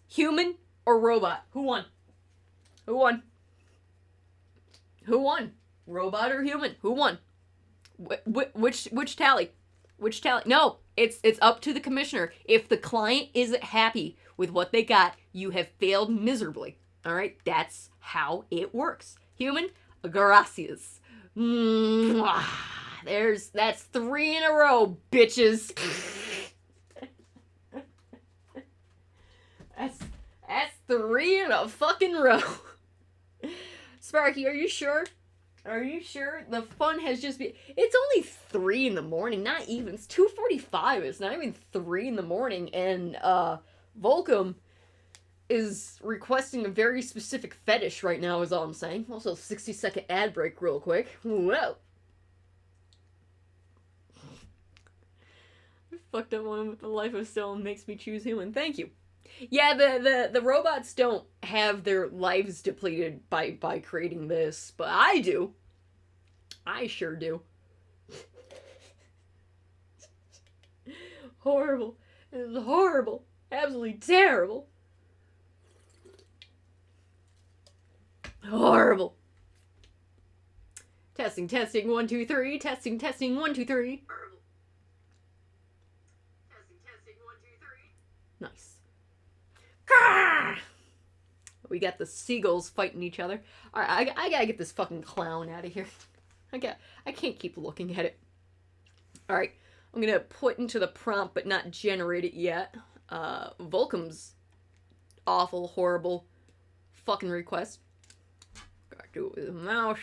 Human or robot? Who won? Who won? Who won? Robot or human? Who won? Which tally? Which tally? No, it's up to the commissioner. If the client isn't happy with what they got, you have failed miserably. All right, that's how it works. Human, gracias. That's 3 in a row, bitches. That's 3 in a fucking row. Sparky, are you sure? Are you sure? The fun has just been... It's only 3 in the morning, not even. It's 2:45. It's not even 3 in the morning. And, Volcom is requesting a very specific fetish right now, is all I'm saying. Also, 60-second ad break real quick. Whoa. I fucked up one with the Life of Stone makes me choose human. Thank you. Yeah, the robots don't have their lives depleted by creating this, but I do. I sure do. Horrible. It is horrible. Absolutely terrible. Horrible. Testing, 1, 2, 3. Testing, 1, 2, 3. Nice. We got the seagulls fighting each other. Alright, I gotta get this fucking clown out of here. I can't keep looking at it. Alright, I'm gonna put into the prompt but not generate it yet. Volcom's awful, horrible fucking request. Gotta do it with a mouse.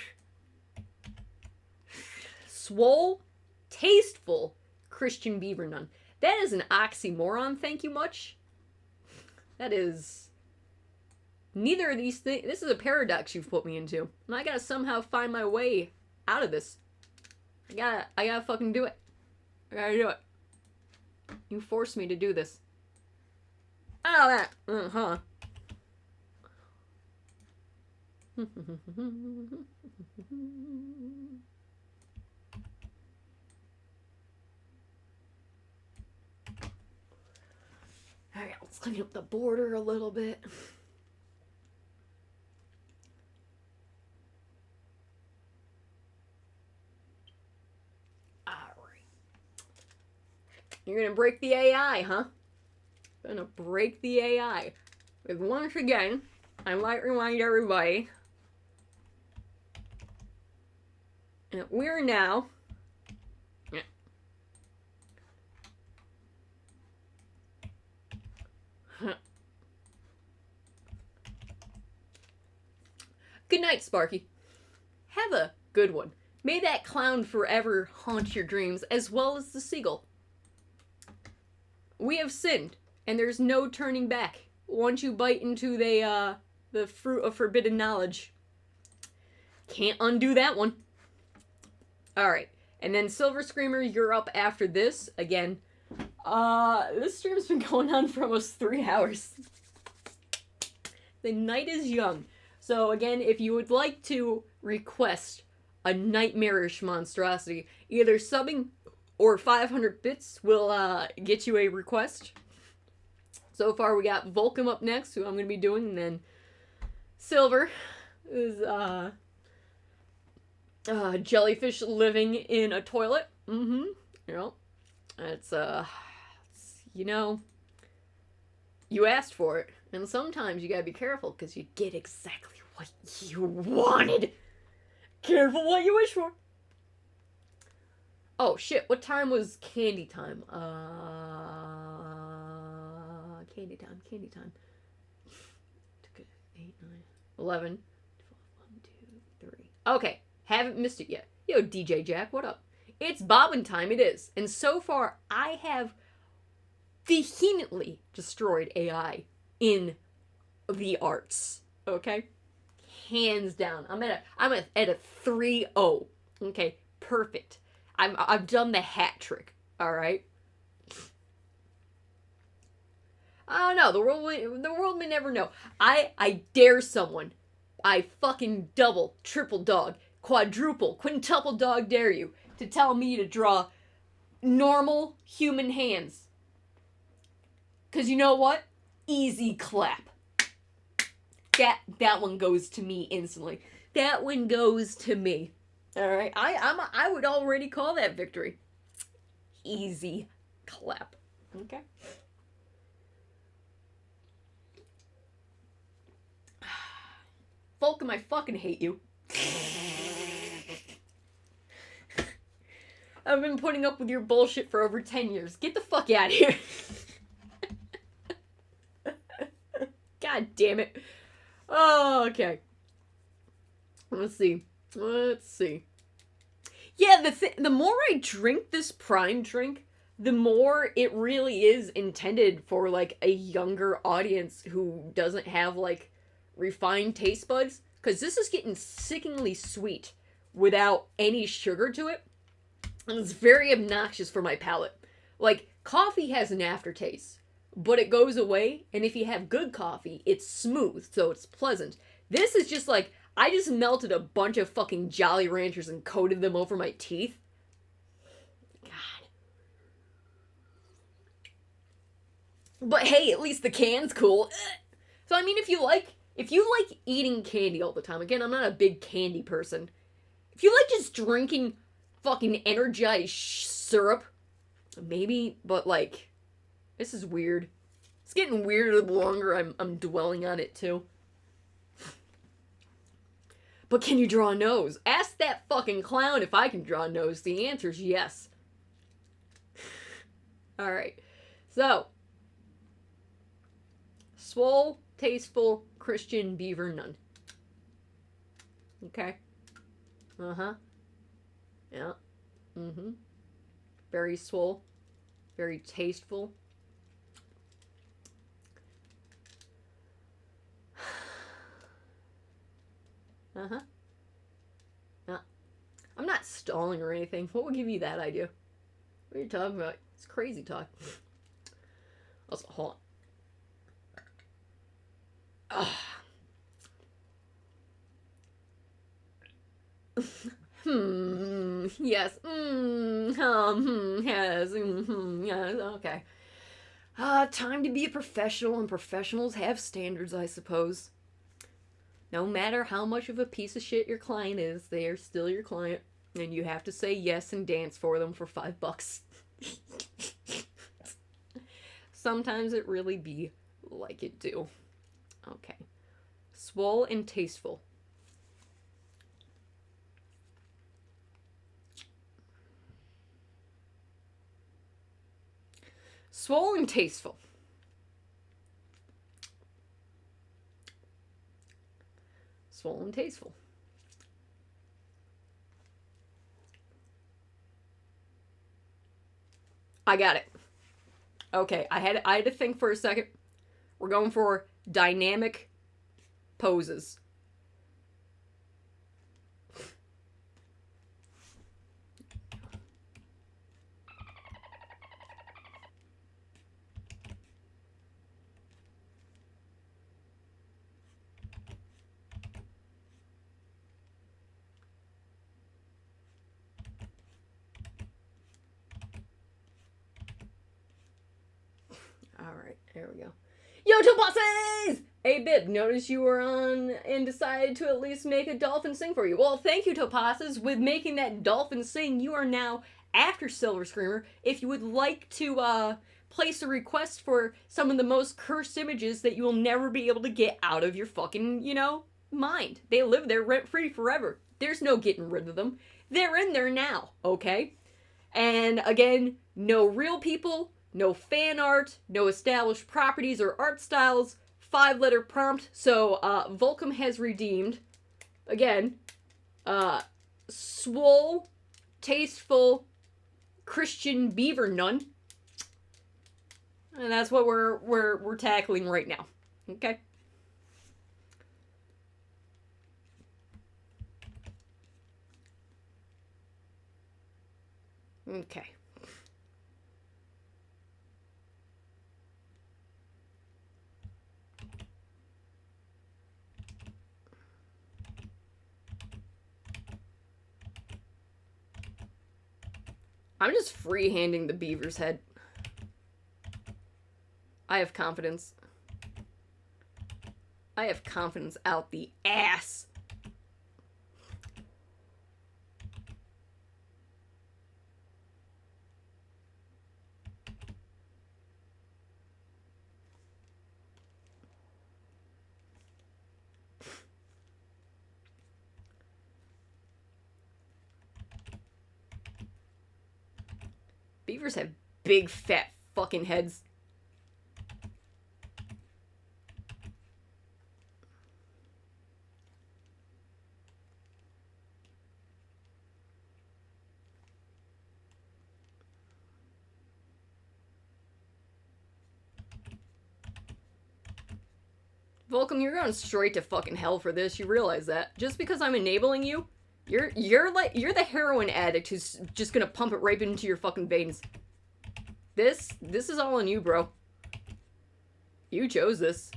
Swole, tasteful, Christian Beaver Nun. That is an oxymoron, thank you much. That is... Neither of these things... This is a paradox you've put me into. And I gotta somehow find my way out of this. I gotta fucking do it. I gotta do it. You forced me to do this. Oh, that. Uh-huh. Alright, let's clean up the border a little bit. Alright. You're gonna break the AI, huh? Gonna break the AI. But once again, I might remind everybody that we're now... Good night, Sparky. Have a good one. May that clown forever haunt your dreams, as well as the seagull. We have sinned, and there's no turning back. Once you bite into the fruit of forbidden knowledge. Can't undo that one. Alright. And then Silver Screamer, you're up after this. Again. This stream's been going on for almost 3 hours. The night is young. So again, if you would like to request a nightmarish monstrosity, either subbing or 500 bits will get you a request. So far we got Volcom up next, who I'm going to be doing, and then Silver is jellyfish living in a toilet. You know, it's you know, you asked for it, and sometimes you gotta be careful because you get exactly what you wanted. Careful what you wish for. Oh shit! What time was candy time? Candy time. 8, 9, 11, 12, 1, 2, 3. Okay, haven't missed it yet. Yo, DJ Jack, what up? It's bobbin time, it is. And so far, I have vehemently destroyed AI in the arts. Okay? Hands down. I'm at a 3-0. Okay, perfect. I've done the hat trick. All right. I don't know. The world may never know. I dare someone. I fucking double, triple dog, quadruple, quintuple dog dare you to tell me to draw normal human hands. 'Cause you know what? Easy clap. That one goes to me instantly. That one goes to me. All right. I would already call that victory. Easy clap. Okay. Volcom, I fucking hate you. I've been putting up with your bullshit for over 10 years. Get the fuck out of here. God damn it. Oh, okay. Let's see. Yeah, the more I drink this prime drink, the more it really is intended for, like, a younger audience who doesn't have, like, refined taste buds. Because this is getting sickeningly sweet without any sugar to it. And it's very obnoxious for my palate. Like, coffee has an aftertaste, but it goes away. And if you have good coffee, it's smooth, so it's pleasant. This is just like, I just melted a bunch of fucking Jolly Ranchers and coated them over my teeth. God. But hey, at least the can's cool. So I mean, if you like eating candy all the time, again, I'm not a big candy person. If you like just drinking fucking energized syrup, maybe, but like, this is weird. It's getting weirder the longer I'm dwelling on it too. But can you draw a nose? Ask that fucking clown if I can draw a nose. The answer's yes. Alright. So. Swole, tasteful, Christian beaver nun. Okay. Uh-huh. Yeah. Mm-hmm. Very swole. Very tasteful. Uh-huh. I'm not stalling or anything. What would give you that idea? What are you talking about? It's crazy talk. Also, hold on. Yes. Yes. Yes. Okay. Time to be a professional, and professionals have standards, I suppose. No matter how much of a piece of shit your client is, they are still your client, and you have to say yes and dance for them for $5. Sometimes it really be like it do. Okay. Swole and tasteful. Swole and tasteful. Swole and tasteful. I got it. Okay, I had to think for a second. We're going for dynamic poses. Alright, there we go. Yo, Topazes! Hey, Bib, notice you were on and decided to at least make a dolphin sing for you. Well, thank you, Topazes. With making that dolphin sing, you are now after Silver Screamer. If you would like to, place a request for some of the most cursed images that you will never be able to get out of your fucking, mind. They live there rent-free forever. There's no getting rid of them. They're in there now, okay? And again, no real people, no fan art, no established properties or art styles, 5-letter prompt. So, Volcom has redeemed, again, swole, tasteful, Christian beaver nun. And that's what we're tackling right now. Okay? Okay. I'm just free-handing the beaver's head. I have confidence. I have confidence out the ass. Beavers have big, fat fucking heads. Volcom, you're going straight to fucking hell for this. You realize that. Just because I'm enabling you, you're the heroin addict who's just gonna pump it right into your fucking veins. This is all on you, bro. You chose this.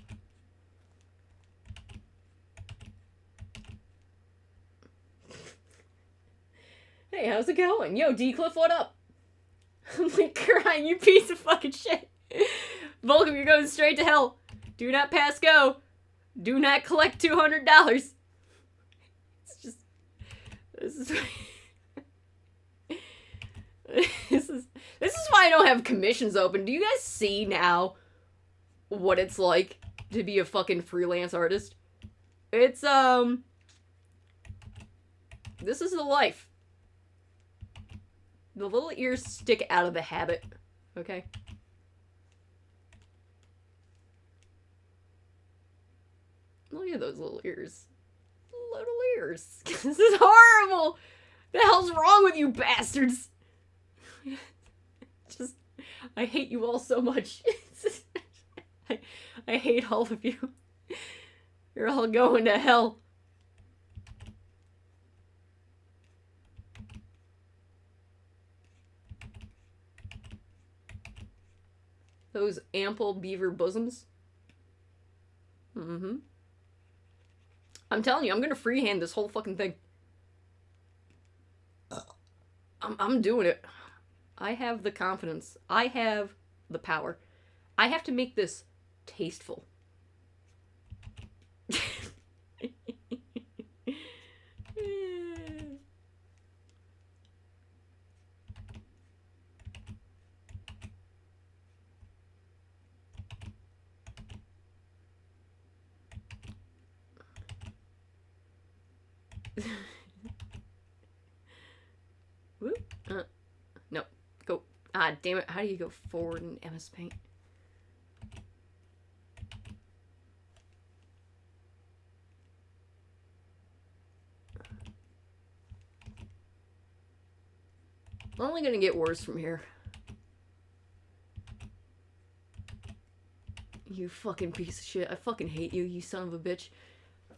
Hey, how's it going? Yo, D-Cliff, what up? I'm like crying, you piece of fucking shit. Volcom, you're going straight to hell. Do not pass go. Do not collect $200. It's just... This is... This is why I don't have commissions open. Do you guys see now what it's like to be a fucking freelance artist? It's, this is the life. The little ears stick out of the habit. Okay? Look at those little ears. Little ears. This is horrible! The hell's wrong with you bastards? Just, I hate you all so much. I hate all of you. You're all going to hell. Those ample beaver bosoms. Mm-hmm. I'm telling you, I'm gonna freehand this whole fucking thing. I'm doing it. I have the confidence. I have the power. I have to make this tasteful. Whoop. No. Go. Ah, damn it. How do you go forward in MS Paint? Only gonna get worse from here. You fucking piece of shit. I fucking hate you, you son of a bitch.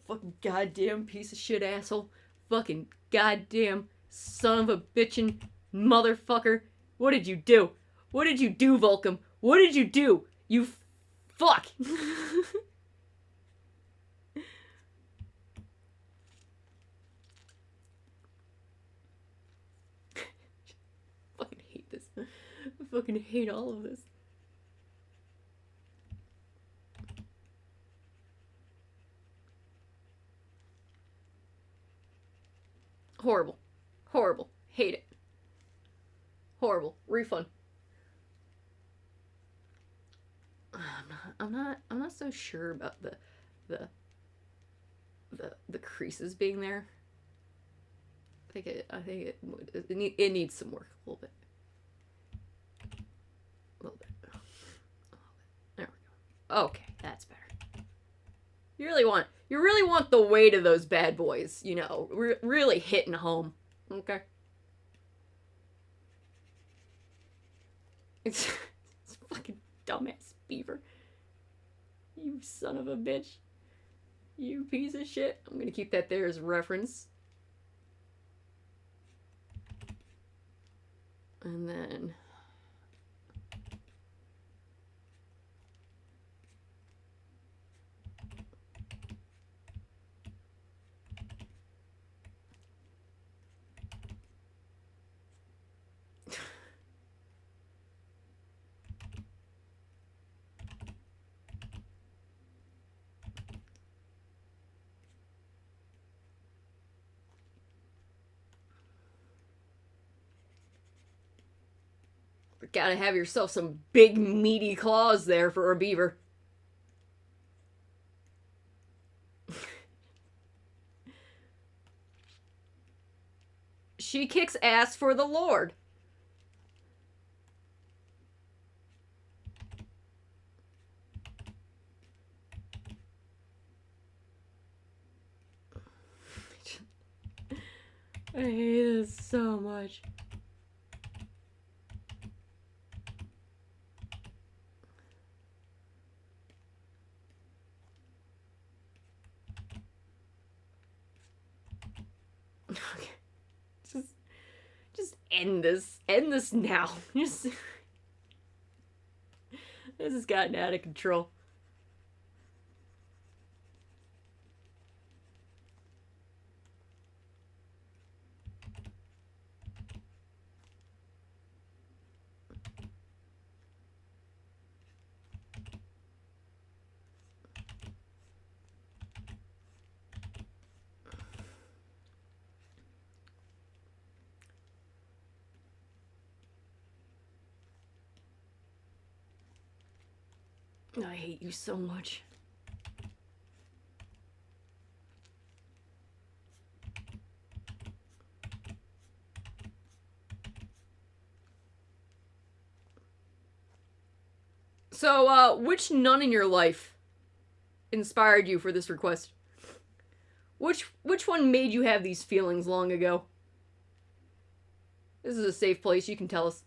Fucking goddamn piece of shit asshole. Fucking goddamn son of a bitchin' motherfucker. What did you do? What did you do, Volcom? What did you do? You fuck. Fucking hate this. I fucking hate all of this. Hate it. Horrible. Refund. I'm not so sure about the creases being there. I think it needs some work a little bit. A little bit. There we go. Okay, that's better. You really want the weight of those bad boys, you know, really hitting home. Okay. It's fucking dumbass beaver. You son of a bitch. You piece of shit. I'm gonna keep that there as a reference. And then... Gotta have yourself some big meaty claws there for a beaver. She kicks ass for the Lord. I hate this so much. Okay. Just end this. End this now. This has gotten out of control. I hate you so much. So, which nun in your life inspired you for this request? Which one made you have these feelings long ago? This is a safe place, you can tell us.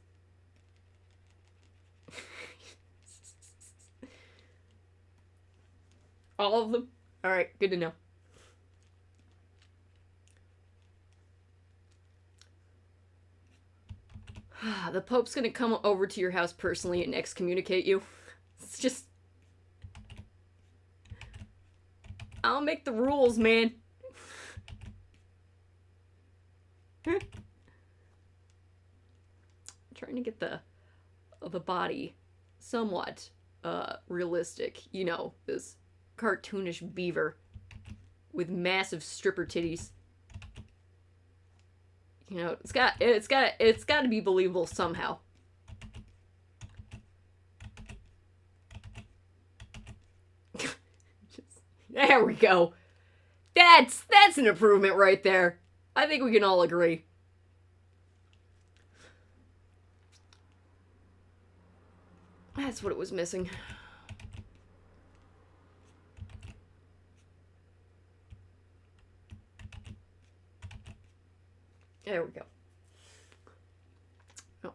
All of them? Alright, good to know. The Pope's gonna come over to your house personally and excommunicate you. It's just... I'll make the rules, man. I'm trying to get the body somewhat realistic. You know, this cartoonish beaver with massive stripper titties. You know, it's got to be believable somehow. There we go. That's an improvement right there. I think we can all agree. That's what it was missing. There we go. Oh.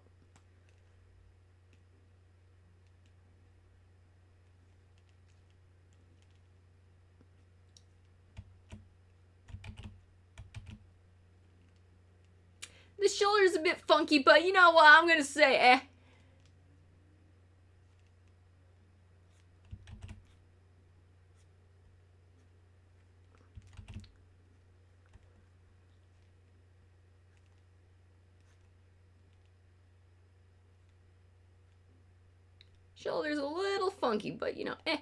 The shoulder's a bit funky, but you know what? I'm gonna say, eh. Shoulder's a little funky, but you know, eh.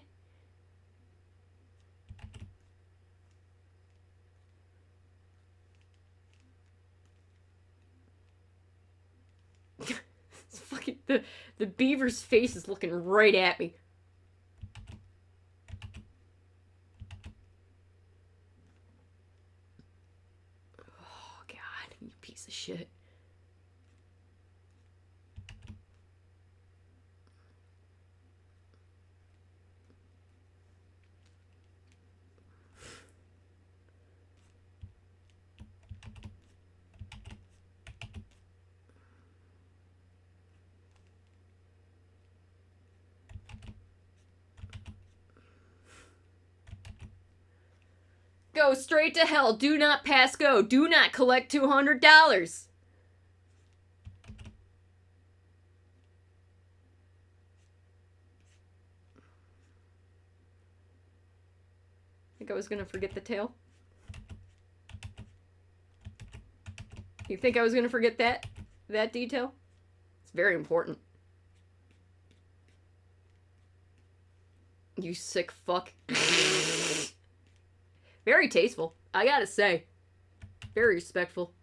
The beaver's face is looking right at me. Oh, God, you piece of shit. Go straight to hell. Do not pass go. Do not collect $200. Think I was gonna forget the tail? You think I was gonna forget that detail? It's very important. You sick fuck. Very tasteful, I gotta say. Very respectful.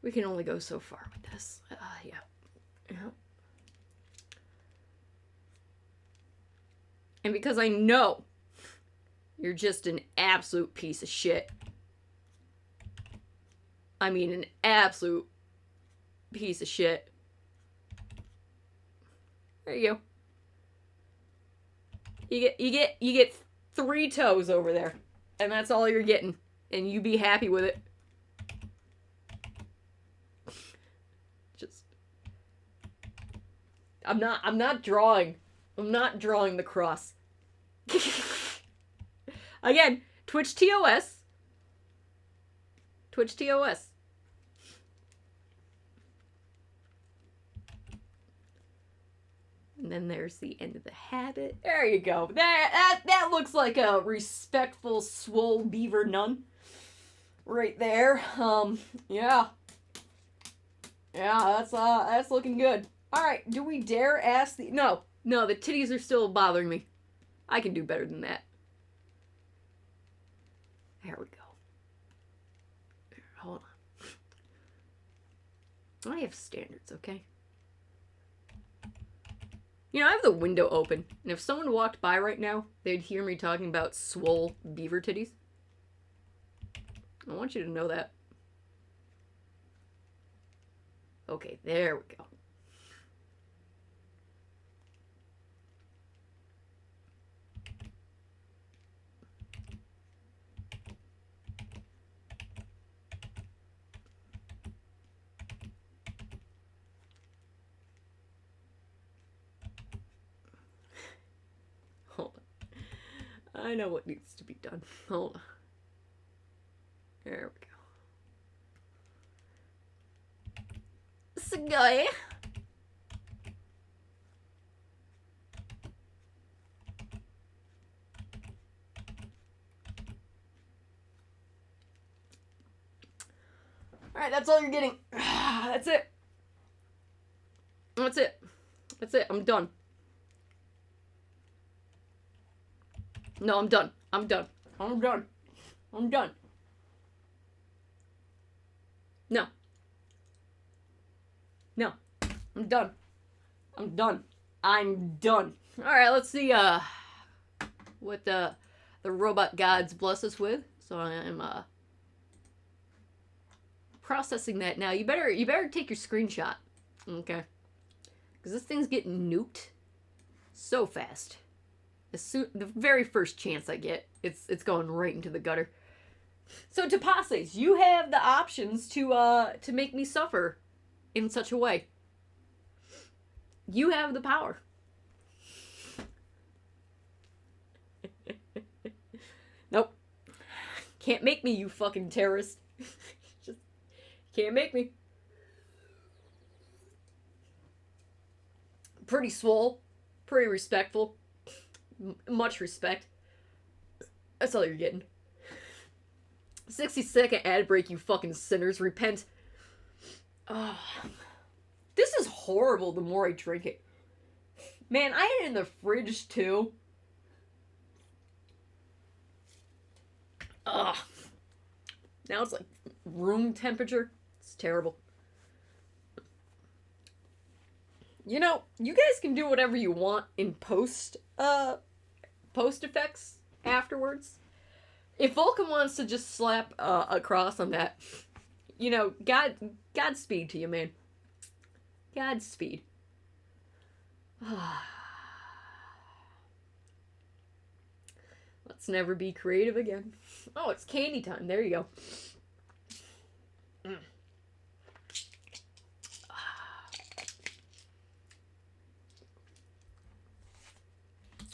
We can only go so far with this. Yeah. And because I know you're just an absolute piece of shit. I mean, an absolute piece of shit. There you go. You get 3 toes over there. And that's all you're getting. And you be happy with it. I'm not drawing the cross. Again, Twitch TOS. Twitch TOS. And then there's the end of the habit. There you go. That looks like a respectful swole beaver nun. Right there. Yeah. Yeah, that's looking good. Alright, do we dare ask the... No, the titties are still bothering me. I can do better than that. There we go. Hold on. I have standards, okay? You know, I have the window open, and if someone walked by right now, they'd hear me talking about swole beaver titties. I want you to know that. Okay, there we go. Hold on. I know what needs to be done. Hold on. There we go. Sugoi. Alright, that's all you're getting. That's it. That's it. That's it. I'm done. No, I'm done. I'm done. I'm done. I'm done. No. No. I'm done. I'm done. I'm done. Alright, let's see what the robot gods bless us with. So I am processing that now. You better take your screenshot. Okay. Because this thing's getting nuked so fast. The very first chance I get, it's going right into the gutter. So Tapases, you have the options to make me suffer in such a way. You have the power. Nope. Can't make me, you fucking terrorist. Can't make me. Pretty swole. Pretty respectful. Much respect. That's all you're getting. 60-second ad break, you fucking sinners. Repent. Oh, this is horrible the more I drink it. Man, I had it in the fridge too. Ugh. Now it's like room temperature. It's terrible. You know, you guys can do whatever you want in post effects afterwards. If Vulcan wants to just slap a cross on that, you know, Godspeed to you, man. Godspeed. Let's never be creative again. Oh, it's candy time. There you go. Mm.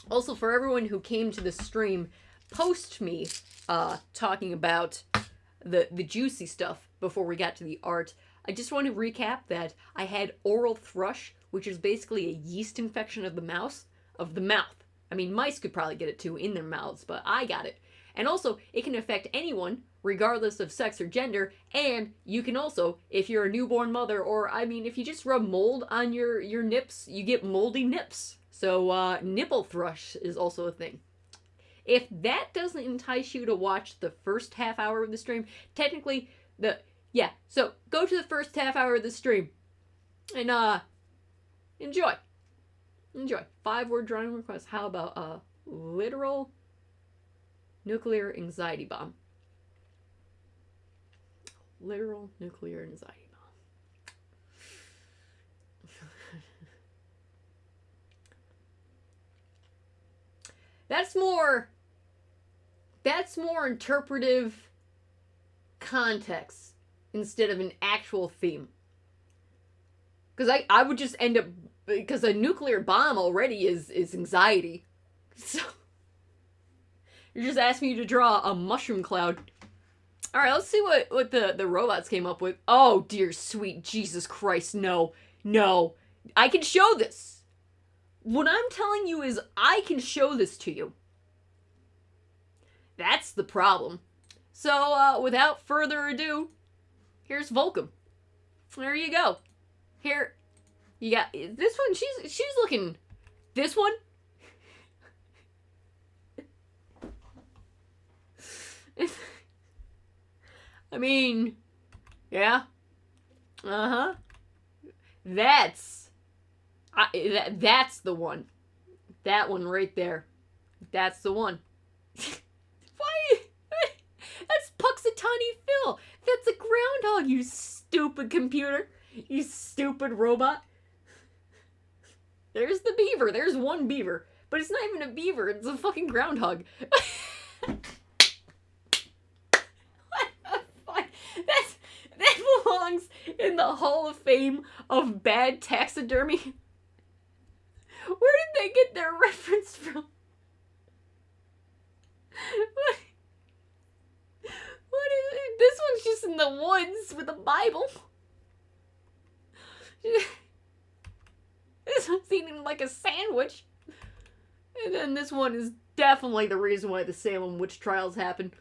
Also, for everyone who came to the stream post me talking about the juicy stuff before we got to the art, I just want to recap that I had oral thrush, which is basically a yeast infection of the mouth. I mean, mice could probably get it too in their mouths, but I got it. And also, it can affect anyone, regardless of sex or gender, and you can also, if you're a newborn mother, or, I mean, if you just rub mold on your nips, you get moldy nips. So, nipple thrush is also a thing. If that doesn't entice you to watch the first half hour of the stream, technically, so go to the first half hour of the stream, and, enjoy. 5-word drawing request. How about, literal nuclear anxiety bomb? Literal nuclear anxiety bomb. That's more interpretive context instead of an actual theme. Because I would just end up, because a nuclear bomb already is anxiety. So you're just asking me to draw a mushroom cloud. Alright, let's see what the robots came up with. Oh, dear sweet Jesus Christ, no. I can show this. What I'm telling you is I can show this to you. That's the problem. So, without further ado, here's Vulcan. There you go. Here, you got this one. She's looking. This one. I mean, yeah. That's the one. That one right there. That's the one. Why? That's Puxatani Phil. That's a groundhog, you stupid computer. You stupid robot. There's the beaver. There's one beaver. But it's not even a beaver. It's a fucking groundhog. What the fuck? That belongs in the Hall of Fame of bad taxidermy. Where did they get their reference from? What is it? This one's just in the woods with a Bible. This one's eating like a sandwich. And then this one is definitely the reason why the Salem witch trials happened.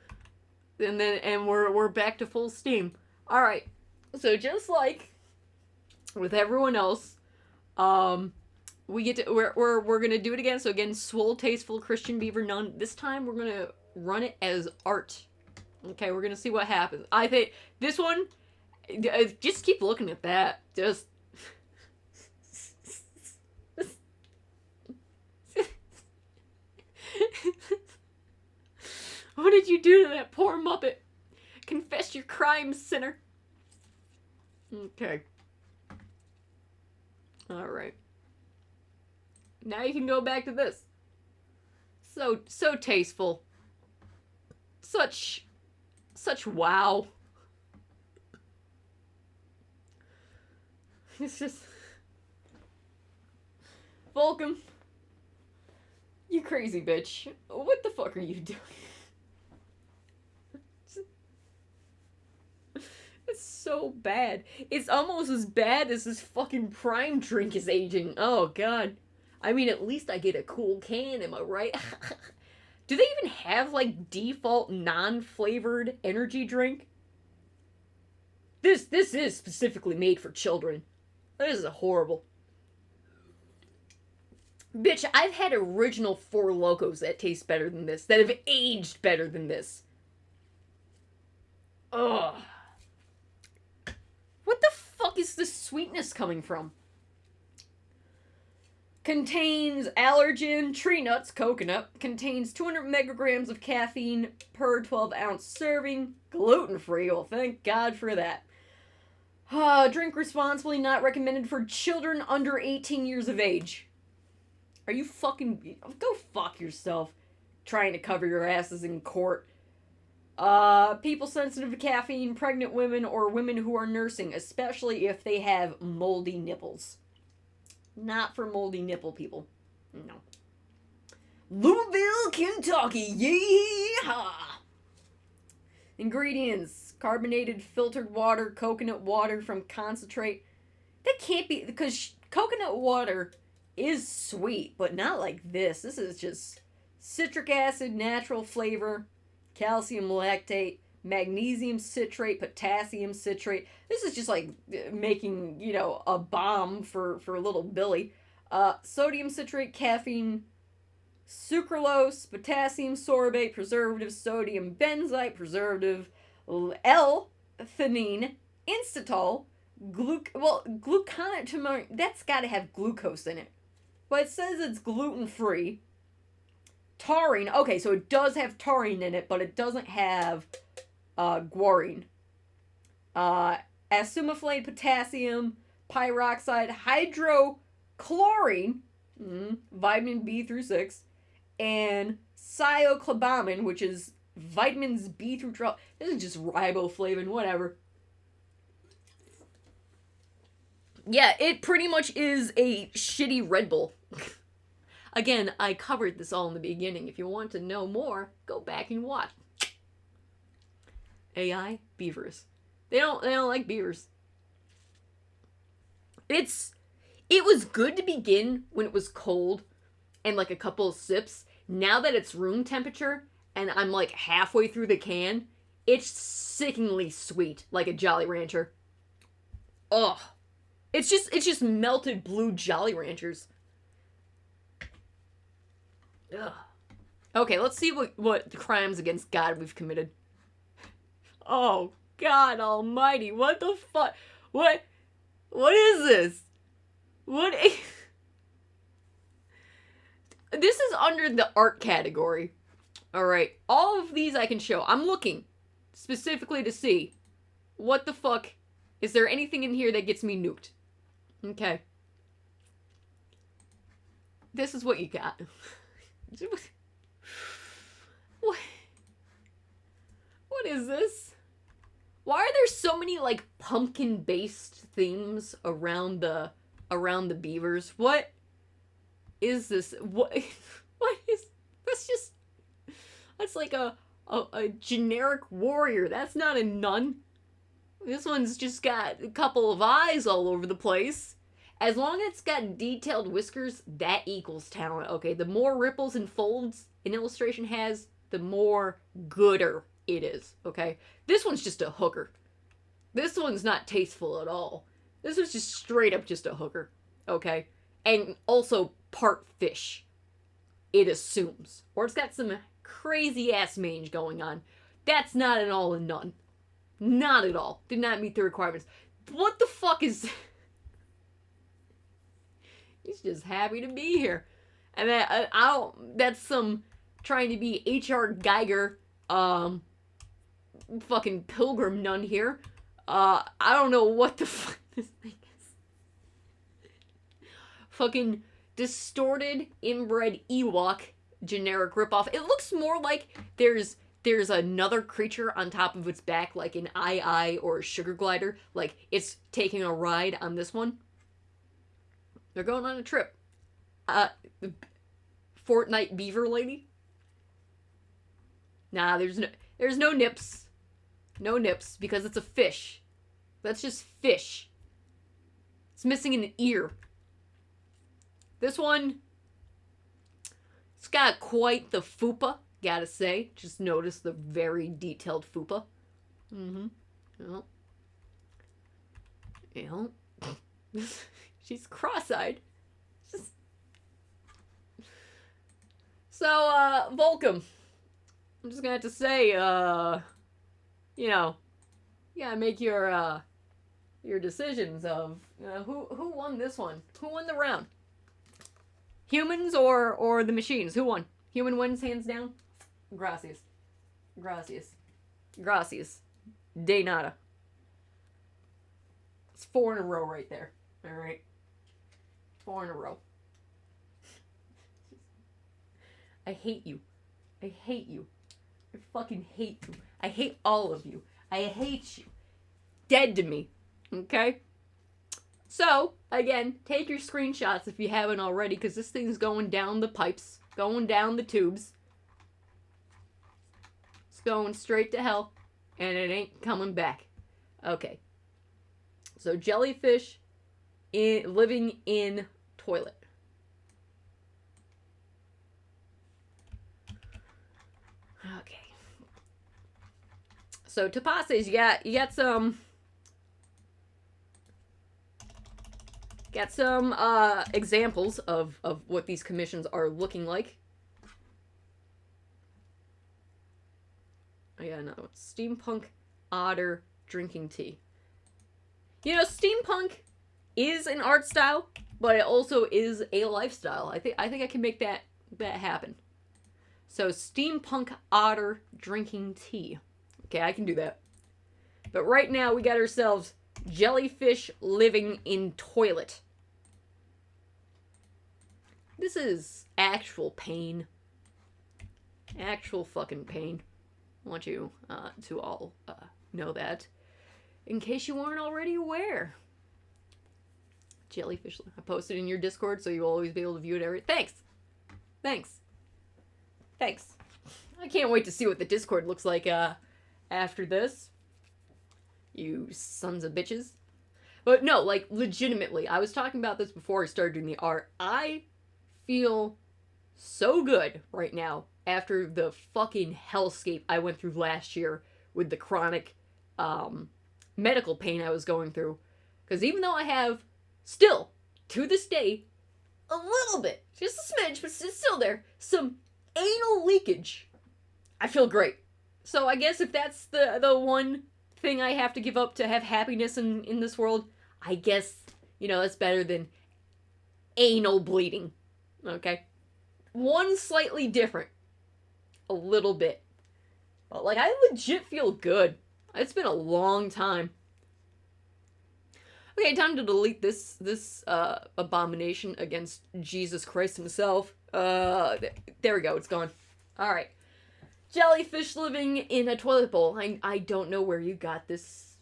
And we're back to full steam. Alright. So just like with everyone else, we're gonna do it again. So again, swole, tasteful, Christian Beaver, none. This time we're gonna run it as art. Okay, we're gonna see what happens. I think this one, just keep looking at that. Just. What did you do to that poor Muppet? Confess your crimes, sinner. Okay. Alright. Now you can go back to this. So tasteful. Such wow. It's just... Vulcan. You crazy bitch. What the fuck are you doing? It's so bad. It's almost as bad as this fucking Prime drink is aging. Oh, God. I mean, at least I get a cool can, am I right? Do they even have, like, default non-flavored energy drink? This is specifically made for children. This is horrible. Bitch, I've had original Four Locos that taste better than this, that have aged better than this. Ugh. What the fuck is this sweetness coming from? Contains allergen, tree nuts, coconut. Contains 200 megagrams of caffeine per 12-ounce serving. Gluten-free. Well, thank God for that. Drink responsibly. Not recommended for children under 18 years of age. Are you fucking... Go fuck yourself. Trying to cover your asses in court. People sensitive to caffeine, pregnant women, or women who are nursing, especially if they have moldy nipples. Not for moldy nipple people. No. Louisville, Kentucky. Yeehaw! Ingredients. Carbonated filtered water, coconut water from concentrate. That can't be... Because coconut water is sweet, but not like this. This is just citric acid, natural flavor, calcium lactate, magnesium citrate, potassium citrate. This is just like making, you know, a bomb for little Billy. Sodium citrate, caffeine, sucralose, potassium sorbate, preservative, sodium benzoate, preservative, L-theanine, instatol, gluconate, that's got to have glucose in it. But it says it's gluten-free. Taurine, okay, so it does have taurine in it, but it doesn't have guarine. Asumaflate, potassium, pyroxide, hydrochlorine, vitamin B through 6, and cyclobamine, which is vitamins B through 12. This is just riboflavin, whatever. Yeah, it pretty much is a shitty Red Bull. Again, I covered this all in the beginning. If you want to know more, go back and watch. AI beavers. They don't like beavers. It was good to begin when it was cold and like a couple of sips. Now that it's room temperature and I'm like halfway through the can, it's sickeningly sweet, like a Jolly Rancher. Ugh. It's just melted blue Jolly Ranchers. Ugh. Okay, let's see what crimes against God we've committed. Oh, God almighty, what the fuck? What is this? This is under the art category. Alright, all of these I can show. I'm looking specifically to see what the fuck. Is there anything in here that gets me nuked? Okay. This is what you got. What is this? Why are there so many like pumpkin-based themes around the beavers? What is this? What is that's like a generic warrior. That's not a nun. This one's just got a couple of eyes all over the place. As long as it's got detailed whiskers, that equals talent. Okay, the more ripples and folds an illustration has, the more gooder it is. Okay, this one's just a hooker. This one's not tasteful at all. This was just straight up just a hooker. Okay, and also part fish. It assumes, or it's got some crazy ass mange going on. That's not at all a nun. Not at all. Did not meet the requirements. What the fuck is... He's just happy to be here. And that's some trying to be H.R. Geiger, fucking pilgrim nun here. I don't know what the fuck this thing is. Fucking distorted, inbred Ewok generic ripoff. It looks more like there's another creature on top of its back, like an eye or a sugar glider. Like, it's taking a ride on this one. They're going on a trip. Fortnite beaver lady? Nah, there's no nips. No nips, because it's a fish. That's just fish. It's missing an ear. This one, it's got quite the fupa, gotta say. Just notice the very detailed fupa. Mm-hmm. Yeah. She's cross-eyed. So, Volcom. I'm just gonna have to say, you know, you gotta make your decisions of who won this one. Who won the round? Humans or the machines? Who won? Human wins, hands down. Gracias. De nada. It's 4 in a row right there. All right. 4 in a row. I hate you. I fucking hate you. I hate all of you. I hate you. Dead to me. Okay? So, again, take your screenshots if you haven't already, because this thing's going down the pipes, going down the tubes. It's going straight to hell, and it ain't coming back. Okay. So, jellyfish living in toilet. Okay. So, Tapaces, you got some... Got some examples of what these commissions are looking like. Oh yeah, another one. Steampunk otter drinking tea. You know, steampunk is an art style, but it also is a lifestyle. I think I can make that happen. So steampunk otter drinking tea. Okay, I can do that. But right now we got ourselves jellyfish living in toilet. This is actual pain. Actual fucking pain. I want you to all know that. In case you weren't already aware. Jellyfish. I posted in your Discord so you'll always be able to view it Thanks. I can't wait to see what the Discord looks like after this. You sons of bitches. But no, like, legitimately, I was talking about this before I started doing the art. I feel so good right now after the fucking hellscape I went through last year with the chronic medical pain I was going through. Because even though I have still, to this day, a little bit, just a smidge, but it's still there, some anal leakage, I feel great. So I guess if that's the one thing I have to give up to have happiness in this world, I guess, that's better than anal bleeding. Okay? One slightly different. A little bit. But, like, I legit feel good. It's been a long time. Okay, time to delete this abomination against Jesus Christ himself. There we go, it's gone. Alright. Jellyfish living in a toilet bowl. I don't know where you got this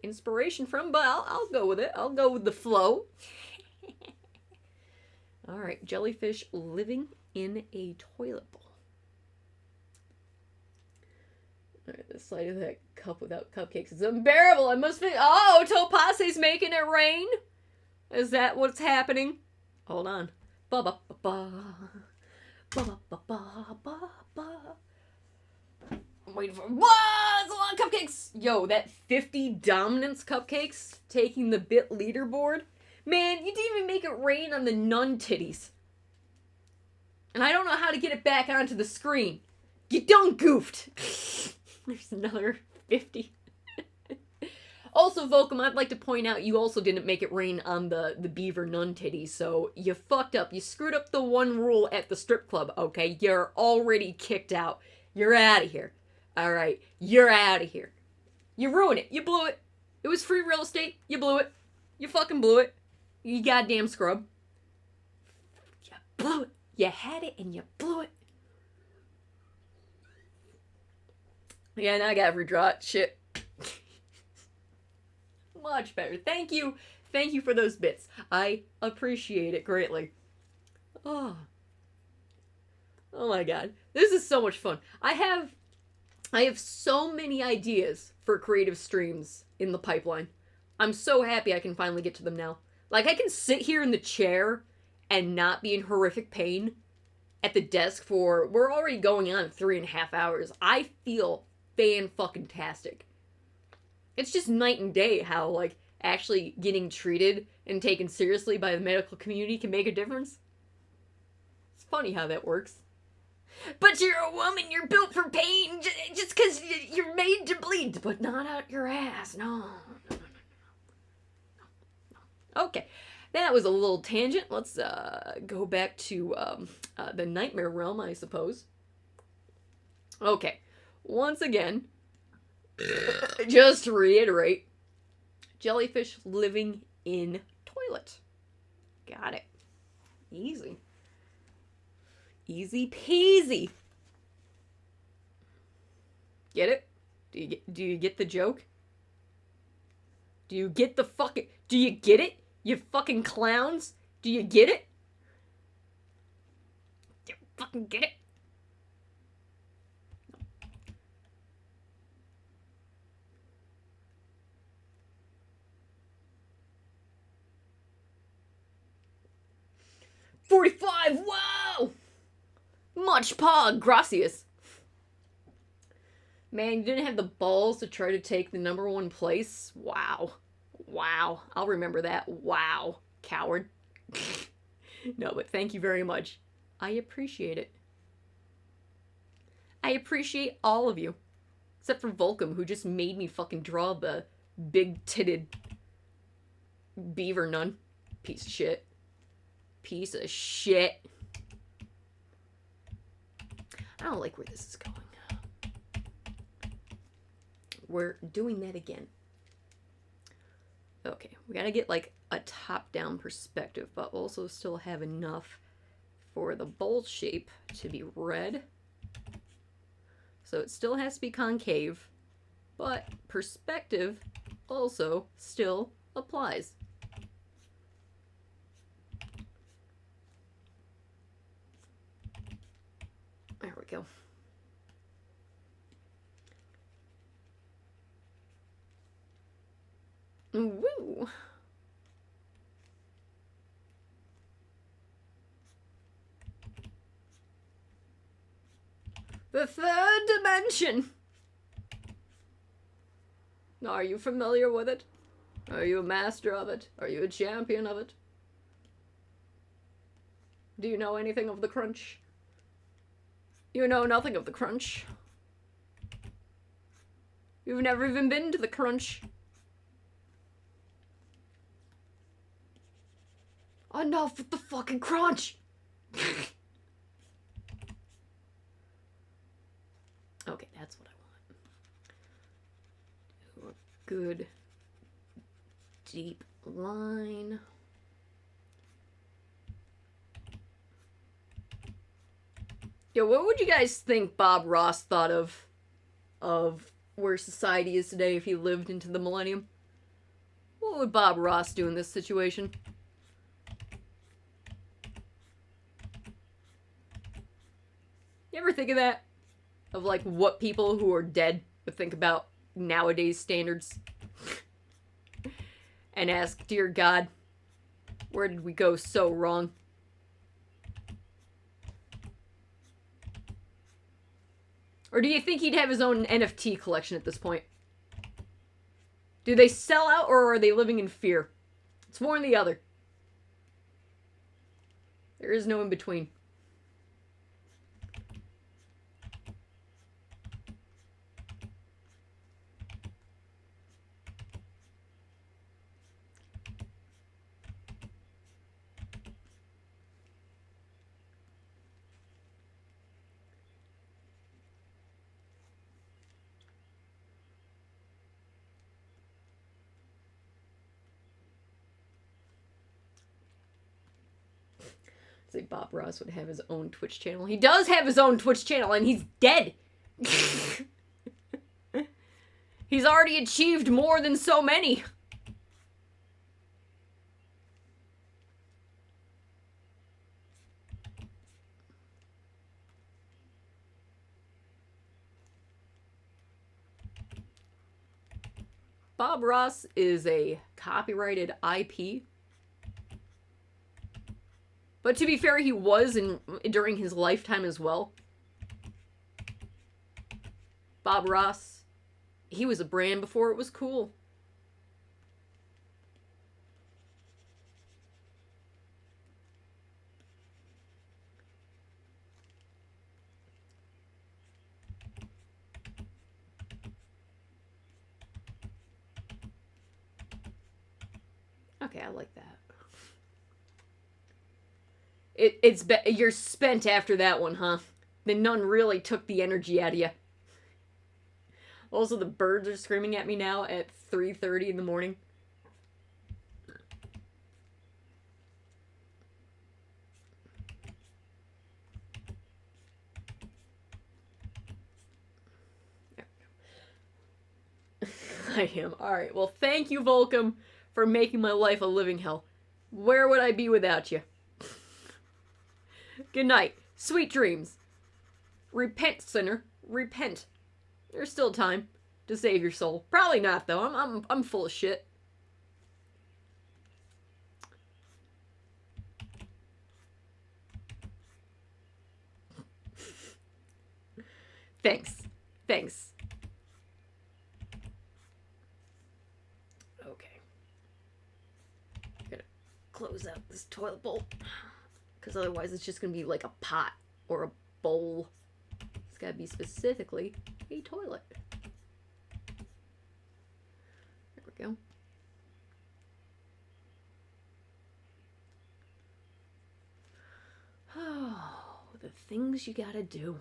inspiration from, but I'll go with it. I'll go with the flow. Alright, jellyfish living in a toilet bowl. Alright, the sight of that cup without cupcakes is unbearable. I must be. Oh, Topase's making it rain? Is that what's happening? Hold on. Ba-ba-ba-ba. Ba-ba-ba-ba-ba-ba. I'm waiting for. Whoa! That's a lot of cupcakes! Yo, that 50 dominance cupcakes taking the bit leaderboard. Man, you didn't even make it rain on the nun titties. And I don't know how to get it back onto the screen. You done goofed. There's another 50. Also, Volcom, I'd like to point out you also didn't make it rain on the beaver nun titties, so you fucked up. You screwed up the one rule at the strip club, okay? You're already kicked out. You're out of here. Alright, you're out of here. You ruined it. You blew it. It was free real estate. You blew it. You fucking blew it. You goddamn scrub. You blew it. You had it and you blew it. Yeah, now I gotta redraw it. Shit. Much better. Thank you. Thank you for those bits. I appreciate it greatly. Oh my god. This is so much fun. I have so many ideas for creative streams in the pipeline. I'm so happy I can finally get to them now. Like, I can sit here in the chair and not be in horrific pain at the desk for, we're already going on 3.5 hours. I feel fan-fucking-tastic. It's just night and day how, like, actually getting treated and taken seriously by the medical community can make a difference. It's funny how that works. But you're a woman, you're built for pain, just because you're made to bleed, but not out your ass. No. Okay, that was a little tangent. Let's go back to the nightmare realm, I suppose. Okay, once again, just to reiterate, jellyfish living in toilet. Got it. Easy. Easy peasy. Get it? Do you get the joke? Do you get it? You fucking clowns? Do you get it? Do you fucking get it? 45! Wow! Much gracias. Man, you didn't have the balls to try to take the #1 place? Wow. Wow. I'll remember that. Wow. Coward. No, but thank you very much. I appreciate it. I appreciate all of you. Except for Volcom, who just made me fucking draw the big-titted beaver nun. Piece of shit. Piece of shit. I don't like where this is going. We're doing that again. Okay, we gotta get like a top-down perspective, but also still have enough for the bowl shape to be red. So it still has to be concave, but perspective also still applies. There we go. Woo! The third dimension! Are you familiar with it? Are you a master of it? Are you a champion of it? Do you know anything of the crunch? You know nothing of the crunch. You've never even been to the crunch. Enough with the fucking crunch! Okay, that's what I want. Do a good deep line. Yo, what would you guys think Bob Ross thought of where society is today if he lived into the millennium? What would Bob Ross do in this situation? You ever think of that? Of like what people who are dead would think about nowadays standards? And ask, dear God, where did we go so wrong? Or do you think he'd have his own NFT collection at this point? Do they sell out or are they living in fear? It's one or the other. There is no in between. Say Bob Ross would have his own Twitch channel. He does have his own Twitch channel, and he's dead. He's already achieved more than so many. Bob Ross is a copyrighted IP. But to be fair, he was during his lifetime as well. Bob Ross, he was a brand before it was cool. Okay, I like that. You're spent after that one, huh? The nun really took the energy out of you. Also, the birds are screaming at me now at 3:30 in the morning. I am. Alright, well, thank you, Volcom, for making my life a living hell. Where would I be without you? Good night. Sweet dreams. Repent, sinner. Repent. There's still time to save your soul. Probably not, though. I'm full of shit. Thanks. Thanks. Okay. Gotta close out this toilet bowl. Because otherwise it's just gonna be like a pot or a bowl. It's gotta be specifically a toilet. There we go. Oh, the things you gotta do.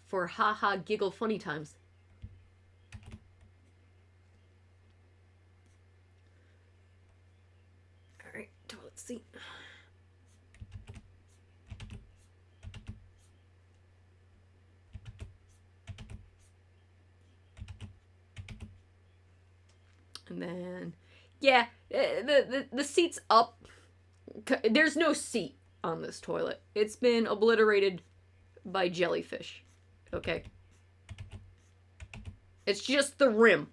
For haha giggle funny times. Alright, toilet seat. And then, yeah, the seat's up. There's no seat on this toilet. It's been obliterated by jellyfish. Okay? It's just the rim.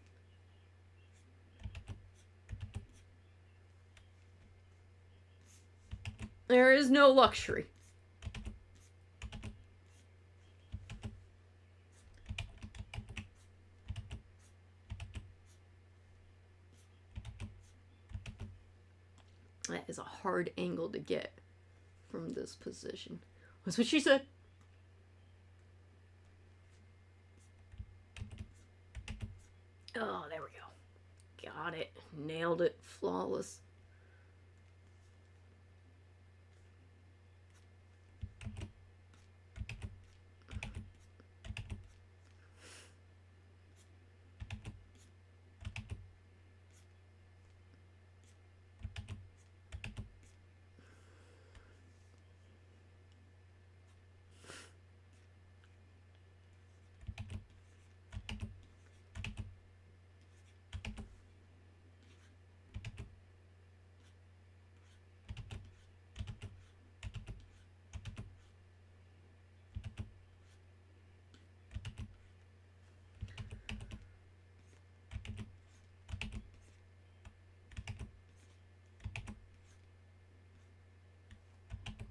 There is no luxury. That is a hard angle to get from this position. That's what she said. Oh, there we go. Got it. Nailed it. Flawless.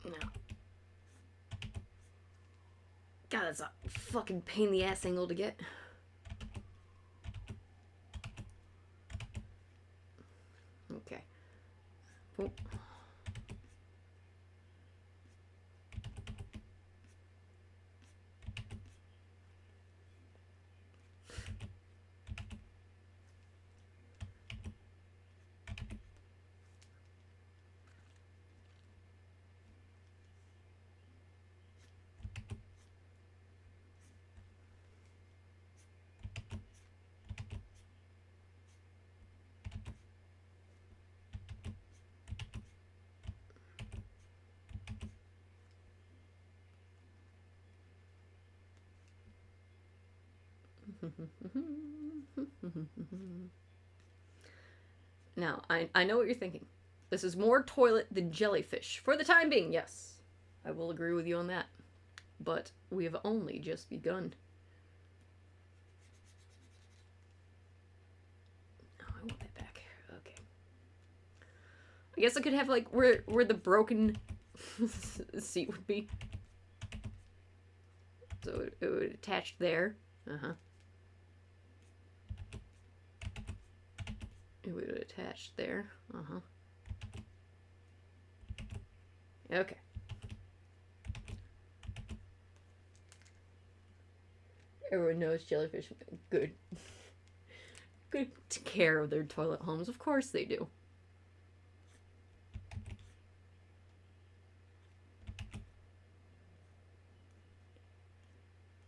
No. God, that's a fucking pain in the ass angle to get. Okay. Oh. Now, I know what you're thinking. This is more toilet than jellyfish. For the time being, yes. I will agree with you on that. But we have only just begun. I guess I could have, like, where the broken seat would be. So it would attach there. Uh-huh. It would attach there. Uh-huh. Okay. Everyone knows jellyfish good care of their toilet homes. Of course they do.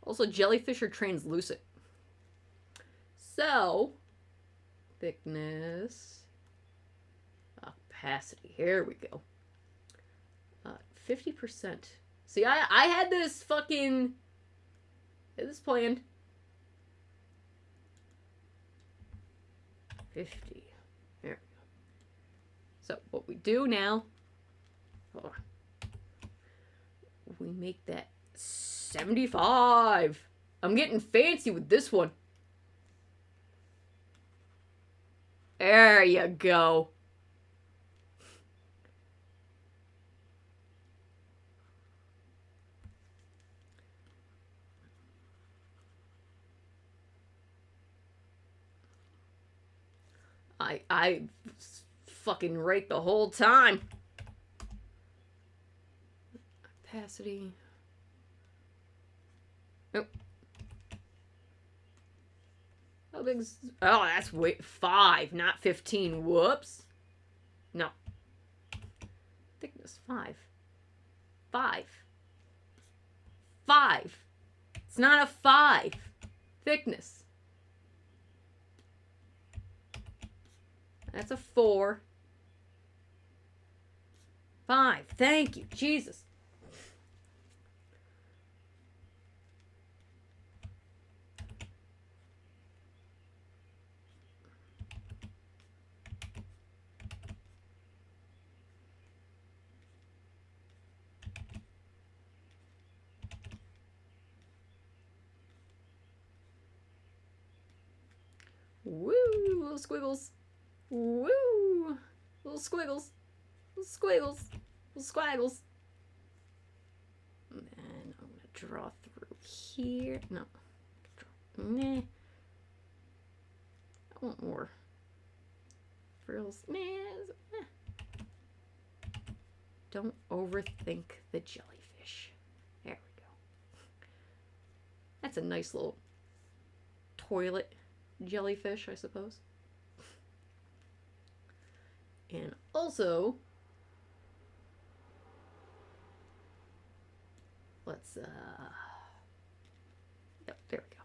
Also, jellyfish are translucent. So, thickness, opacity. Here we go. 50%. See, I had this fucking... This planned. 50. There we go. So, what we do now... Oh, we make that 75. I'm getting fancy with this one. There you go. I fucking rate the whole time. Opacity. Nope. How big's... Oh, that's 5, not 15. Whoops. No. Thickness, 5. 5. 5. It's not a 5. Thickness. That's a 4. 5. Thank you. Jesus. Woo! Little squiggles. Woo! Little squiggles. Little squiggles. Little squaggles. And then I'm going to draw through here. No. Nah. I want more frills. Nah. Don't overthink the jellyfish. There we go. That's a nice little toilet jellyfish, I suppose. And also, let's, yep, there we go.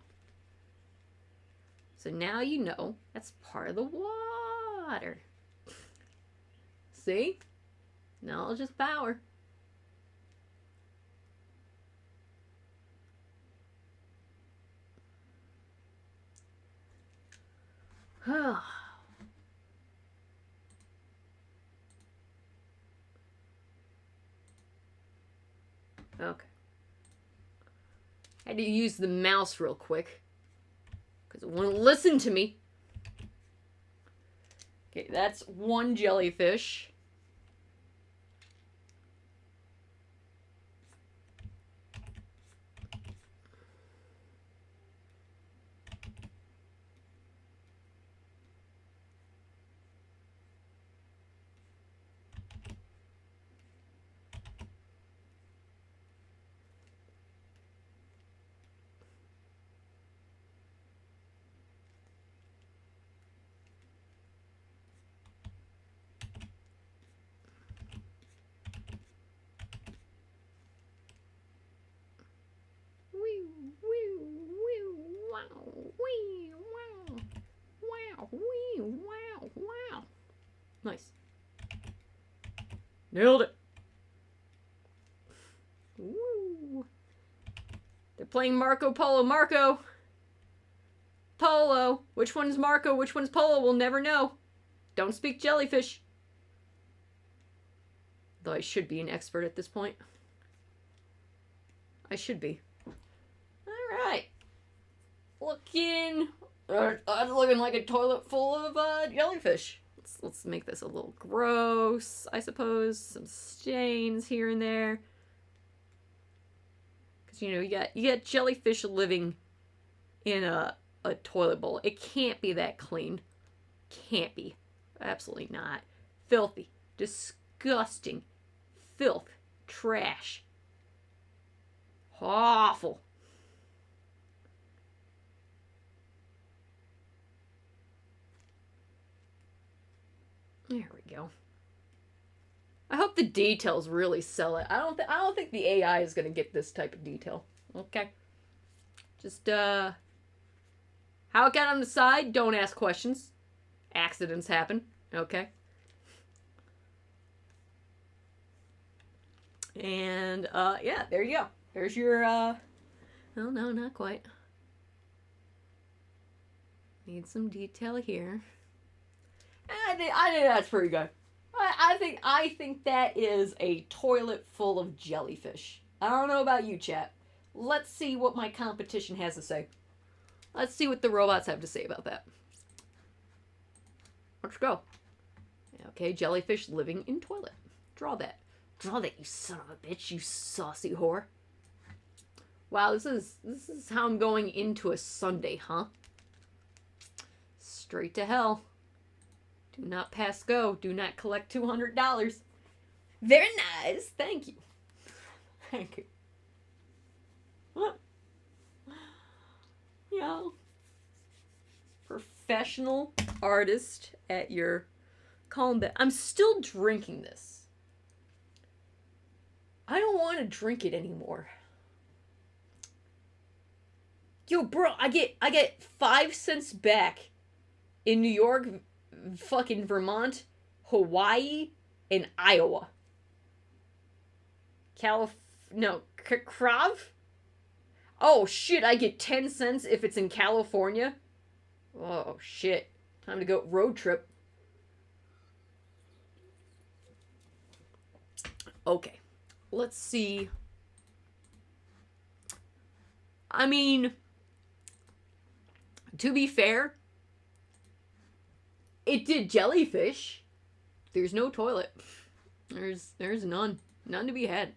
So now you know that's part of the water. See? Knowledge is power. Okay. I had to use the mouse real quick because it wouldn't listen to me. Okay, that's one jellyfish. Wow. Nice. Nailed it. Woo. They're playing Marco Polo. Marco. Polo. Which one's Marco? Which one's Polo? We'll never know. Don't speak jellyfish. Though I should be an expert at this point. I should be. Alright. Looking like a toilet full of jellyfish. Let's make this a little gross, I suppose. Some stains here and there. Because, you know, you got jellyfish living in a toilet bowl. It can't be that clean. Can't be. Absolutely not. Filthy. Disgusting. Filth. Trash. Awful. There we go. I hope the details really sell it. I don't think the AI is gonna get this type of detail. Okay. Just how it got on the side, don't ask questions. Accidents happen. Okay. And yeah, there you go. There's your oh no, not quite. Need some detail here. I think that's pretty good. I think that is a toilet full of jellyfish. I don't know about you, chat. Let's see what my competition has to say. Let's see what the robots have to say about that. Let's go. Okay, jellyfish living in toilet. Draw that. Draw that, you son of a bitch, you saucy whore. Wow, this is how I'm going into a Sunday, huh? Straight to hell. Do not pass go. Do not collect $200. Very nice. Thank you. Thank you. Yeah. Professional artist at your combat. I'm still drinking this. I don't want to drink it anymore. Yo, bro, I get 5 cents back in New York, fucking Vermont, Hawaii, and Iowa. Krav? Oh shit, I get 10 cents if it's in California? Oh shit. Time to go road trip. Okay. Let's see. I mean, to be fair, it did jellyfish. There's no toilet. There's none. None to be had.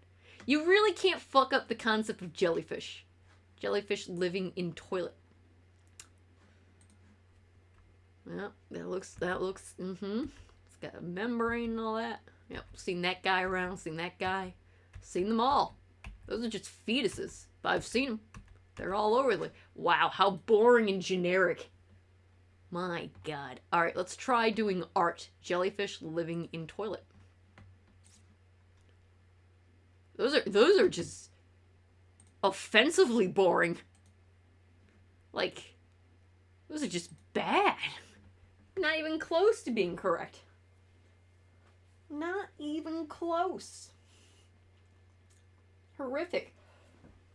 You really can't fuck up the concept of jellyfish. Jellyfish living in toilet. Well, that looks, It's got a membrane and all that. Yep, seen that guy around, seen that guy. Seen them all. Those are just fetuses. But I've seen them. They're all over the... Wow, how boring and generic. My god. Alright, let's try doing art. Jellyfish living in toilet. Those are just offensively boring. Like, those are just bad. Not even close to being correct. Not even close. Horrific.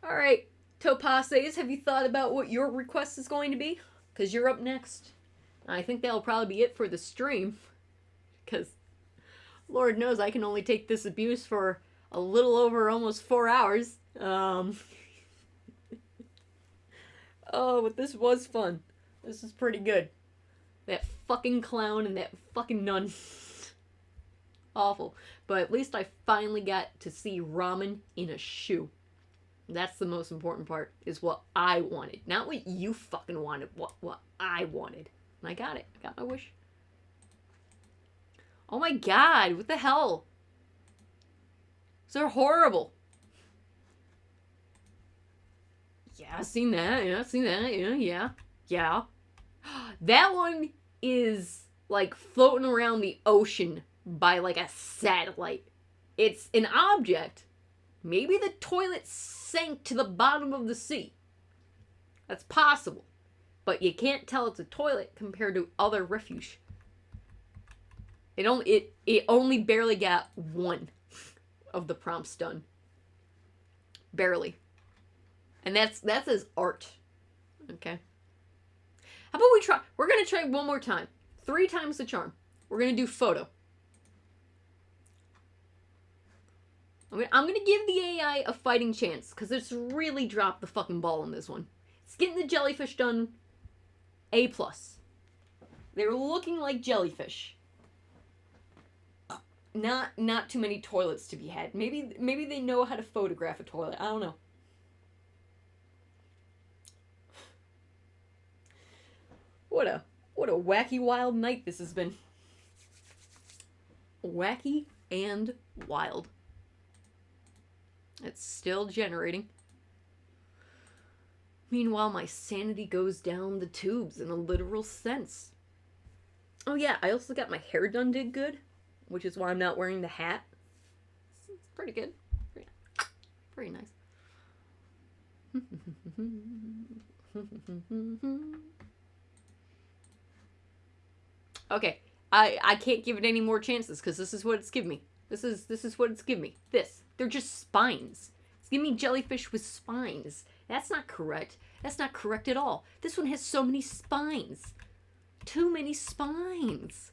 Alright, Topases, have you thought about what your request is going to be? Because you're up next. I think that'll probably be it for the stream. Because, Lord knows I can only take this abuse for a little over almost 4 hours. Oh, but this was fun. This is pretty good. That fucking clown and that fucking nun. Awful. But at least I finally got to see ramen in a shoe. That's the most important part, is what I wanted. Not what you fucking wanted, what I wanted. And I got it. I got my wish. Oh my god, what the hell? They're horrible. Yeah, I've seen that. Yeah, I've seen that. Yeah. That one is like floating around the ocean by like a satellite. It's an object. Maybe the toilet sank to the bottom of the sea. That's possible. But you can't tell it's a toilet compared to other refuge. It only barely got one of the prompts done. Barely. And that's as art. Okay. How about we try... We're going to try one more time. 3 times the charm. We're going to do photo. I'm going to give the AI a fighting chance, because it's really dropped the fucking ball on this one. It's getting the jellyfish done A+. They're looking like jellyfish. not too many toilets to be had. Maybe they know how to photograph a toilet. I don't know. What a wacky wild night this has been. Wacky and wild. It's still generating. Meanwhile, my sanity goes down the tubes in a literal sense. Oh yeah, I also got my hair done did good, which is why I'm not wearing the hat. It's pretty good. Pretty nice. Okay, I can't give it any more chances because this is what it's giving me. This is what it's giving me. They're just spines. It's giving me jellyfish with spines. That's not correct. That's not correct at all. This one has so many spines. Too many spines.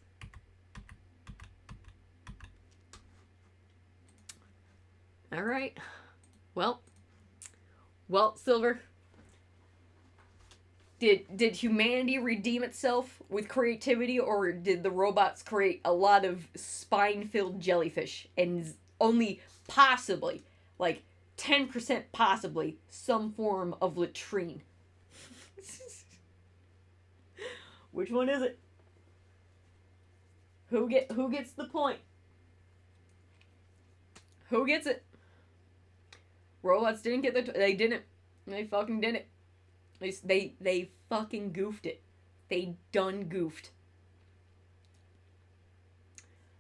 All right. Well, Silver. Did humanity redeem itself with creativity, or did the robots create a lot of spine-filled jellyfish and only possibly, like 10% possibly, some form of latrine? Which one is it? Who gets the point? Who gets it? Robots didn't get they didn't. They fucking didn't. They fucking goofed it. They done goofed.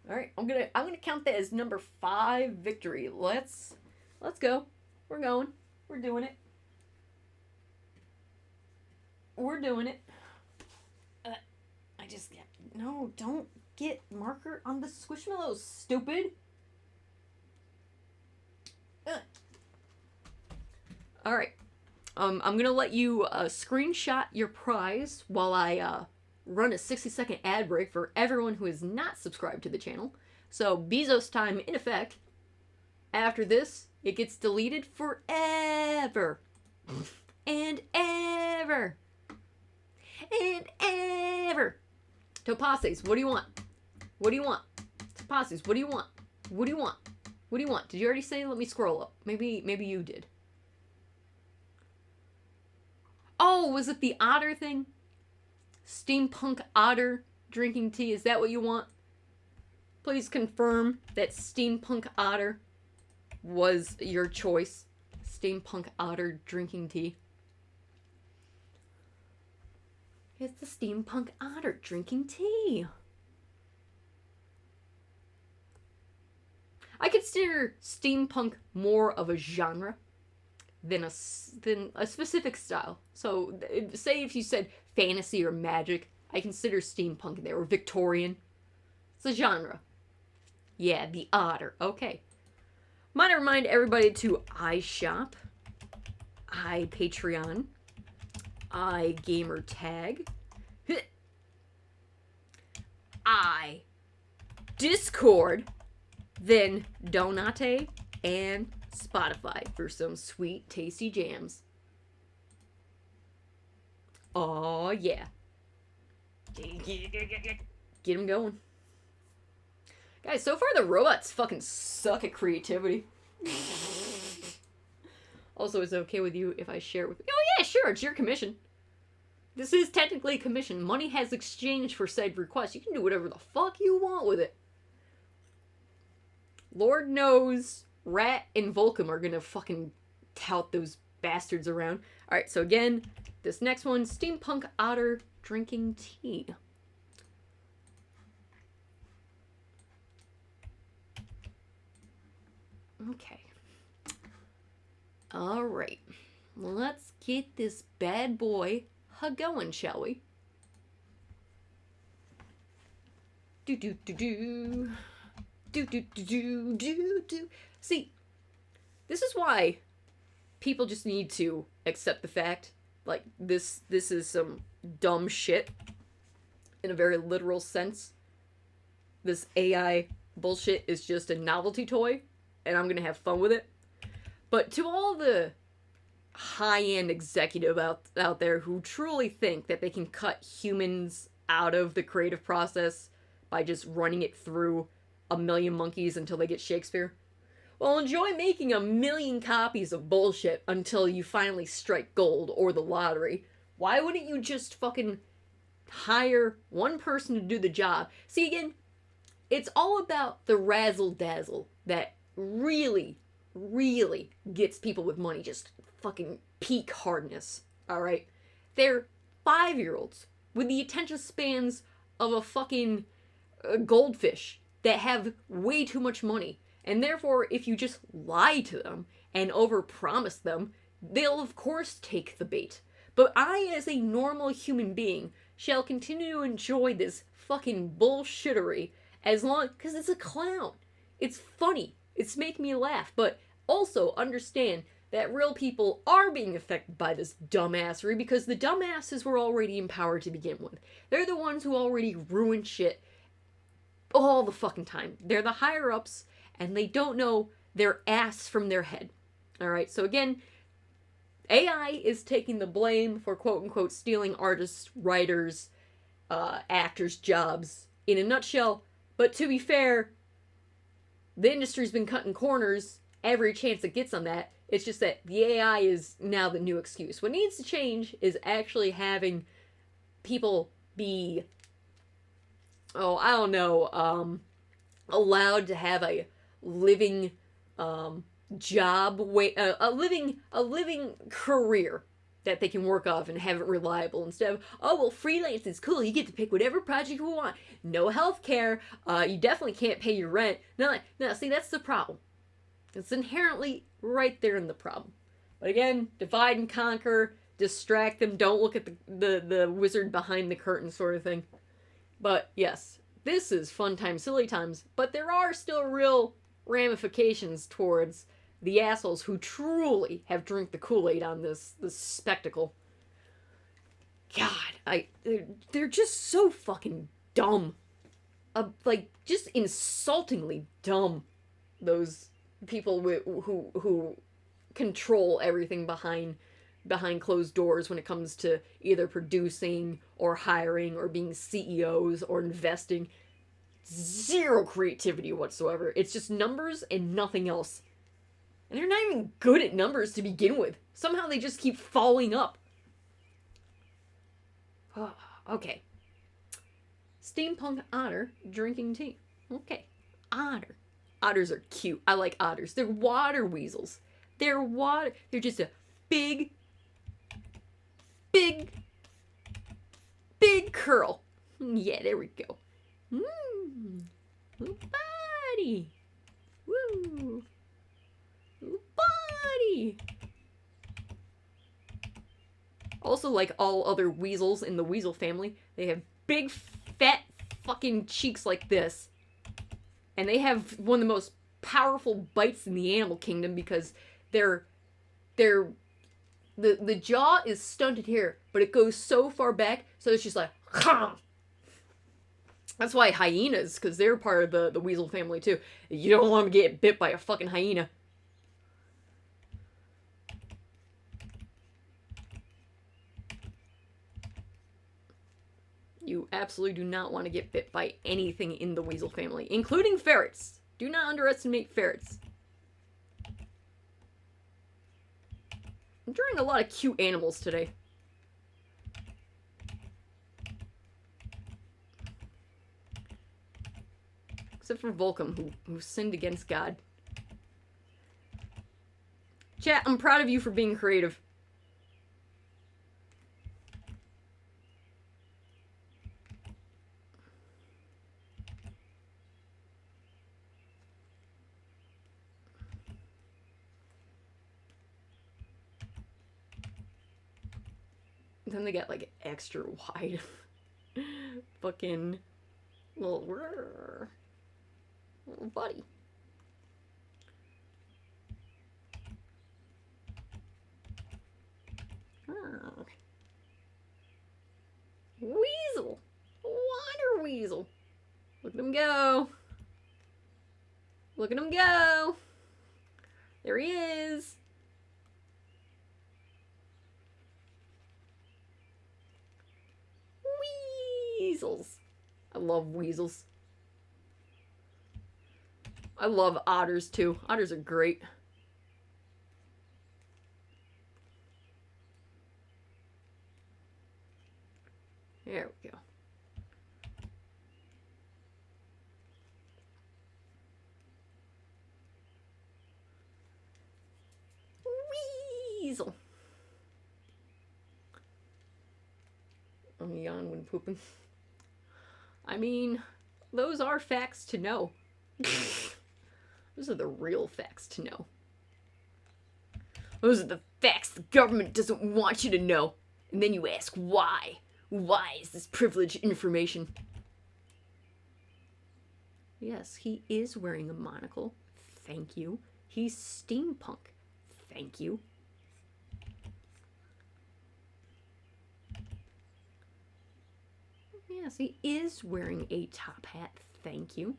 All right, I'm gonna count that as number 5 victory. Let's go. We're going. We're doing it. We're doing it. No, don't get marker on the squishmallows, stupid. All right. I'm gonna let you screenshot your prize while I run a 60-second ad break for everyone who is not subscribed to the channel. So Bezos time in effect. After this, it gets deleted forever and ever and ever. Topases, what do you want? What do you want? Topases, what do you want? What do you want? What do you want? Did you already say? Let me scroll up. Maybe you did. Oh, was it the otter thing? Steampunk otter drinking tea. Is that what you want? Please confirm that steampunk otter was your choice. Steampunk otter drinking tea. It's the steampunk otter drinking tea. I consider steampunk more of a genre than a specific style. So, say if you said fantasy or magic, I consider steampunk there, or Victorian. It's a genre. Yeah, the otter. Okay. Might remind everybody to iShop, iPatreon, iGamerTag, iDiscord, then Donate, and Spotify for some sweet, tasty jams. Oh yeah. Get them going. Guys, so far the robots fucking suck at creativity. Also, is it okay with you if I share it with you? Oh yeah, sure, it's your commission. This is technically a commission. Money has exchanged for said request. You can do whatever the fuck you want with it. Lord knows Rat and Volcom are gonna fucking tout those bastards around. Alright, so again, this next one, Steampunk Otter drinking tea. Okay. Alright. Let's get this bad boy going, shall we? Do do do do. Do do do do do do. See, this is why people just need to accept the fact, like, this is some dumb shit in a very literal sense. This AI bullshit is just a novelty toy, and I'm gonna have fun with it. But to all the high-end executive out there who truly think that they can cut humans out of the creative process by just running it through a million monkeys until they get Shakespeare. Well, enjoy making a million copies of bullshit until you finally strike gold or the lottery. Why wouldn't you just fucking hire one person to do the job? See, again, it's all about the razzle dazzle that really, really gets people with money just fucking peak hardness. Alright? They're 5-year-olds with the attention spans of a fucking goldfish that have way too much money. And therefore, if you just lie to them and overpromise them, they'll of course take the bait. But I, as a normal human being, shall continue to enjoy this fucking bullshittery as long... because it's a clown. It's funny. It's making me laugh. But also understand that real people are being affected by this dumbassery because the dumbasses were already in power to begin with. They're the ones who already ruin shit all the fucking time. They're the higher-ups, and they don't know their ass from their head. Alright, so again, AI is taking the blame for quote-unquote stealing artists, writers, actors' jobs in a nutshell. But to be fair, the industry's been cutting corners every chance it gets on that. It's just that the AI is now the new excuse. What needs to change is actually having people be, allowed to have a living job, a living career that they can work off and have it reliable instead of, freelance is cool, you get to pick whatever project you want, no health care, you definitely can't pay your rent. No, see, that's the problem. It's inherently right there in the problem. But again, divide and conquer, distract them, don't look at the wizard behind the curtain sort of thing. But yes, this is fun times, silly times, but there are still real ramifications towards the assholes who truly have drank the Kool-Aid on this spectacle. God, they're just so fucking dumb. Just insultingly dumb. Those people who control everything behind closed doors when it comes to either producing or hiring or being CEOs or investing. Zero creativity whatsoever. It's just numbers and nothing else. And they're not even good at numbers to begin with. Somehow they just keep falling up. Okay. Steampunk otter drinking tea. Okay. Otter. Otters are cute. I like otters. They're water weasels. They're just a big curl. Yeah, there we go. Little body. Woo. Little body. Also, like all other weasels in the weasel family, they have big, fat, fucking cheeks like this. And they have one of the most powerful bites in the animal kingdom because the jaw is stunted here, but it goes so far back, so it's just like, That's why hyenas, because they're part of the weasel family too. You don't want to get bit by a fucking hyena. You absolutely do not want to get bit by anything in the weasel family, including ferrets. Do not underestimate ferrets. I'm drawing a lot of cute animals today. Except for Volcom, who sinned against God. Chat, I'm proud of you for being creative. Then they get like extra wide. Fucking little buddy. Oh. Weasel. Water weasel. Look at him go. Look at him go. There he is. Weasels. I love weasels. I love otters too. Otters are great. There we go. Weasel. I'm yawn when pooping. I mean, those are facts to know. Those are the real facts to know. Those are the facts the government doesn't want you to know. And then you ask why. Why is this privileged information? Yes, he is wearing a monocle. Thank you. He's steampunk. Thank you. Yes, he is wearing a top hat. Thank you.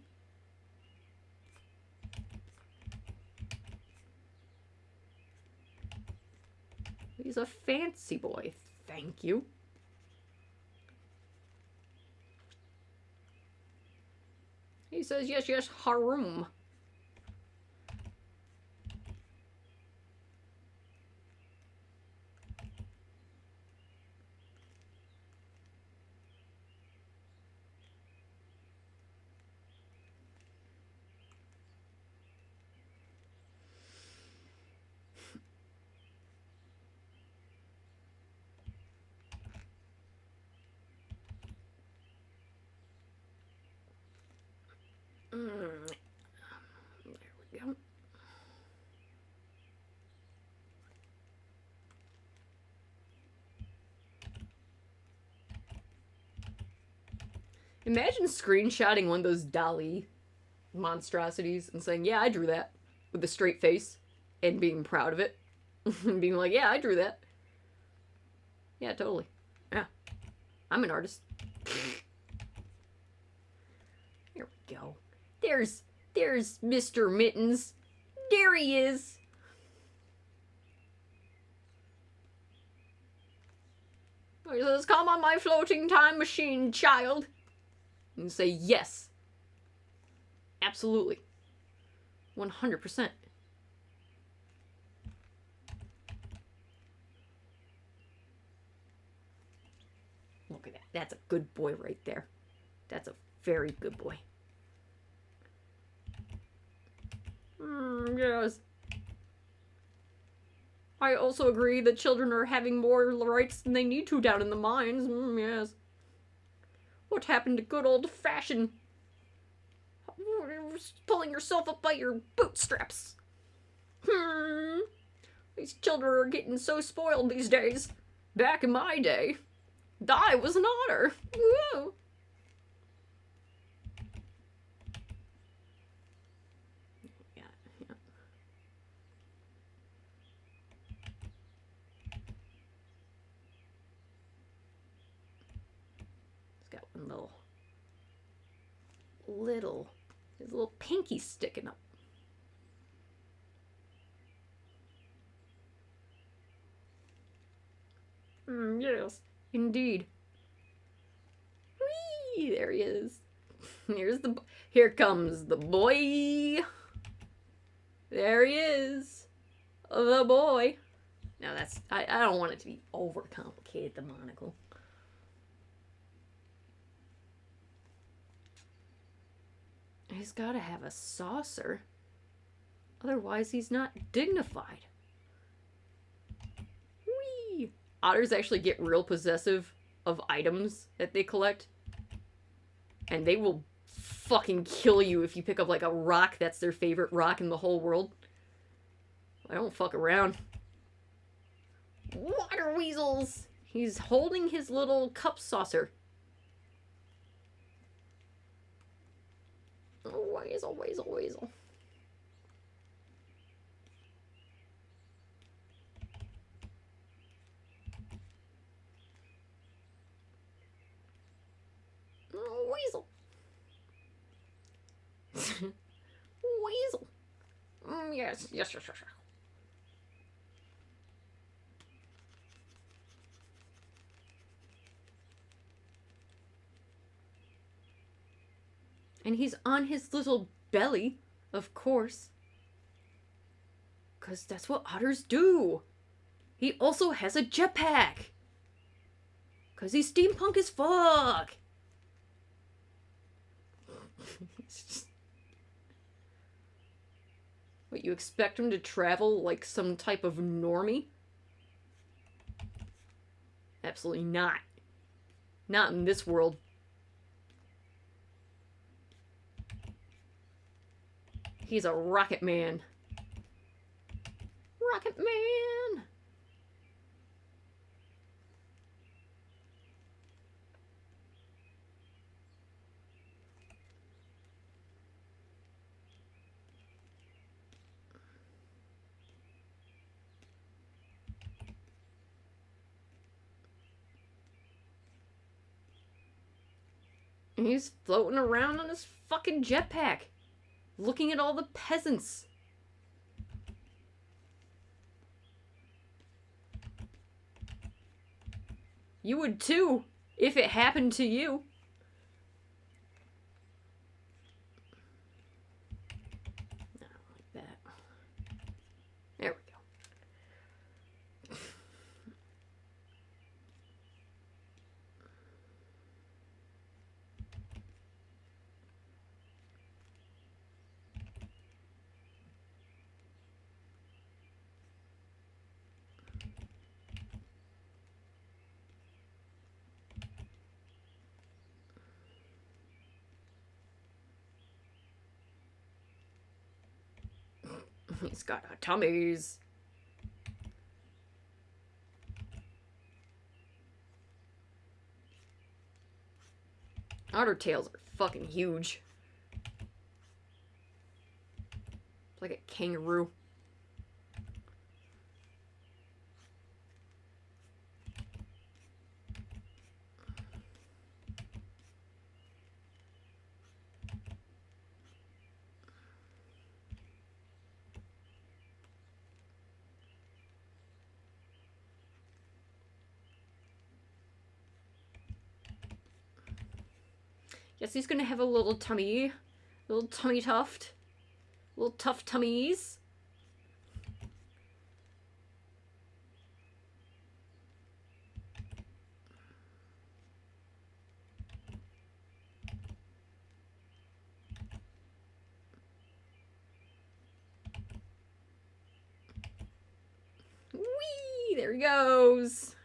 He's a fancy boy. Thank you. He says, yes, yes, harum. There we go. Imagine screenshotting one of those Dali monstrosities and saying, yeah, I drew that, with a straight face, and being proud of it. And being like, yeah, I drew that. Yeah, totally. Yeah. I'm an artist. Here we go. There's Mr. Mittens. There he is. He says, come on my floating time machine, child. And say, yes. Absolutely. 100%. Look at that. That's a good boy right there. That's a very good boy. Yes. I also agree that children are having more rights than they need to down in the mines. Yes. What happened to good old-fashioned pulling yourself up by your bootstraps? These children are getting so spoiled these days. Back in my day, I was an otter. Woo! Yeah. It's got one his little pinky sticking up. Yes, indeed. Whee! There he is. Here comes the boy. There he is. The boy. Now I don't want it to be overcomplicated, the monocle. He's got to have a saucer. Otherwise, he's not dignified. Whee! Otters actually get real possessive of items that they collect. And they will fucking kill you if you pick up like a rock that's their favorite rock in the whole world. I don't fuck around. Water weasels! He's holding his little cup saucer. Weasel, weasel, weasel. Weasel. Weasel. Yes, yes, yes, yes, yes. And he's on his little belly. Of course. 'Cause that's what otters do. He also has a jetpack. 'Cause he's steampunk as fuck. What, you expect him to travel like some type of normie? Absolutely not. Not in this world. He's a rocket man. Rocket man! And he's floating around on his fucking jetpack, looking at all the peasants. You would too, if it happened to you. I don't like that. There we go. He's got a tummies. Otter tails are fucking huge. It's like a kangaroo. Yes, he's gonna have a little tummy. Little tummy tuft. Little tough tummies. Whee! There he goes.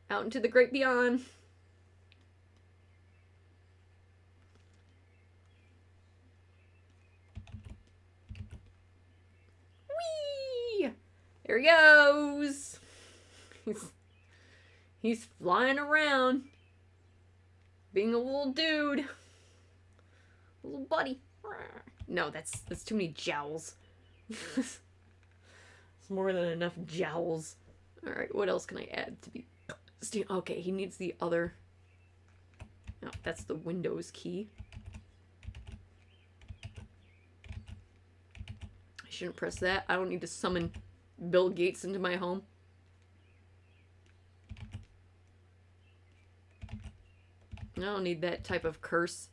Out into the great beyond. Whee! There he goes. He's flying around. Being a little dude. Little buddy. No, that's too many jowls. It's more than enough jowls. Alright, what else can I add to be... Okay, he needs the other... No, that's the Windows key. I shouldn't press that. I don't need to summon Bill Gates into my home. I don't need that type of curse.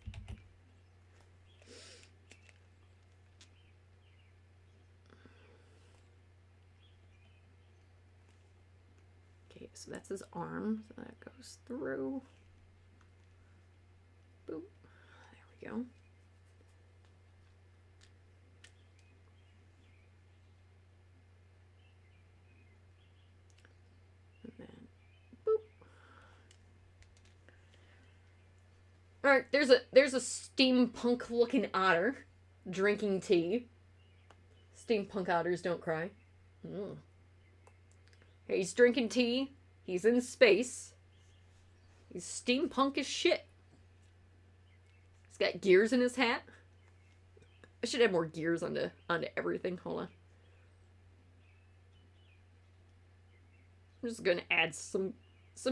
Okay, so that's his arm. So that goes through. Boop. There we go. And then boop. Alright, there's a steampunk looking otter drinking tea. Steampunk otters don't cry. He's drinking tea. He's in space. He's steampunk as shit. He's got gears in his hat. I should have more gears onto everything. Hold on. I'm just gonna add some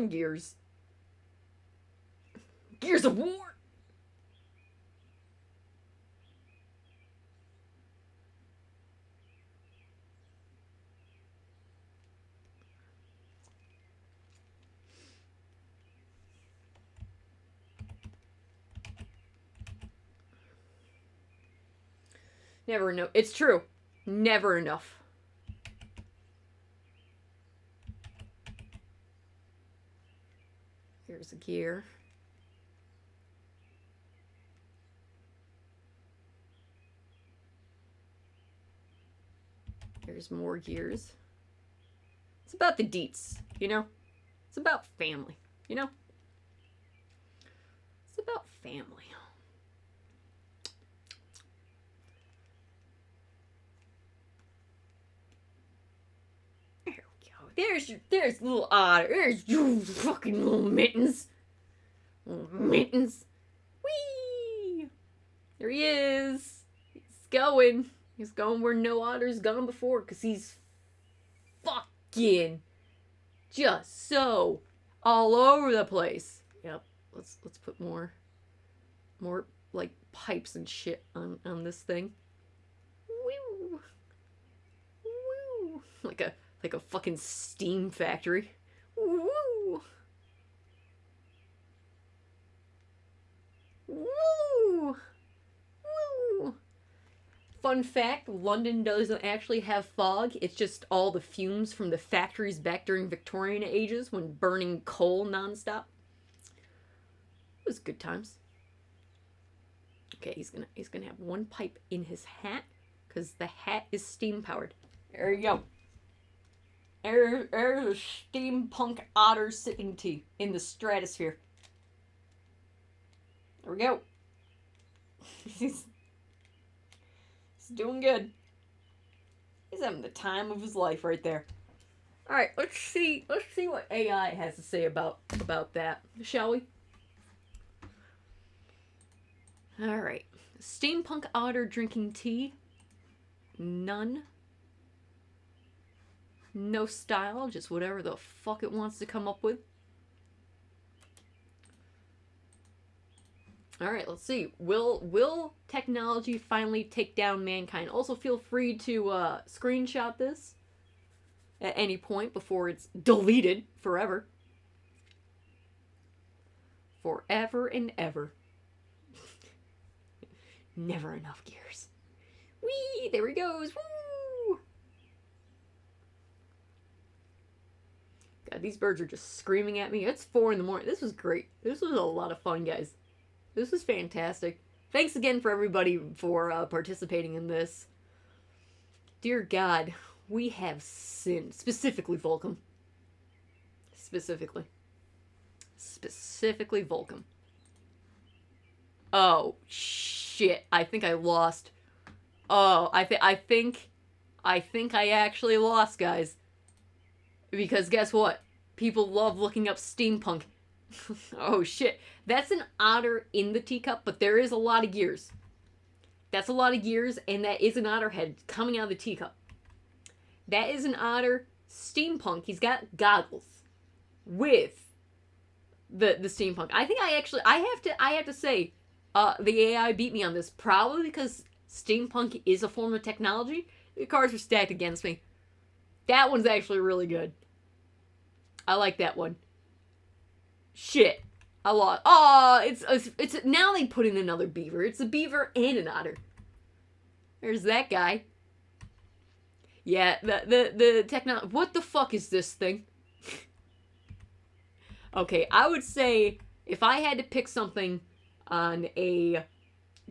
gears. Gears of War! Never enough. It's true. Never enough. Here's a gear. There's more gears. It's about the deets, you know? It's about family, you know? It's about family. There we go. There's little otter. There's you fucking little mittens. Little mittens. Whee! There he is. He's going. He's going where no otter's gone before, because he's fucking just so all over the place. Yep. Let's put more like pipes and shit on this thing. Woo! Woo! Like a fucking steam factory. Woo! Woo! Woo! Fun fact, London doesn't actually have fog. It's just all the fumes from the factories back during Victorian ages when burning coal nonstop. It was good times. Okay, he's gonna have one pipe in his hat, because the hat is steam powered. There you go. There's a steampunk otter sipping tea in the stratosphere. There we go. He's doing good. He's having the time of his life right there. All right, let's see what AI has to say about that, shall we? All right, steampunk otter drinking tea. None. No style, just whatever the fuck it wants to come up with. All right, let's see. Will technology finally take down mankind? Also, feel free to screenshot this at any point before it's deleted forever. Forever and ever. Never enough gears. Whee! There he goes. Woo! God, these birds are just screaming at me. It's 4 in the morning. This was great. This was a lot of fun, guys. This was fantastic. Thanks again for everybody for participating in this. Dear God, we have sinned. Specifically Volcom. Specifically Volcom. Oh, shit. I think I lost. Oh, I think I actually lost, guys. Because guess what? People love looking up steampunk. Oh, shit. That's an otter in the teacup, but there is a lot of gears. That's a lot of gears, and that is an otter head coming out of the teacup. That is an otter steampunk. He's got goggles with the steampunk. I think I have to say, the AI beat me on this, probably because steampunk is a form of technology. The cards were stacked against me. That one's actually really good. I like that one. Shit. I lost. Oh, it's now they put in another beaver. It's a beaver and an otter. There's that guy. Yeah, the technology. What the fuck is this thing? Okay, I would say if I had to pick something on a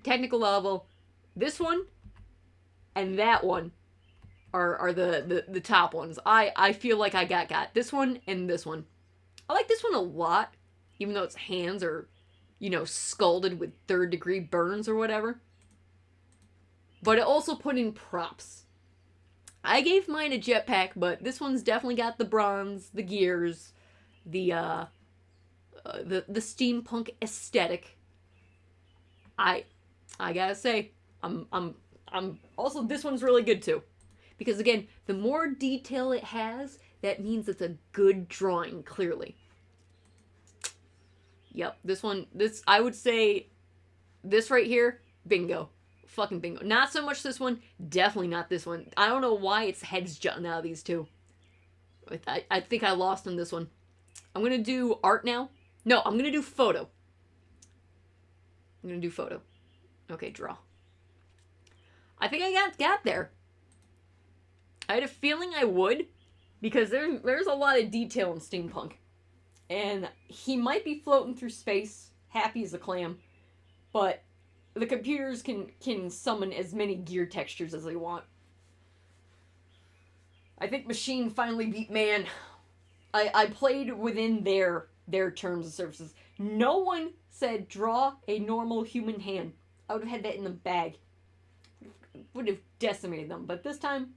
technical level, this one and that one are the top ones. I feel like I got this one and this one. I like this one a lot, even though its hands are, you know, scalded with 3rd-degree burns or whatever. But it also put in props. I gave mine a jetpack, but this one's definitely got the bronze, the gears, the steampunk aesthetic. I gotta say, I'm also, this one's really good too. Because again, the more detail it has, that means it's a good drawing, clearly. Yep, this, I would say, this right here, bingo. Fucking bingo. Not so much this one, definitely not this one. I don't know why its head's jutting out of these two. I think I lost on this one. I'm gonna do art now. No, I'm gonna do photo. Okay, draw. I think I got there. I had a feeling I would, because there's a lot of detail in steampunk. And he might be floating through space, happy as a clam, but the computers can summon as many gear textures as they want. I think machine finally beat man. I played within their terms of services. No one said draw a normal human hand. I would have had that in the bag. Would have decimated them. But this time,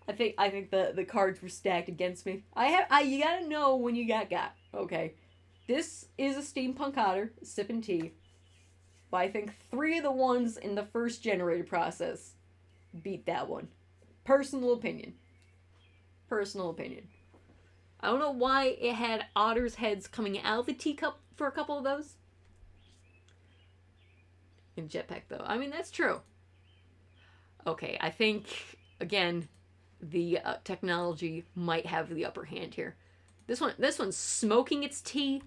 I think the cards were stacked against me. You gotta know when you got. Okay. This is a steampunk otter sipping tea. But I think 3 of the ones in the first generated process beat that one. Personal opinion. I don't know why it had otters' heads coming out of the teacup for a couple of those. In jetpack, though. I mean, that's true. Okay, I think, again, the technology might have the upper hand here. This one's smoking its tea.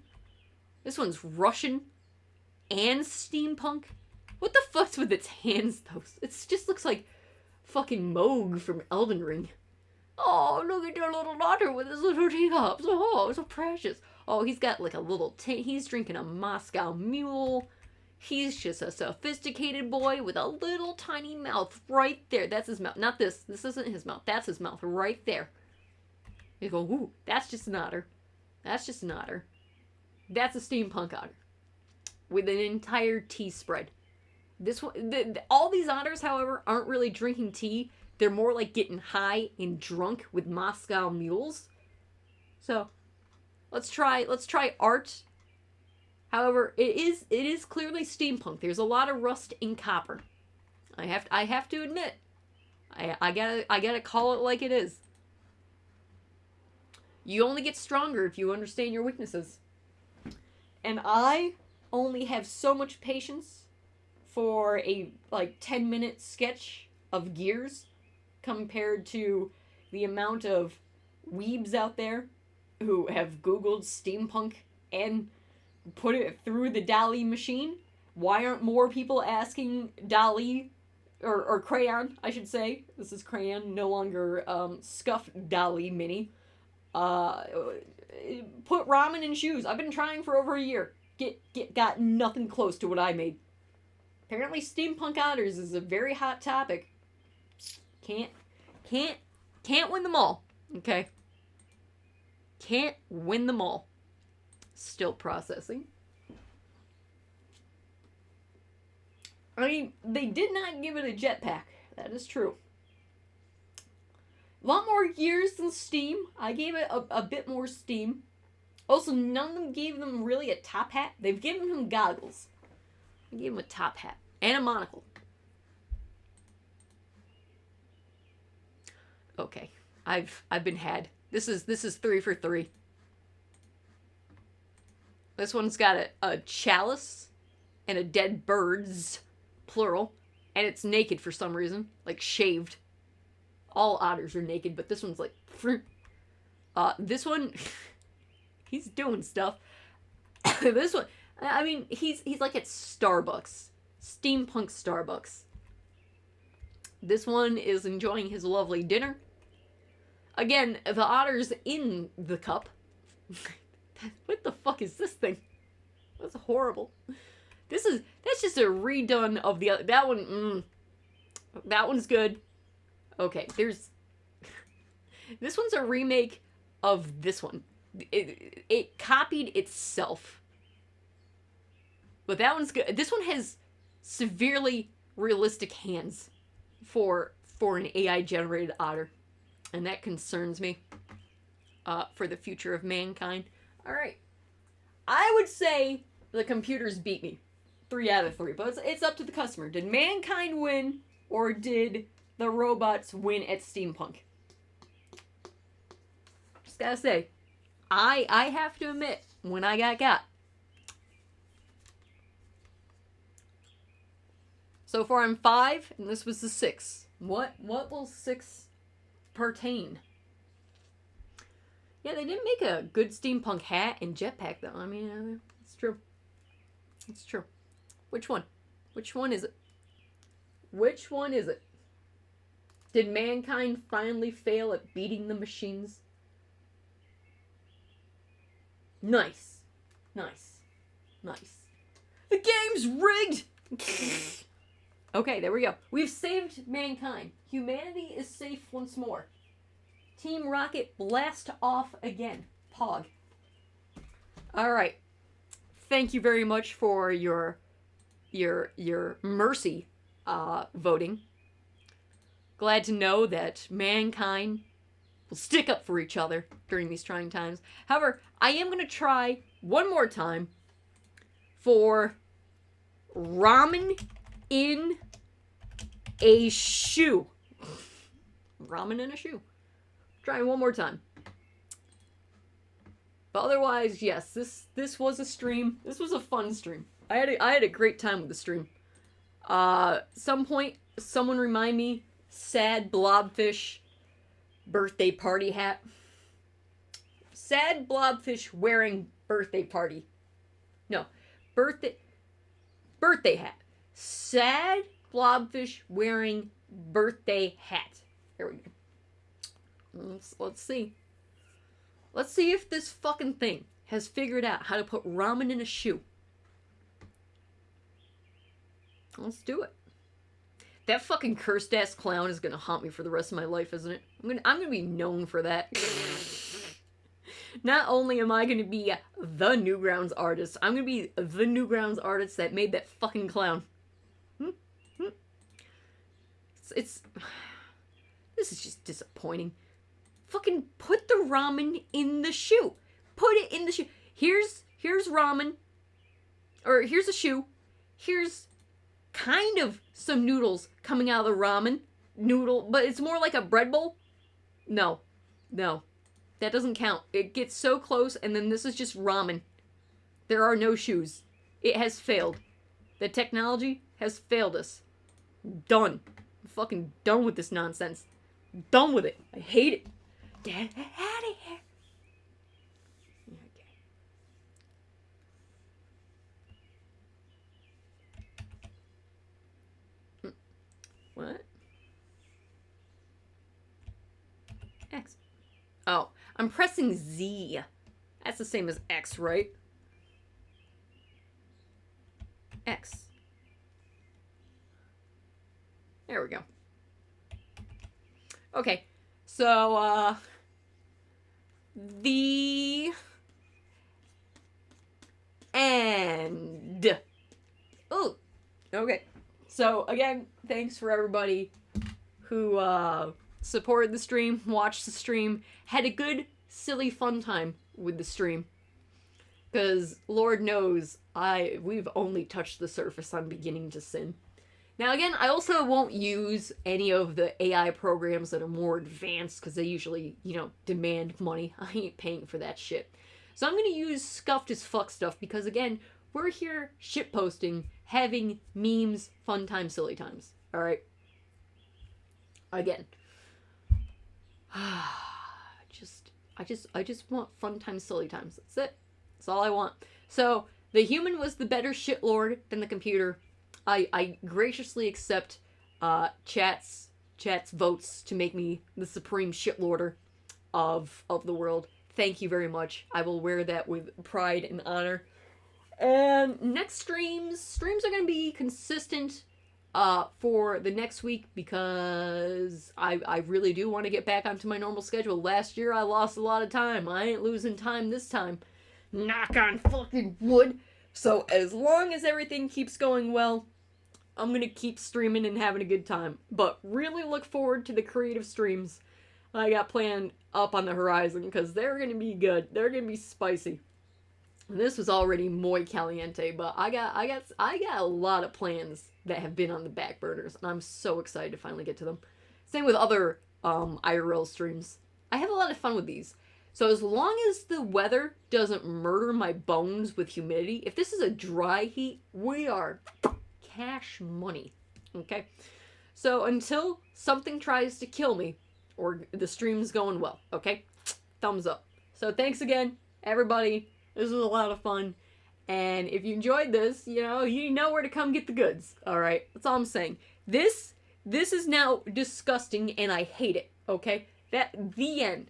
This one's Russian and steampunk. What the fuck's with its hands, though? It just looks like fucking Moog from Elden Ring. Oh, look at your little otter with his little teacups. Oh, so precious. Oh, he's got like a little he's drinking a Moscow Mule. He's just a sophisticated boy with a little tiny mouth right there. That's his mouth. Not this. This isn't his mouth. That's his mouth right there. You go, ooh, that's just an otter. That's just an otter. That's a steampunk otter. With an entire tea spread. This one, all these otters, however, aren't really drinking tea. They're more like getting high and drunk with Moscow mules. So, let's try art. However, it is clearly steampunk. There's a lot of rust in copper. I have to admit. I gotta call it like it is. You only get stronger if you understand your weaknesses. And I only have so much patience for a 10-minute sketch of gears compared to the amount of weebs out there who have Googled steampunk and put it through the DALL-E machine. Why aren't more people asking DALL-E, or Crayon, I should say. This is Crayon, no longer scuffed DALL-E Mini. Put ramen in shoes. I've been trying for over a year. Got nothing close to what I made. Apparently steampunk otters is a very hot topic. Can't win them all. Okay? Can't win them all. Still processing. I mean, they did not give it a jetpack. That is true. A lot more gears than Steam. I gave it a bit more Steam. Also, none of them gave them really a top hat. They've given him goggles. I gave him a top hat. And a monocle. Okay. I've been had. This is 3 for 3. This one's got a chalice and a dead bird's, plural, and it's naked for some reason, like shaved. All otters are naked, but this one's like, this one, he's doing stuff. This one, I mean, he's like at Starbucks, steampunk Starbucks. This one is enjoying his lovely dinner. Again, the otter's in the cup. What the fuck is this thing? That's horrible. That's just a redone of the other. That one, that one's good. Okay, there's... This one's a remake of this one. It copied itself. But that one's good. This one has severely realistic hands for an AI-generated otter. And that concerns me for the future of mankind. Alright. I would say the computers beat me. 3 out of 3. But it's up to the customer. Did mankind win, or did the robots win at steampunk? Just gotta say, I have to admit, when I got. So far I'm 5, and this was the 6. What will 6 pertain? Yeah, they didn't make a good steampunk hat and jetpack, though. I mean, it's true. It's true. Which one? Which one is it? Which one is it? Did mankind finally fail at beating the machines? Nice. Nice. Nice. The game's rigged! Okay, there we go. We've saved mankind. Humanity is safe once more. Team Rocket, blast off again. Pog. Alright. Thank you very much for your mercy voting. Glad to know that mankind will stick up for each other during these trying times. However, I am going to try one more time for ramen in a shoe. Ramen in a shoe. Try one more time. But otherwise, yes, this was a stream. This was a fun stream. I had a great time with the stream. Some point, someone remind me, sad blobfish birthday party hat. Sad blobfish wearing birthday party. No, birthday hat. Sad blobfish wearing birthday hat. There we go. Let's see. Let's see if this fucking thing has figured out how to put ramen in a shoe. Let's do it. That fucking cursed ass clown is gonna haunt me for the rest of my life, isn't it? I'm gonna be known for that. Not only am I gonna be the Newgrounds artist, I'm gonna be the Newgrounds artist that made that fucking clown. It's this is just disappointing. Fucking put the ramen in the shoe. Put it in the shoe. Here's ramen. Or here's a shoe. Here's kind of some noodles coming out of the ramen noodle, but it's more like a bread bowl. No. That doesn't count. It gets so close, and then this is just ramen. There are no shoes. It has failed. The technology has failed us. Done. I'm fucking done with this nonsense. Done with it. I hate it. Get out of here. Okay. What? X. Oh, I'm pressing Z. That's the same as X, right? X. There we go. Okay. So, the end. Oh, okay. So, again, thanks for everybody who supported the stream, watched the stream, had a good, silly, fun time with the stream. Because, Lord knows, we've only touched the surface on beginning to sin. Now, again, I also won't use any of the AI programs that are more advanced because they usually, demand money. I ain't paying for that shit. So I'm going to use scuffed as fuck stuff because, again, we're here shitposting, having memes, fun times, silly times. Alright? Again. I just want fun times, silly times. That's it. That's all I want. So, the human was the better shitlord than the computer. I graciously accept chat's votes to make me the supreme shitlorder of the world. Thank you very much. I will wear that with pride and honor. And next streams are going to be consistent for the next week because I really do want to get back onto my normal schedule. Last year I lost a lot of time. I ain't losing time this time. Knock on fucking wood. So as long as everything keeps going well, I'm going to keep streaming and having a good time. But really look forward to the creative streams I got planned up on the horizon because they're going to be good. They're going to be spicy. And this was already muy caliente, but I got a lot of plans that have been on the back burners, and I'm so excited to finally get to them. Same with other IRL streams. I have a lot of fun with these. So as long as the weather doesn't murder my bones with humidity, if this is a dry heat, we are cash money. Okay? So until something tries to kill me, or the stream's going well, okay? Thumbs up. So thanks again, everybody. This was a lot of fun. And if you enjoyed this, you know where to come get the goods. Alright? That's all I'm saying. This This is now disgusting and I hate it, okay? The end.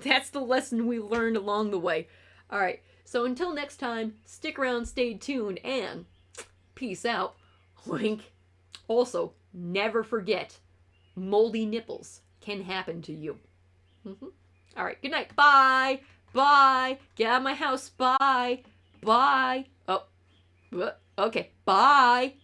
That's the lesson we learned along the way. Alright, so until next time, stick around, stay tuned, and peace out. Wink. Also, never forget, moldy nipples can happen to you. Alright, good night. Bye. Bye. Get out of my house. Bye. Bye. Oh. Okay. Bye.